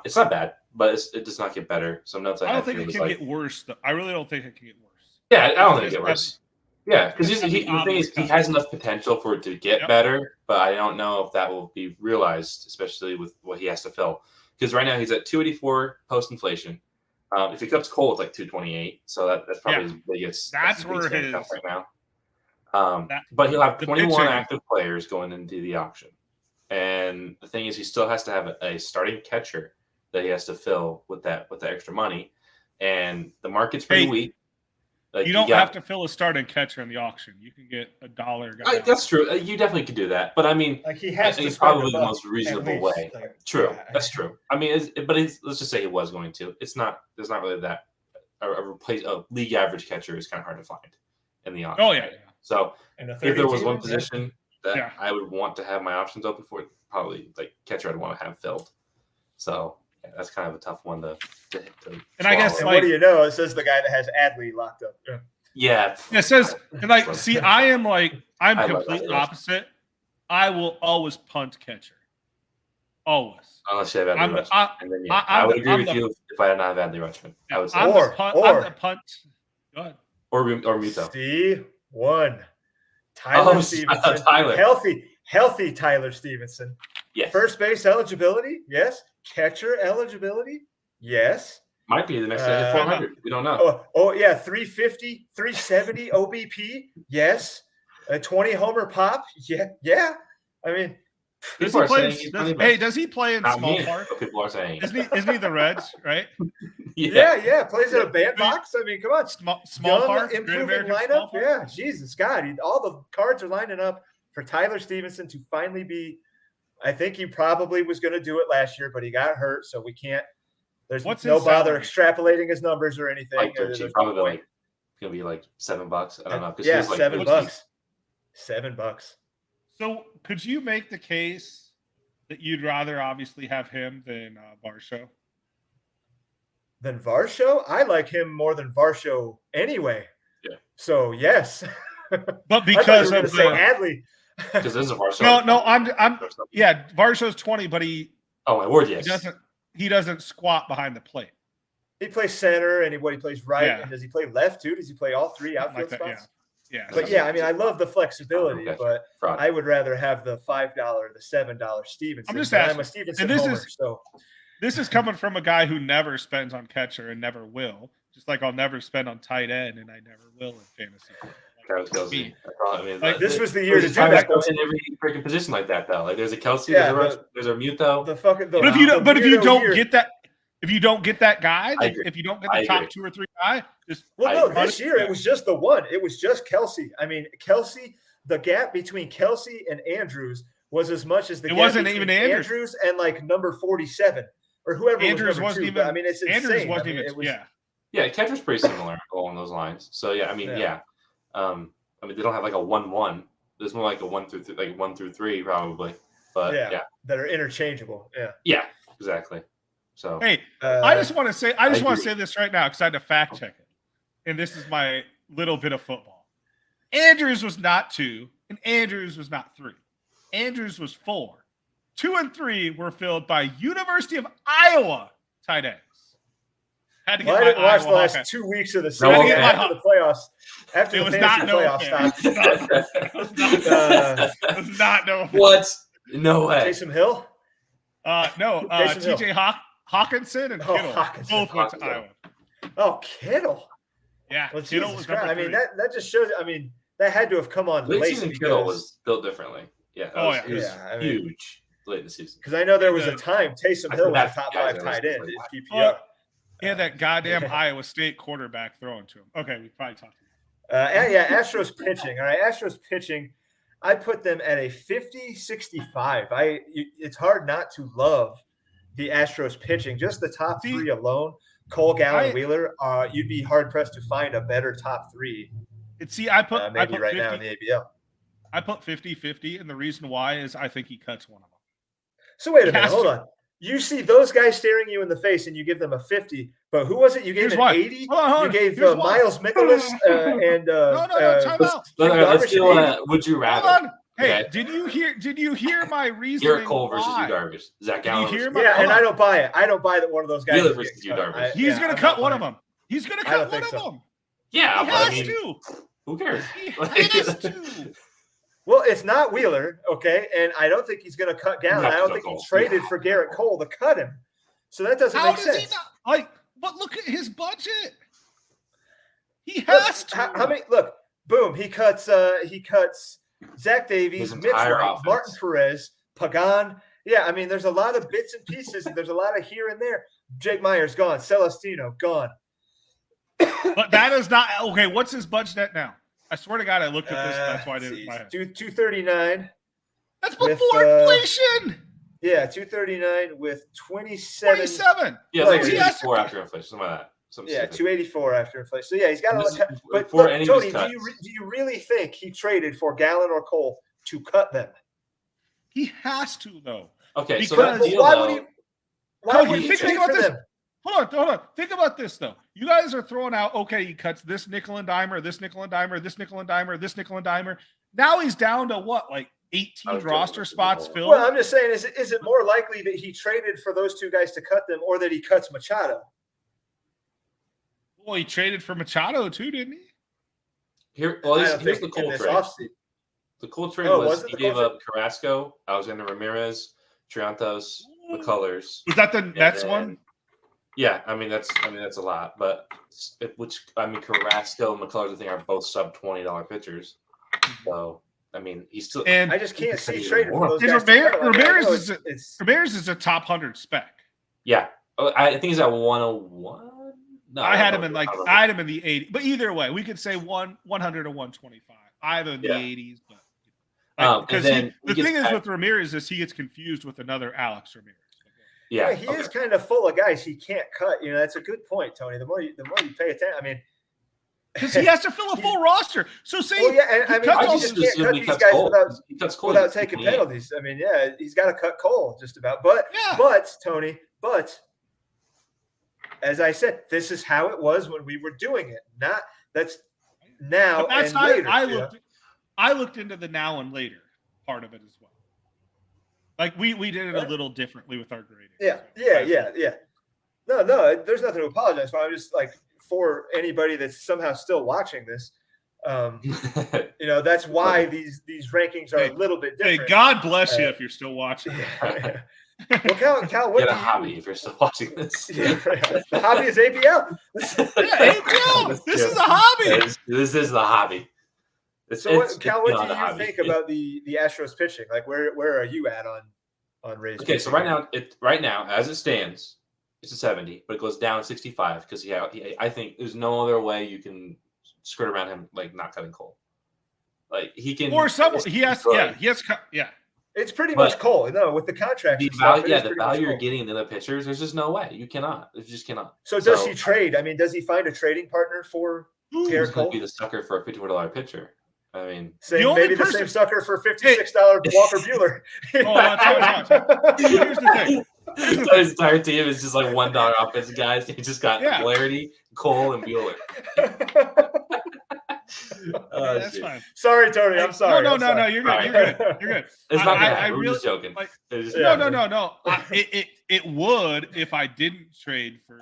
It's not bad, but it does not get better. Some notes I don't had think here it was can like, get worse. Though. I really don't think it can get worse. yeah, I don't think it get worse. Yeah, because It's the gonna be thing is, obvious he cuts. has enough potential for it to get Yep. better, but I don't know if that will be realized, especially with what he has to fill. Because right now he's at 284 post inflation. If he comes cold, like 228, so that's probably his biggest. That's his where biggest his handcuff right now. But he'll have the 21 pitching. active players going into the auction, and the thing is, he still has to have a starting catcher that he has to fill with that extra money, and the market's pretty weak. Like, you don't have to fill a starting catcher in the auction. You can get a dollar guy. That's true. You definitely could do that, but I mean, like he has to it's spend probably a the buck, most reasonable at way. least. Like, True, yeah. that's true. I mean, let's just say he was going to. It's not. There's not really that. A league average catcher is kind of hard to find in the auction. Oh yeah. Right? So if there was one position that I would want to have my options open for, probably like catcher I'd want to have filled. So yeah, that's kind of a tough one to and I guess, and what do you know? It says the guy that has Adley locked up. Yeah. It says, and like, see, I'm completely opposite. I will always punt catcher. Always. Unless you have Adley Rutschman. And then, I would agree with you if I did not have Adley Rutschman. I would say I'm the punt. Go ahead. Or Muto. C1. Tyler Stevenson. Tyler. Healthy Tyler Stevenson. Yes. First base eligibility? Yes. Catcher eligibility? Yes. Might be the next guy at 400. We don't know. Oh, yeah. 350, 370 OBP? Yes. A 20 homer pop? Yeah. I mean, does he play in small park? People are saying. Isn't he the Reds, right? Yeah. Plays in a bandbox. I mean, come on. Small park, improving lineup. Yeah, Jesus, God. All the cards are lining up for Tyler Stevenson to finally be. I think he probably was going to do it last year, but he got hurt, so we can't. There's no bother extrapolating his numbers or anything. Like probably like going to be like $7. I don't know. Yeah, $7. $7. So could you make the case that you'd rather obviously have him than Varsho? Than Varsho? I like him more than Varsho anyway. Yeah. So yes. But because of Adley. Because there's a Varsho. No, I'm Varsho's 20, but oh my word, yes. He doesn't squat behind the plate. He plays center and he plays right. Yeah. And does he play left too? Does he play all three outfield spots? Yeah. But I mean, I love the flexibility, but I would rather have the $5, the $7 Stevenson. I'm just asking. I'm a Stevenson homer, so this is coming from a guy who never spends on catcher and never will. Just like I'll never spend on tight end and I never will in fantasy. Travis Kelce. This was the year to do that. In every freaking position like that, though. Like there's a Kelce, there's a Muto. But if you don't get that. If you don't get that guy, if you don't get the top 2 or 3 guy, this year it was just the one. It was just Kelce. I mean, Kelce. The gap between Kelce and Andrews was as much as the gap wasn't between even Andrews and like number 47 or whoever. Andrews wasn't even. I mean, it's insane. Andrews wasn't even. Yeah, catcher's pretty similar along those lines. So yeah, I mean, I mean, they don't have like a 1-1. There's more like a 1 through 3, like 1 through 3 probably. But that are interchangeable. Yeah, exactly. So hey, I just want to say this right now because I had to fact check it, and this is my little bit of football. Andrews was not 2, and Andrews was not 3. Andrews was 4. 2 and 3 were filled by University of Iowa tight ends. Had to get I didn't watch the last 2 weeks of the season after the playoffs. After the fantasy playoffs stopped. It was not no. What? No way. Taysom Hill? No. TJ Hawkinson and Kittle both went to Iowa. Oh, Kittle. Yeah. Well, Kittle was I mean, that just shows. I mean, that had to have come on late. Season Kittle was built differently. Yeah. It was huge late in the season. Because I know there was a time Taysom Hill was a top 5 tight end in PPR. Yeah, that goddamn Iowa State quarterback throwing to him. Okay, we probably talked about it. Astros pitching. All right, Astros pitching. I put them at a 50-65. It's hard not to love the Astros pitching. Just the top 3 alone, Cole, Gallen, Wheeler. You'd be hard pressed to find a better top 3. I put right 50, now in the ABL. I put 50-50, and the reason why is I think he cuts one of them. So wait a minute, hold on. You see those guys staring you in the face, and you give them a 50. But who was it? You gave an 80. You gave Miles Mikolas and let's do would you rather? Hey, Okay. did you hear my reasoning? Garrett Cole versus why? Yu Darvish. Zach Did you Gallen hear versus my- Yeah, hold and on. I don't buy it. I don't buy that one of those guys. Wheeler is versus getting Yu cut. Darvish. He's Yeah, gonna I'm cut not one of buying them. He's gonna I cut don't one think of so. them. Yeah, He but I has mean, to. who cares? He has to. Well, it's not Wheeler, okay, and I don't think he's going to cut Gallen. have I to don't cut think Cole. he traded for Garrett Cole to cut him. So that doesn't How make does sense. he not? Like, but look at his budget. He Look, has to. how many? Look, boom. He cuts Zach Davies, His Mitch entire White, offense. Martin Perez, Pagan. Yeah, I mean, there's a lot of bits and pieces. There's a lot of here and there. Jake Myers gone. Celestino gone. But that is not okay. What's his budget at now? I swear to God, I looked at this. That's why I didn't buy it. 239. That's with, before inflation. Yeah, 239 with 27. 27. Yeah, Like, like he has 4 to- after inflation, something like that. Something Yeah, stupid. 284 after inflation. So yeah, he's got And a this lot. is But before look, any of Tony, his do cuts. you really think he traded for Gallen or Cole to cut them? He has to though. Okay, so Because- that deal, Why though, would he? Why Cody, would he think trade about for this. them? Hold on. Think about this though. You guys are throwing out. Okay, he cuts this nickel and dimer, this nickel and dimer, this nickel and dimer, this nickel and dimer. Now he's down to what, like 18 Okay, roster that's spots cool. filled. Well, I'm just saying, is it more likely that he traded for those two guys to cut them, or that he cuts Machado? Well, he traded for Machado too, didn't he? Here, well, I here's, don't here's the think Cole in this trade. offseason. The Cole trade Oh, was was it he the Cole gave up Carrasco, Alexander Ramirez, Triantos, McCullers. Was that the and Mets then- one? Yeah, I mean that's a lot, but Carrasco and McCullers I think are both sub $20 pitchers. So I mean he's still And I just can't He see could trading for even those And guys. to cut them. I mean, I Ramirez know is it's Ramirez is a top 100 spec. yeah. I think he's at 101. No, I had don't him in know. like I don't know. I had him in the 80s. But either way, we could say 100 to 125. I have him in the Yeah. 80s, but And because then the he gets thing is back- with Ramirez is he gets confused with another Alex Ramirez. yeah, he is kind of full of guys he can't cut. You know, that's a good point, Tony. The more you pay attention, I mean, Because he has to fill a full roster. So say well, yeah, and I mean, cuts you all just these- can't cut he these cuts guys Cole. without He cuts Cole. without He's taking 28. penalties. I mean, yeah, he's got to cut Cole just about. But Yeah. Tony, as I said, this is how it was when we were doing it. Not that's now But that's and how later. I you know? looked. I looked into the now and later part of it as well. Like we did it a Right. little differently with our grading. Yeah. No, there's nothing to apologize for. I'm just like for anybody that's somehow still watching this. You know, that's why these rankings are a little bit Hey, different. God bless you if you're still watching. Yeah. Well, Cal, what Get a do you? hobby if you're still watching this. Yeah, the hobby is ABL. Yeah, ABL, this is a hobby. This is the hobby. So, Cal, what beyond do a you hobby. think about the Astros pitching? Like, where are you at on Rays? Okay, so pitching? right now, as it stands, it's a 70, but it goes down 65 because I think there's no other way you can skirt around him like not cutting Cole. Like he can, Or someone he has. good. Yeah. It's pretty But much Cole. No, with the contract. The and stuff, value, it is the pretty much value you're Cole. getting in the pitchers, there's just no way you cannot. You just cannot. So does he trade? I mean, does he find a trading partner for He's Garrett going Cole? to be the sucker for a $54 pitcher. I mean, only the person- same sucker for $56 Walker Buehler. Oh, that's right. Here's the thing. so his entire team is just like $1 offensive guys. He just got Yeah. Flaherty, Cole, and Bueller. Oh, That's shit. fine. Sorry, Tony. I'm sorry. No, I'm sorry. you're good. You're good. You're good. It's not I gonna happen. We're really- just joking. like- It's just- Yeah. No. It would if I didn't trade for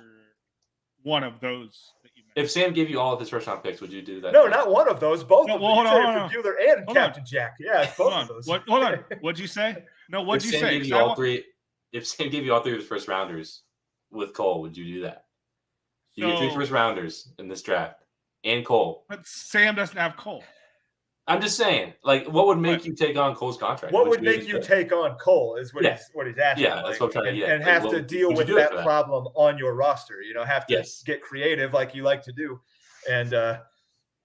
one of those that you mentioned. If Sam gave you all of his first round picks, would you do that? No, not one of those. Both No, of them. well, You hold on, traded hold for Buehler and Hold on. Captain Jack. Yeah, it's Hold both on. of those. Hold on. What'd you say? No, what'd If you Sam say? gave 'Cause you I all want- three, if Sam gave you all three of his first rounders with Cole, would you do that? You get three So- first rounders in this draft and Cole. But Sam doesn't have Cole. I'm just saying, like, what would make you take on Cole's contract? What would you make even you do? take on Cole is what Yeah. he's asking. Yeah, that's what I'm trying to and, get. and Like, have what to would- deal would you with do it that for that? problem on your roster. You know, have to Yes. get creative like you like to do, and But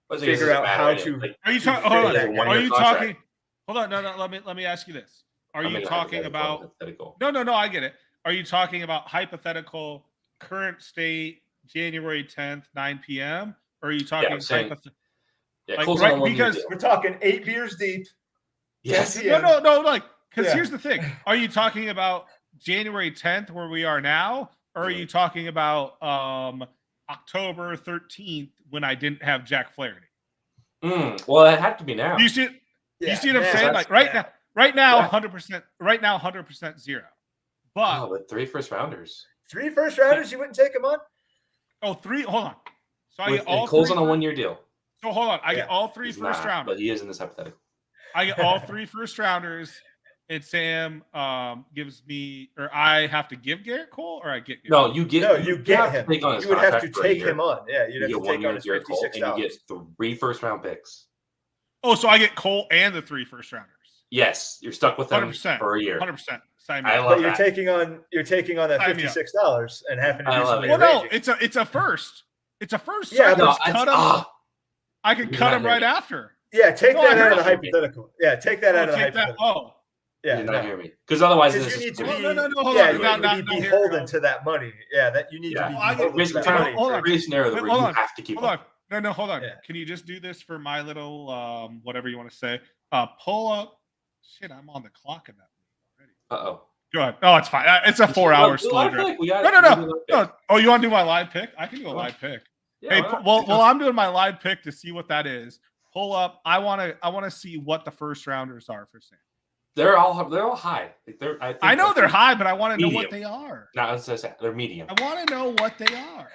it figure doesn't out matter how anyway. to- Like, Are you to talking? fit Hold on. that a guy. one-year Are you contract. talking? Hold on. No. Let me ask you this. Are I you mean, talking about? hypothetical. No. I get it. Are you talking about hypothetical current state January 10th 9 p.m. Or are you talking I'm saying- hypothetical? Yeah, Like, Cole's right, on a one-year because- deal. we're talking 8 beers deep. Yes. Yeah. No. Like, because Yeah. here's the thing: are you talking about January 10th, where we are now, or are you talking about October 13th when I didn't have Jack Flaherty? Well, it had to be now. Do you see it? You see what I'm saying? Like right now, 100%. Right now, 100% zero. But 3 first rounders. 3 first rounders, you wouldn't take him on? Oh, 3. Hold on. So I With, get all Cole's 3 on a 1-year deal. So hold on. I get all 3 He's first not, rounders. but he is in this hypothetical. I get all 3 first rounders, and Sam gives me, or I have to give Garrett Cole, or I get Garrett No, you get him. You would have to take him on. Yeah, you'd have to take on his $56. And you get 3 first-round picks. Oh, so I get Cole and the 3 first rounders. Yes, you're stuck with them 100%, for a year. 100%. But you're taking on that $56 and having to do something. Well, no, it's a first. It's a first. Yeah, so I can cut him right after. Yeah, take that out of the hypothetical. Yeah, take that out of the hypothetical. Yeah, not hear me, because otherwise you need to be. Yeah, you need to be beholden to that money. Yeah, that you need to be beholden to that money. Hold on. You have to keep hold on. No, hold on. Yeah. Can you just do this for my little whatever you want to say? Pull up. Shit, I'm on the clock in that already. Go ahead. No, it's fine. It's a 4-hour slow draft. No. Oh, you want to do my live pick? I can do a live pick. Yeah, hey, well, I'm doing my live pick to see what that is. Pull up. I want to see what the first rounders are for Sam. They're all high. I know they're high, but I want to know what they are. No, they're medium. I want to know what they are.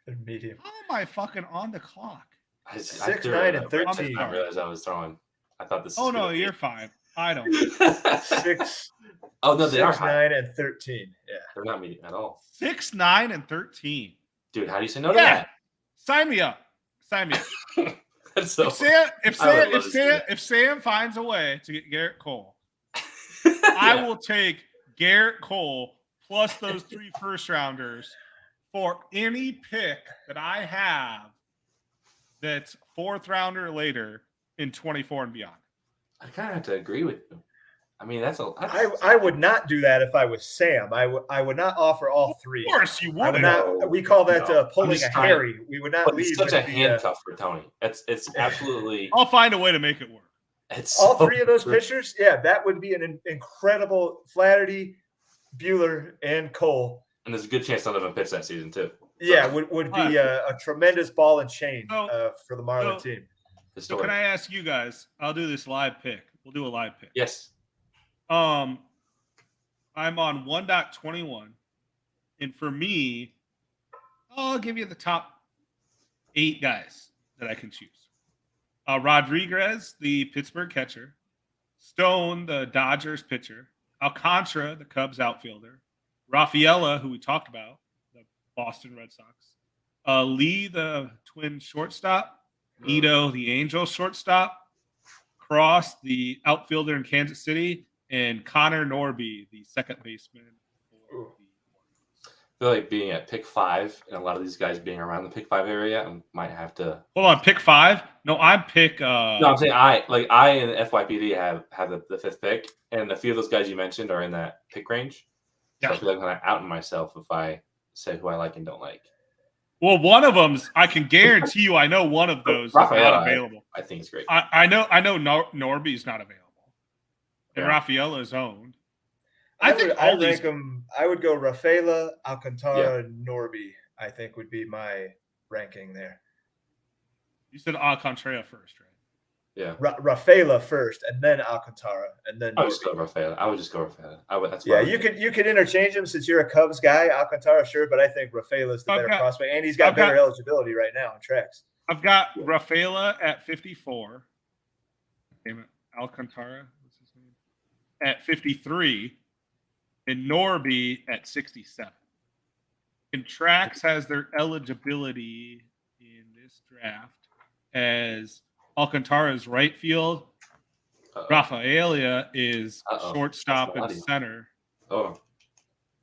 They're medium. How am I fucking on the clock? 6, 9, and 13. I didn't realize I was throwing. I thought this. Oh no, you're fine. I don't. 6. Oh no, they 6, are 9, and 13. Yeah, they're not medium at all. 6, 9, and 13. Dude, how do you say no to that? Sign me up. So, if Sam finds a way to get Garrett Cole, I will take Garrett Cole plus those 3 first rounders for any pick that I have that's 4th rounder later in 24 and beyond. I kind of have to agree with you. I mean, I would not do that if I was Sam. I would not offer all 3. Of course you would. We call that pulling a Harry. We would not leave. It's such a handcuff for Tony. It's absolutely. I'll find a way to make it work. It's all 3 of those pitchers. Yeah, that would be an incredible Flaherty, Buehler, and Cole. And there's a good chance none of them pitch that season too. Yeah, would be a tremendous ball and chain for the Marlin team. So can I ask you guys? I'll do this live pick. We'll do a live pick. Yes. I'm on 1.21, and for me, I'll give you the top 8 guys that I can choose. Rodriguez, the Pittsburgh catcher. Stone, the Dodgers pitcher. Alcantara, the Cubs outfielder. Rafaela, who we talked about, the Boston Red Sox. Lee, the Twins shortstop. Nito, the Angels shortstop. Cross, the outfielder in Kansas City. And Connor Norby, the second baseman. I feel like being at pick 5 and a lot of these guys being around the pick 5 area, I might have to. Hold on, pick 5? No, I'm pick. No, I'm saying I and the FYPD have the 5th pick, and a few of those guys you mentioned are in that pick range. So I feel like I'm kind of outing myself if I say who I like and don't like. Well, one of them's I can guarantee you. I know one of those is not available. I think it's great. I know Norby's not available. And Rafaela is owned. I rank them. I would go Rafaela, Alcantara, and Norby. I think would be my ranking there. You said Alcantara first, right? Yeah. Rafaela first, and then Alcantara, and then. I would just go Rafaela. That's you could interchange them since you're a Cubs guy. Alcantara, sure, but I think Rafaela's the better prospect, and he's got better eligibility right now on tracks. I've got Rafaela at 54. Damn it, Alcantara. At 53, and Norby at 67. And Trax has their eligibility in this draft as Alcantara's right field. Rafaela is shortstop and center. Oh.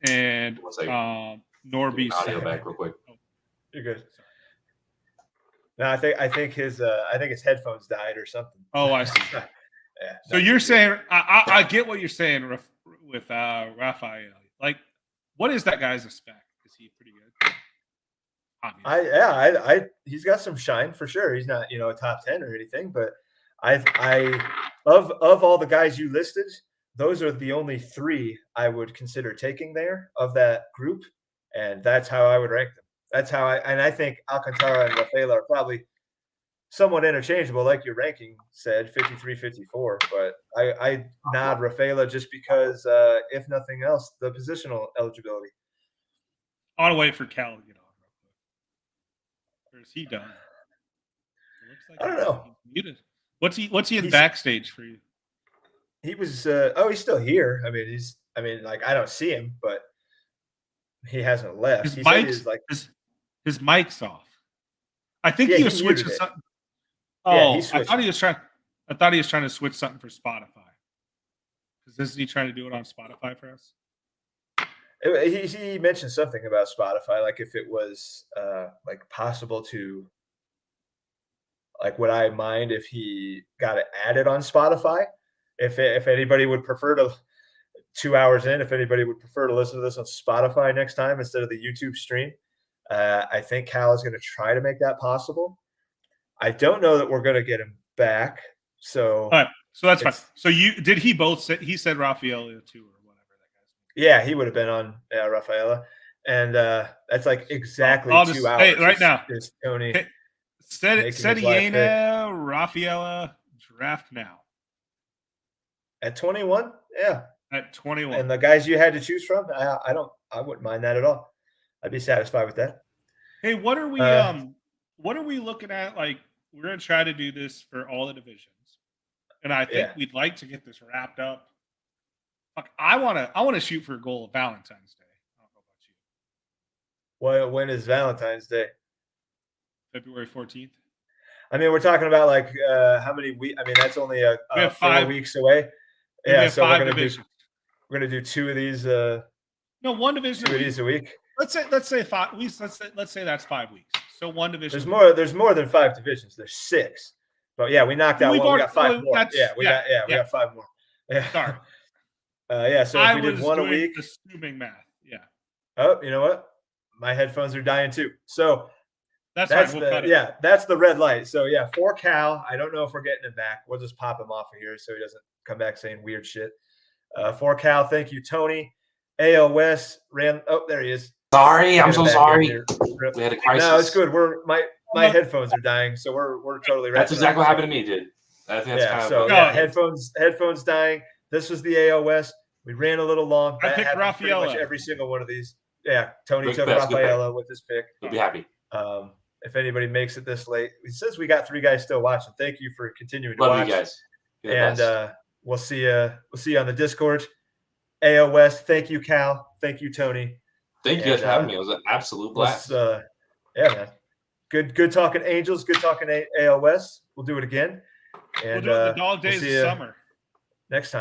And Norby's audio back real quick. You're good. No, I think his headphones died or something. Oh, I see. Yeah, so you're saying I get what you're saying with Rafael. Like, what is that guy's spec? Is he pretty good? He's got some shine for sure. He's not a top 10 or anything, but of all the guys you listed, those are the only 3 I would consider taking there of that group, and that's how I would rank them. That's how I think Alcantara and Rafaela are probably somewhat interchangeable, like your ranking said, 53, 54. But I nod Rafaela just because, if nothing else, the positional eligibility. I want to wait for Cal to get on real quick. Or is he done? It looks like I don't know. he's muted. What's he in He's- backstage for you? He was he's still here. I mean, like, I don't see him, but he hasn't left. His He said mic's he's like his mic's off. I think Yeah, he he was switching muted it. something. Yeah, Oh, he I switched thought he was trying to switch something for Spotify. Isn't he trying to do it on Spotify for us? he mentioned something about Spotify, like if it was like possible to, like, would I mind if he got it added on Spotify? If anybody would prefer to 2 hours in, if anybody would prefer to listen to this on Spotify next time instead of the YouTube stream, I think Cal is going to try to make that possible. I don't know that we're going to get him back. So All right, so that's fine. So he said Rafaela too, or whatever that guy's name. yeah, he would have been on Rafaela, and that's like exactly I'll 2 just hours. say right now. Is Tony Hey, making his life pick. Sediena Rafaela draft now At 21? Yeah. at 21. And the guys you had to choose from, I wouldn't mind that at all. I'd be satisfied with that. Hey, what are we looking at? Like, we're gonna try to do this for all the divisions, and I think we'd like to get this wrapped up. Fuck, I wanna shoot for a goal of Valentine's Day. I don't know about you. Well, when is Valentine's Day? February 14th. I mean, we're talking about like how many weeks? I mean, that's only We have 4 weeks away. Yeah, so we're gonna do 2 of these. No, one division. 2 of these a week. Let's say 5 weeks. Let's say that's 5 weeks. So one division. There's more than 5 divisions. There's 6. But yeah, we knocked out one. We got 5 more. We got 5 more. Yeah. Sorry. So if we did one a week, assuming math. Yeah. Oh, you know what? My headphones are dying too. So that's fine. We'll cut it. That's the red light. So yeah, for Cal, I don't know if we're getting him back. We'll just pop him off of here so he doesn't come back saying weird shit. For Cal, thank you, Tony. AL West ran. Oh, there he is. Sorry, I'm so sorry. We had a crisis. No, it's good. My headphones are dying, so we're totally right. That's exactly what happened to me, dude. I think that's headphones dying. This was the AL West. We ran a little long. I picked Rafaela. Pretty much every single one of these. Yeah, Tony took Rafaela with his pick. We'll be happy. If anybody makes it this late, it says we got 3 guys still watching. Thank you for continuing to watch. Love you guys. And we'll see you on the Discord. AL West. Thank you, Cal. Thank you, Tony. Thank you guys for having me. It was an absolute blast. Yeah, man. Good talking Angels. Good talking AL West. We'll do it again. And we'll do it the dog days of summer. Next time.